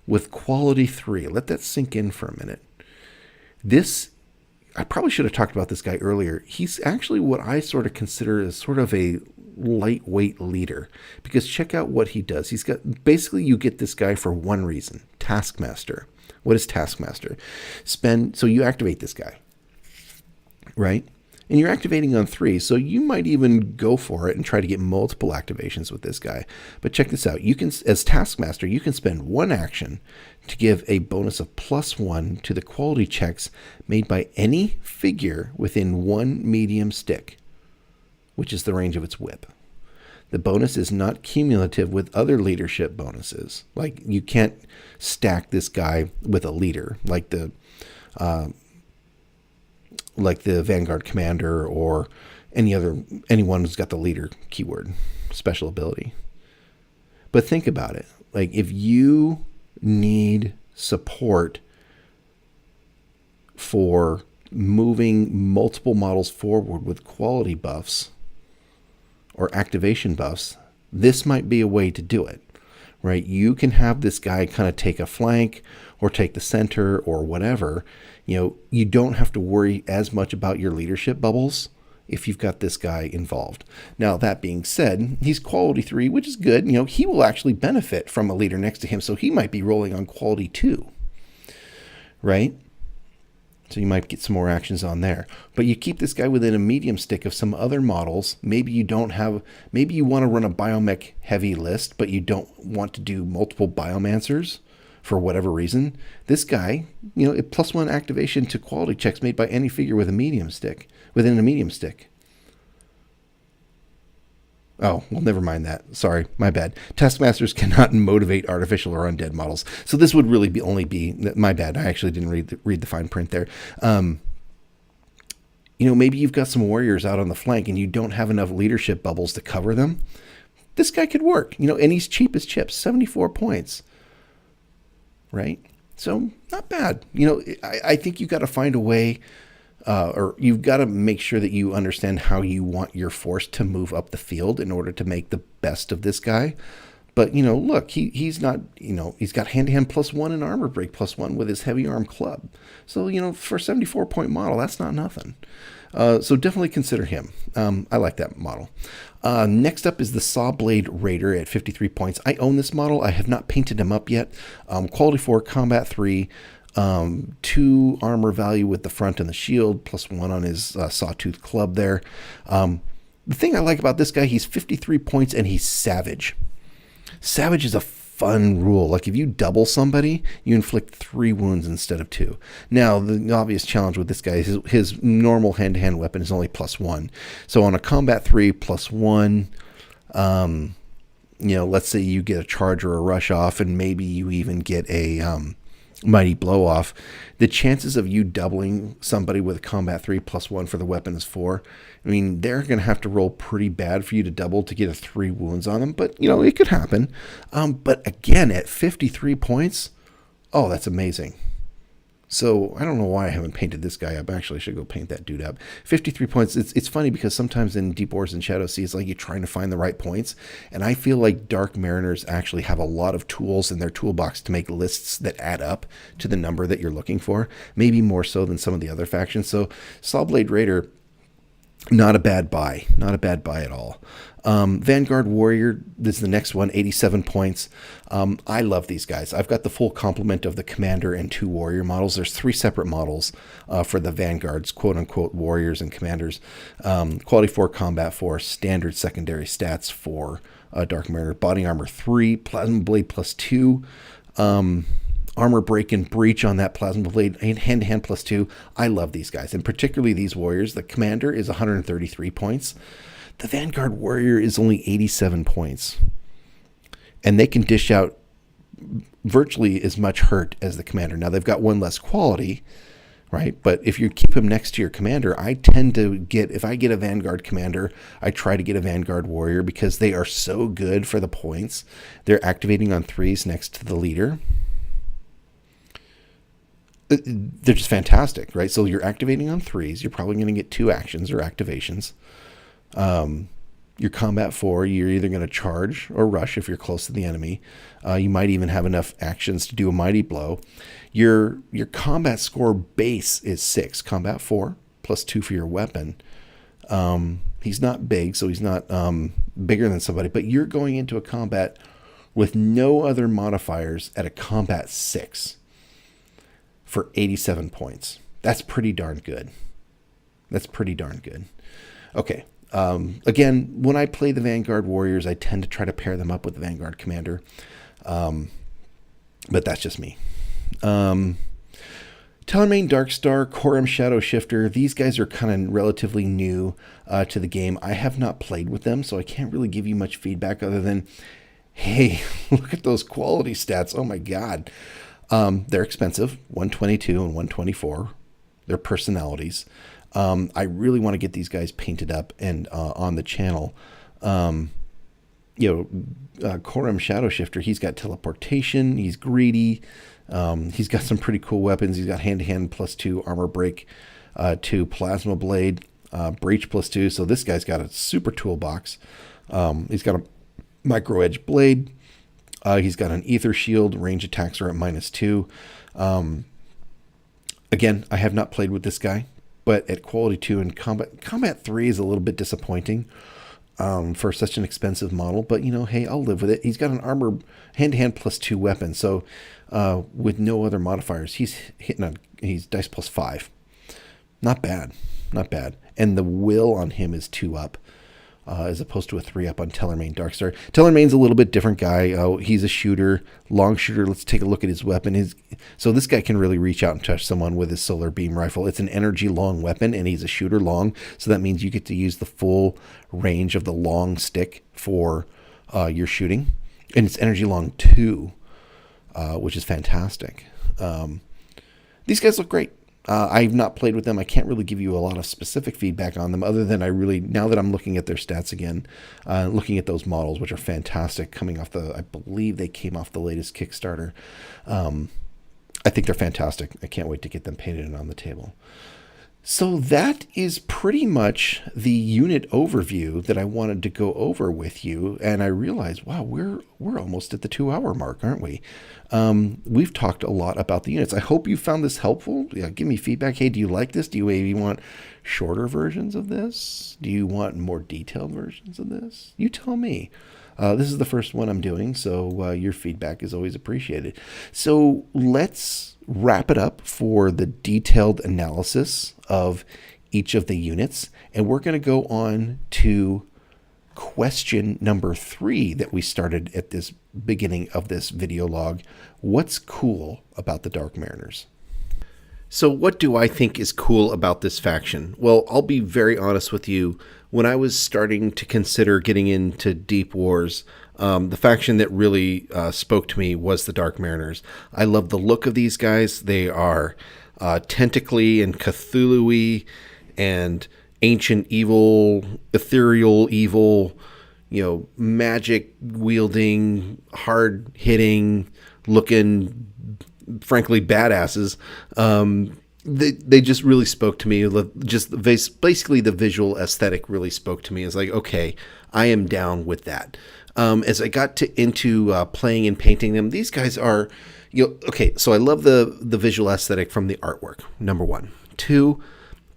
with quality 3. Let that sink in for a minute. I probably should have talked about this guy earlier. He's actually what I sort of consider as sort of a lightweight leader, because check out what he does. He's got, basically you get this guy for one reason, Taskmaster. What is Taskmaster? So you activate this guy, right? And you're activating on 3, so you might even go for it and try to get multiple activations with this guy. But check this out. You can, as Taskmaster, you can spend 1 action to give a bonus of +1 to the quality checks made by any figure within 1 medium stick, which is the range of its whip. The bonus is not cumulative with other leadership bonuses. Like, you can't stack this guy with a leader, like the Vanguard Commander or anyone who's got the leader keyword special ability. But think about it. Like, if you need support for moving multiple models forward with quality buffs or activation buffs, this might be a way to do it, right? You can have this guy kind of take a flank or take the center or whatever. You don't have to worry as much about your leadership bubbles if you've got this guy involved. Now, that being said, he's quality 3, which is good. He will actually benefit from a leader next to him, so he might be rolling on quality 2, right? So you might get some more actions on there. But you keep this guy within a medium stick of some other models. Maybe you want to run a Biomech heavy list, but you don't want to do multiple Biomancers for whatever reason. This guy, a +1 activation to quality checks made by any figure with a medium stick, within a medium stick. Oh, well, never mind that. Sorry, my bad. Taskmasters cannot motivate artificial or undead models. So this would really be my bad. I actually didn't read the fine print there. Maybe you've got some warriors out on the flank and you don't have enough leadership bubbles to cover them. This guy could work, and he's cheap as chips, 74 points, right? So not bad. I think you got to find a way, or you've got to make sure that you understand how you want your force to move up the field in order to make the best of this guy. But, look, he's not, he's got hand-to-hand +1 and armor break +1 with his heavy arm club. So, for a 74-point model, that's not nothing. So definitely consider him. I like that model. Next up is the Sawblade Raider at 53 points. I own this model. I have not painted him up yet. Quality 4, combat 3. 2 armor value with the front and the shield, +1 on his sawtooth club there. The thing I like about this guy, he's 53 points and he's savage. Savage is a fun rule. Like, if you double somebody, you inflict 3 wounds instead of 2. Now, the obvious challenge with this guy is his normal hand-to-hand weapon is only +1. So on a combat 3, +1, let's say you get a charge or a rush off, and maybe you even get a mighty blow off. The chances of you doubling somebody with a combat 3 +1 for the weapon is 4. They're going to have to roll pretty bad for you to double to get a 3 wounds on them, but it could happen. But again, at 53 points, oh, that's amazing. So I don't know why I haven't painted this guy up. Actually, I should go paint that dude up. 53 points. It's funny because sometimes in Deep Wars and Shadow Sea, it's like you're trying to find the right points. And I feel like Dark Mariners actually have a lot of tools in their toolbox to make lists that add up to the number that you're looking for. Maybe more so than some of the other factions. So Sawblade Raider, not a bad buy. Not a bad buy at all. Vanguard Warrior, this is the next one, 87 points. I love these guys. I've got the full complement of the Commander and 2 Warrior models. There's 3 separate models for the Vanguards, quote-unquote Warriors and Commanders. Quality 4, Combat 4, Standard Secondary Stats for Dark Mariner. Body Armor 3, Plasma Blade +2. Armor Break and Breach on that Plasma Blade, hand-to-hand +2. I love these guys, and particularly these Warriors. The Commander is 133 points. The Vanguard Warrior is only 87 points. And they can dish out virtually as much hurt as the Commander. Now, they've got one less quality, right? But if you keep him next to your Commander, I tend to get, if I get a Vanguard Commander, I try to get a Vanguard Warrior because they are so good for the points. They're activating on 3s next to the leader. They're just fantastic, right? So you're activating on 3s. You're probably going to get 2 actions or activations. Your combat 4, you're either going to charge or rush if you're close to the enemy. You might even have enough actions to do a mighty blow. Your combat score base is 6, combat 4 +2 for your weapon. He's not big, so he's not bigger than somebody, but you're going into a combat with no other modifiers at a combat 6 for 87 points. That's pretty darn good. Okay. Again, when I play the Vanguard Warriors, I tend to try to pair them up with the Vanguard Commander. But that's just me. Talonmane Darkstar, Corum Shadow Shifter. These guys are kind of relatively new to the game. I have not played with them, so I can't really give you much feedback other than, hey, look at those quality stats. Oh my God. They're expensive, 122 and 124. They're personalities. I really want to get these guys painted up and on the channel. Corum Shadow Shifter, he's got teleportation, he's greedy, he's got some pretty cool weapons. He's got hand-to-hand +2, armor break 2, plasma blade, breach +2. So this guy's got a super toolbox. He's got a micro edge blade. He's got an ether shield. Range attacks are at -2. Again, I have not played with this guy, but at quality 2 and combat 3 is a little bit disappointing for such an expensive model. But, hey, I'll live with it. He's got an armor hand-to-hand +2 weapon. So with no other modifiers, he's dice +5. Not bad. And the will on him is 2 up. As opposed to a 3 up on Talonmane Darkstar. Talonmane's a little bit different guy. He's a shooter, long shooter. Let's take a look at his weapon. So this guy can really reach out and touch someone with his solar beam rifle. It's an energy long weapon, and he's a shooter long. So that means you get to use the full range of the long stick for your shooting. And it's energy long 2, which is fantastic. These guys look great. I've not played with them. I can't really give you a lot of specific feedback on them other than now that I'm looking at their stats again, looking at those models, which are fantastic, coming off I believe they came off the latest Kickstarter. I think they're fantastic. I can't wait to get them painted and on the table. So that is pretty much the unit overview that I wanted to go over with you. And I realized, wow, we're almost at the 2-hour mark, aren't we? We've talked a lot about the units. I hope you found this helpful. Yeah, give me feedback. Hey, do you like this? Do you maybe want shorter versions of this? Do you want more detailed versions of this? You tell me. This is the first one I'm doing, so your feedback is always appreciated. So let's wrap it up for the detailed analysis of each of the units. And we're going to go on to question number 3 that we started at this beginning of this video log. What's cool about the Dark Mariners? So what do I think is cool about this faction? Well, I'll be very honest with you. When I was starting to consider getting into Deep Wars, the faction that really spoke to me was the Dark Mariners. I love the look of these guys. They are tentacly and Cthulhu-y and ancient evil, ethereal evil, magic wielding, hard hitting looking frankly badasses. They just really spoke to me. Just basically the visual aesthetic really spoke to me. It's like, okay, I am down with that. As I got into playing and painting them, these guys are, okay. So I love the visual aesthetic from the artwork. Number one. Two,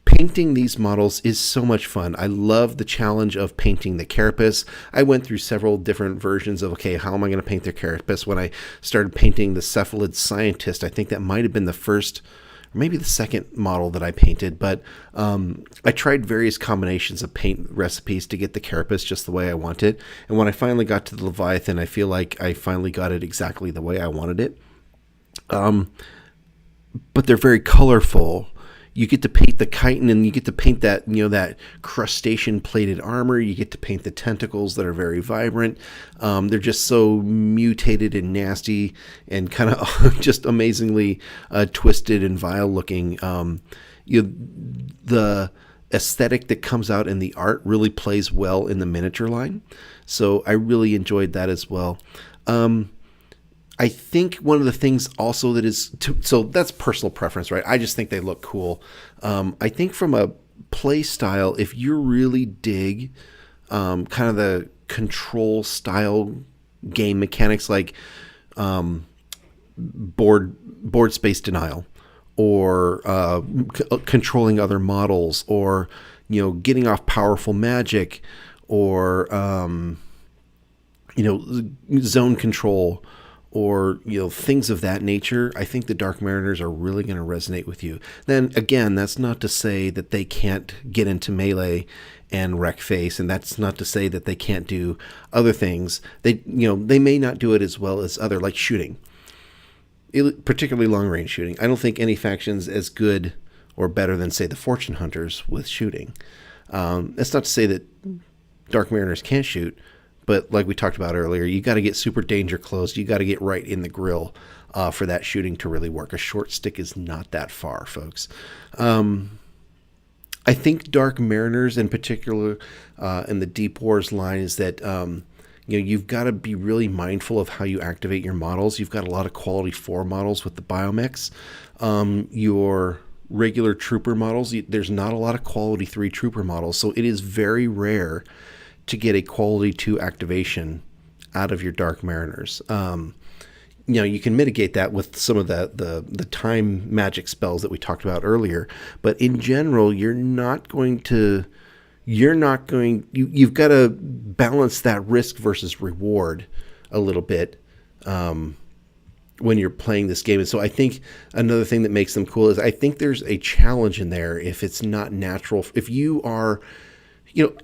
painting these models is so much fun. I love the challenge of painting the carapace. I went through several different versions of, okay, how am I going to paint their carapace? When I started painting the cephalid scientist, I think that might have been the first, or maybe the second model that I painted, but I tried various combinations of paint recipes to get the carapace just the way I wanted. And when I finally got to the Leviathan, I feel like I finally got it exactly the way I wanted it. But they're very colorful. You get to paint the chitin, and you get to paint that, that crustacean plated armor. You get to paint the tentacles that are very vibrant. They're just so mutated and nasty and kind of just amazingly twisted and vile looking. The aesthetic that comes out in the art really plays well in the miniature line. So I really enjoyed that as well. I think one of the things also that is, so that's personal preference, right? I just think they look cool. I think from a play style, if you really dig kind of the control style game mechanics like board space denial, or controlling other models, or getting off powerful magic, or zone control, or things of that nature, I think the Dark Mariners are really going to resonate with you. Then again, that's not to say that they can't get into melee and wreck face, and that's not to say that they can't do other things. They may not do it as well as other, like shooting, particularly long range shooting. I don't think any faction's as good or better than, say, the Fortune Hunters with shooting. That's not to say that Dark Mariners can't shoot. But like we talked about earlier, you got to get super danger close. You got to get right in the grill for that shooting to really work. A short stick is not that far, folks. I think Dark Mariners in particular in the Deep Wars line is that you've got to be really mindful of how you activate your models. You've got a lot of quality 4 models with the Biomechs. Your regular trooper models, there's not a lot of quality 3 trooper models. So it is very rare to get a quality 2 activation out of your Dark Mariners. You can mitigate that with some of the time magic spells that we talked about earlier, but in general, you've got to balance that risk versus reward a little bit when you're playing this game. And so I think another thing that makes them cool is I think there's a challenge in there if it's not natural. If you are,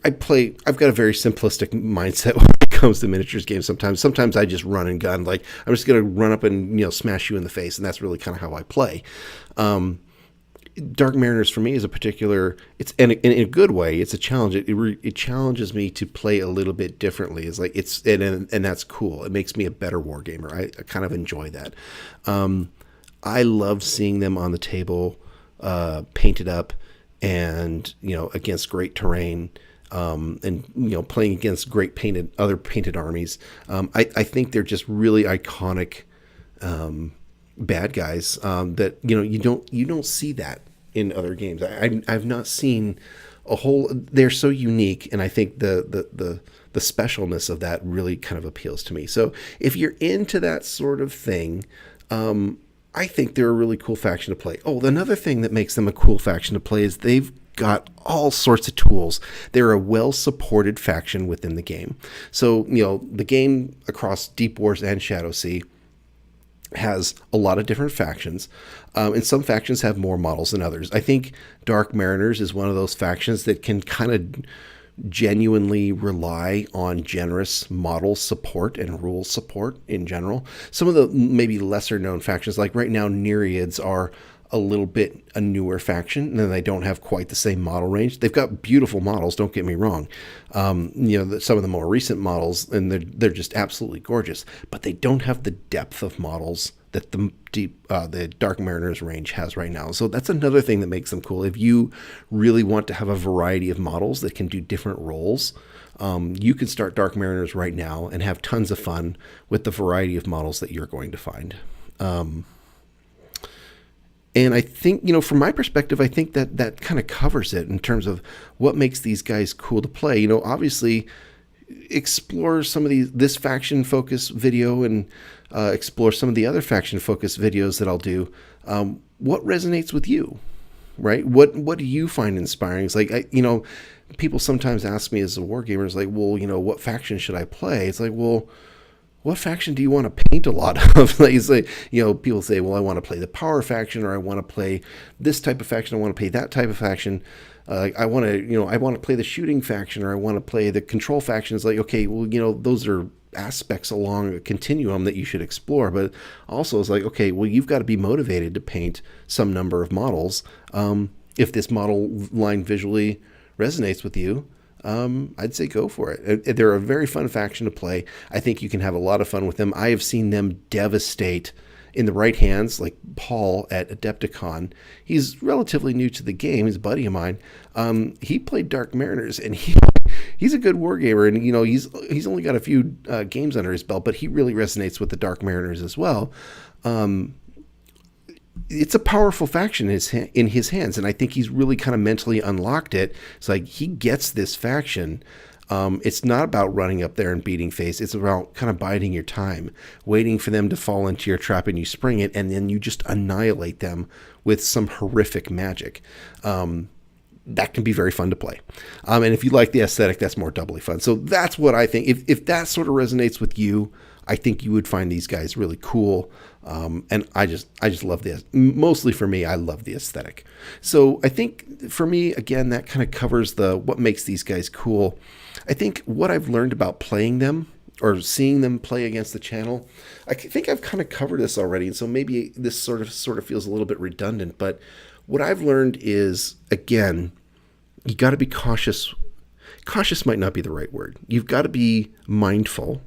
I've got a very simplistic mindset when it comes to miniatures games. Sometimes I just run and gun. Like, I'm just going to run up and, smash you in the face. And that's really kind of how I play. Dark Mariners for me is a particular, in a good way, it's a challenge. It challenges me to play a little bit differently. It's like, and that's cool. It makes me a better war gamer. I kind of enjoy that. I love seeing them on the table, painted up, and against great terrain, and playing against great other painted armies. I think they're just really iconic bad guys that you don't see that in other games. I've not seen a whole. They're so unique, and I think the specialness of that really kind of appeals to me. So if you're into that sort of thing, I think they're a really cool faction to play. Oh, another thing that makes them a cool faction to play is they've got all sorts of tools. They're a well-supported faction within the game. So, the game across Deep Wars and Shadowsea has a lot of different factions, and some factions have more models than others. I think Dark Mariners is one of those factions that can kind of genuinely rely on generous model support and rule support in general. Some of the maybe lesser known factions, like right now, Nereids are a little bit a newer faction, and they don't have quite the same model range. They've got beautiful models, don't get me wrong. Some of the more recent models, and they're just absolutely gorgeous, but they don't have the depth of models that the Dark Mariners range has right now. So that's another thing that makes them cool. If you really want to have a variety of models that can do different roles, you can start Dark Mariners right now and have tons of fun with the variety of models that you're going to find. And I think, from my perspective, I think that kind of covers it in terms of what makes these guys cool to play. Obviously, explore some of this faction focus video and explore some of the other faction focus videos that I'll do. What resonates with you, right? What do you find inspiring? It's like, people sometimes ask me as a wargamer, it's like, well, what faction should I play? It's like, well, what faction do you want to paint a lot of? Like, it's like, people say, well, I want to play the power faction, or I want to play this type of faction. I want to play that type of faction. I want to play the shooting faction, or I want to play the control faction. It's like, okay, well, those are aspects along a continuum that you should explore. But also it's like, okay, well, you've got to be motivated to paint some number of models. If this model line visually resonates with you, I'd say go for it. They're a very fun faction to play. I think you can have a lot of fun with them. I have seen them devastate in the right hands, like Paul at Adepticon. He's relatively new to the game. He's a buddy of mine. He played Dark Mariners, and he's a good wargamer, and he's only got a few games under his belt, but he really resonates with the Dark Mariners as well. It's a powerful faction in his hands, and I think he's really kind of mentally unlocked it. It's like he gets this faction. It's not about running up there and beating face. It's about kind of biding your time, waiting for them to fall into your trap, and you spring it, and then you just annihilate them with some horrific magic. That can be very fun to play. And if you like the aesthetic, that's more doubly fun. So that's what I think. If that sort of resonates with you, I think you would find these guys really cool. And I just love this. Mostly for me, I love the aesthetic. So I think for me, again, that kind of covers what makes these guys cool. I think what I've learned about playing them or seeing them play against the channel, I think I've kind of covered this already. And so maybe this sort of feels a little bit redundant, but what I've learned is, again, you got to be cautious. Cautious might not be the right word. You've got to be mindful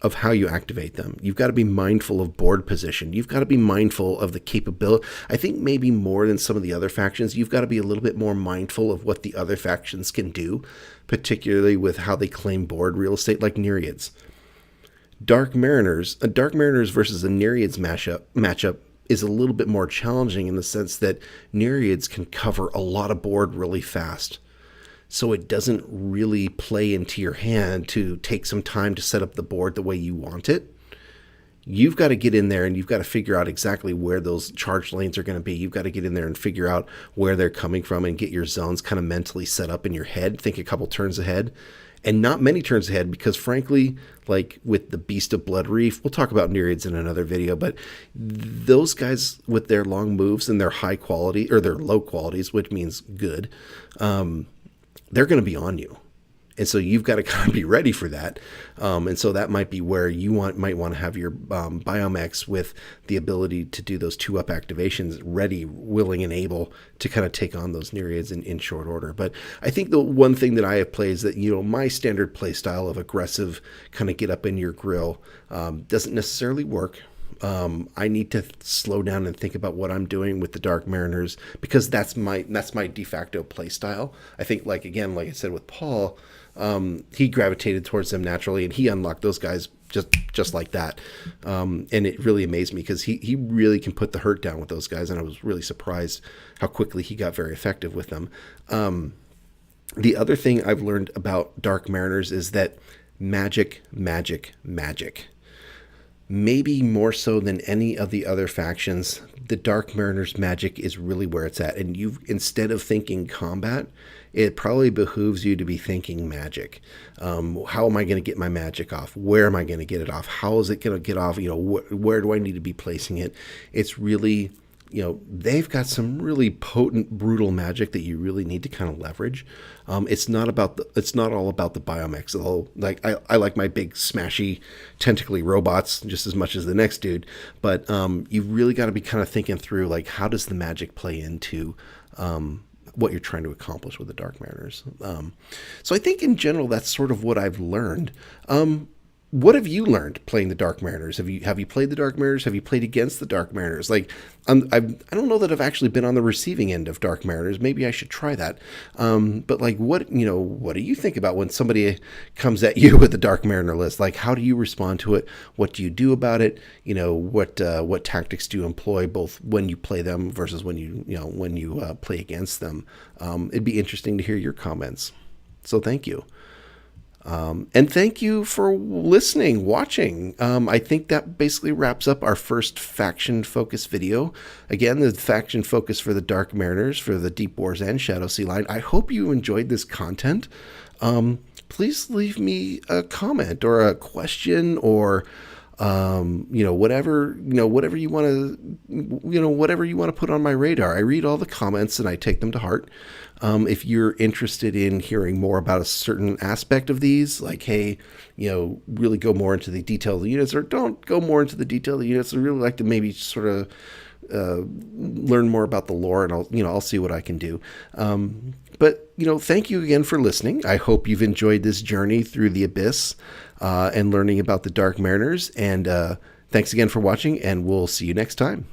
of how you activate them. You've got to be mindful of board position. You've got to be mindful of the capability. I think maybe more than some of the other factions, you've got to be a little bit more mindful of what the other factions can do, particularly with how they claim board real estate, like Nereids. Dark Mariners versus a Nereids matchup is a little bit more challenging in the sense that Nereids can cover a lot of board really fast. So it doesn't really play into your hand to take some time to set up the board the way you want it. You've got to get in there and you've got to figure out exactly where those charge lanes are going to be. You've got to get in there and figure out where they're coming from and get your zones kind of mentally set up in your head. Think a couple turns ahead. And not many turns ahead, because frankly, like with the Beast of Blood Reef, we'll talk about Nereids in another video, but those guys with their long moves and their high quality, or their low qualities, which means good, they're going to be on you. And so you've got to kind of be ready for that. And so that might be where you might want to have your Biomechs with the ability to do those 2-up activations ready, willing, and able to kind of take on those Nereids in short order. But I think the one thing that I have played is that, my standard play style of aggressive kind of get up in your grill doesn't necessarily work. I need to slow down and think about what I'm doing with the Dark Mariners, because that's my de facto play style. I think, like I said with Paul, he gravitated towards them naturally, and he unlocked those guys just like that. And it really amazed me, because he really can put the hurt down with those guys, and I was really surprised how quickly he got very effective with them. The other thing I've learned about Dark Mariners is that magic. Maybe more so than any of the other factions, the Dark Mariners magic is really where it's at. And instead of thinking combat, it probably behooves you to be thinking magic. How am I going to get my magic off? Where am I going to get it off? How is it going to get off? Where do I need to be placing it? It's really, they've got some really potent, brutal magic that you really need to kind of leverage. It's not all about the Biomechs. Although, I like my big smashy tentacly robots just as much as the next dude. But you've really got to be kind of thinking through, how does the magic play into what you're trying to accomplish with the Dark Mariners. So I think in general, that's sort of what I've learned. what have you learned playing the Dark Mariners? Have you played the Dark Mariners? Have you played against the Dark Mariners? Like, I don't know that I've actually been on the receiving end of Dark Mariners. Maybe I should try that. But like, what do you think about when somebody comes at you with a Dark Mariner list? Like, how do you respond to it? What do you do about it? What tactics do you employ, both when you play them versus when you play against them? It'd be interesting to hear your comments. So thank you. And thank you for listening, watching. I think that basically wraps up our first faction focus video. Again, the faction focus for the Dark Mariners, for the Deep Wars and Shadow Sea line. I hope you enjoyed this content. Please leave me a comment or a question or whatever you want to put on my radar. I read all the comments and I take them to heart. If you're interested in hearing more about a certain aspect of these, like, hey, really go more into the detail of the units, or don't go more into the detail of the units, I really like to maybe sort of learn more about the lore, and I'll see what I can do. But thank you again for listening. I hope you've enjoyed this journey through the Abyss and learning about the Dark Mariners. And thanks again for watching, and we'll see you next time.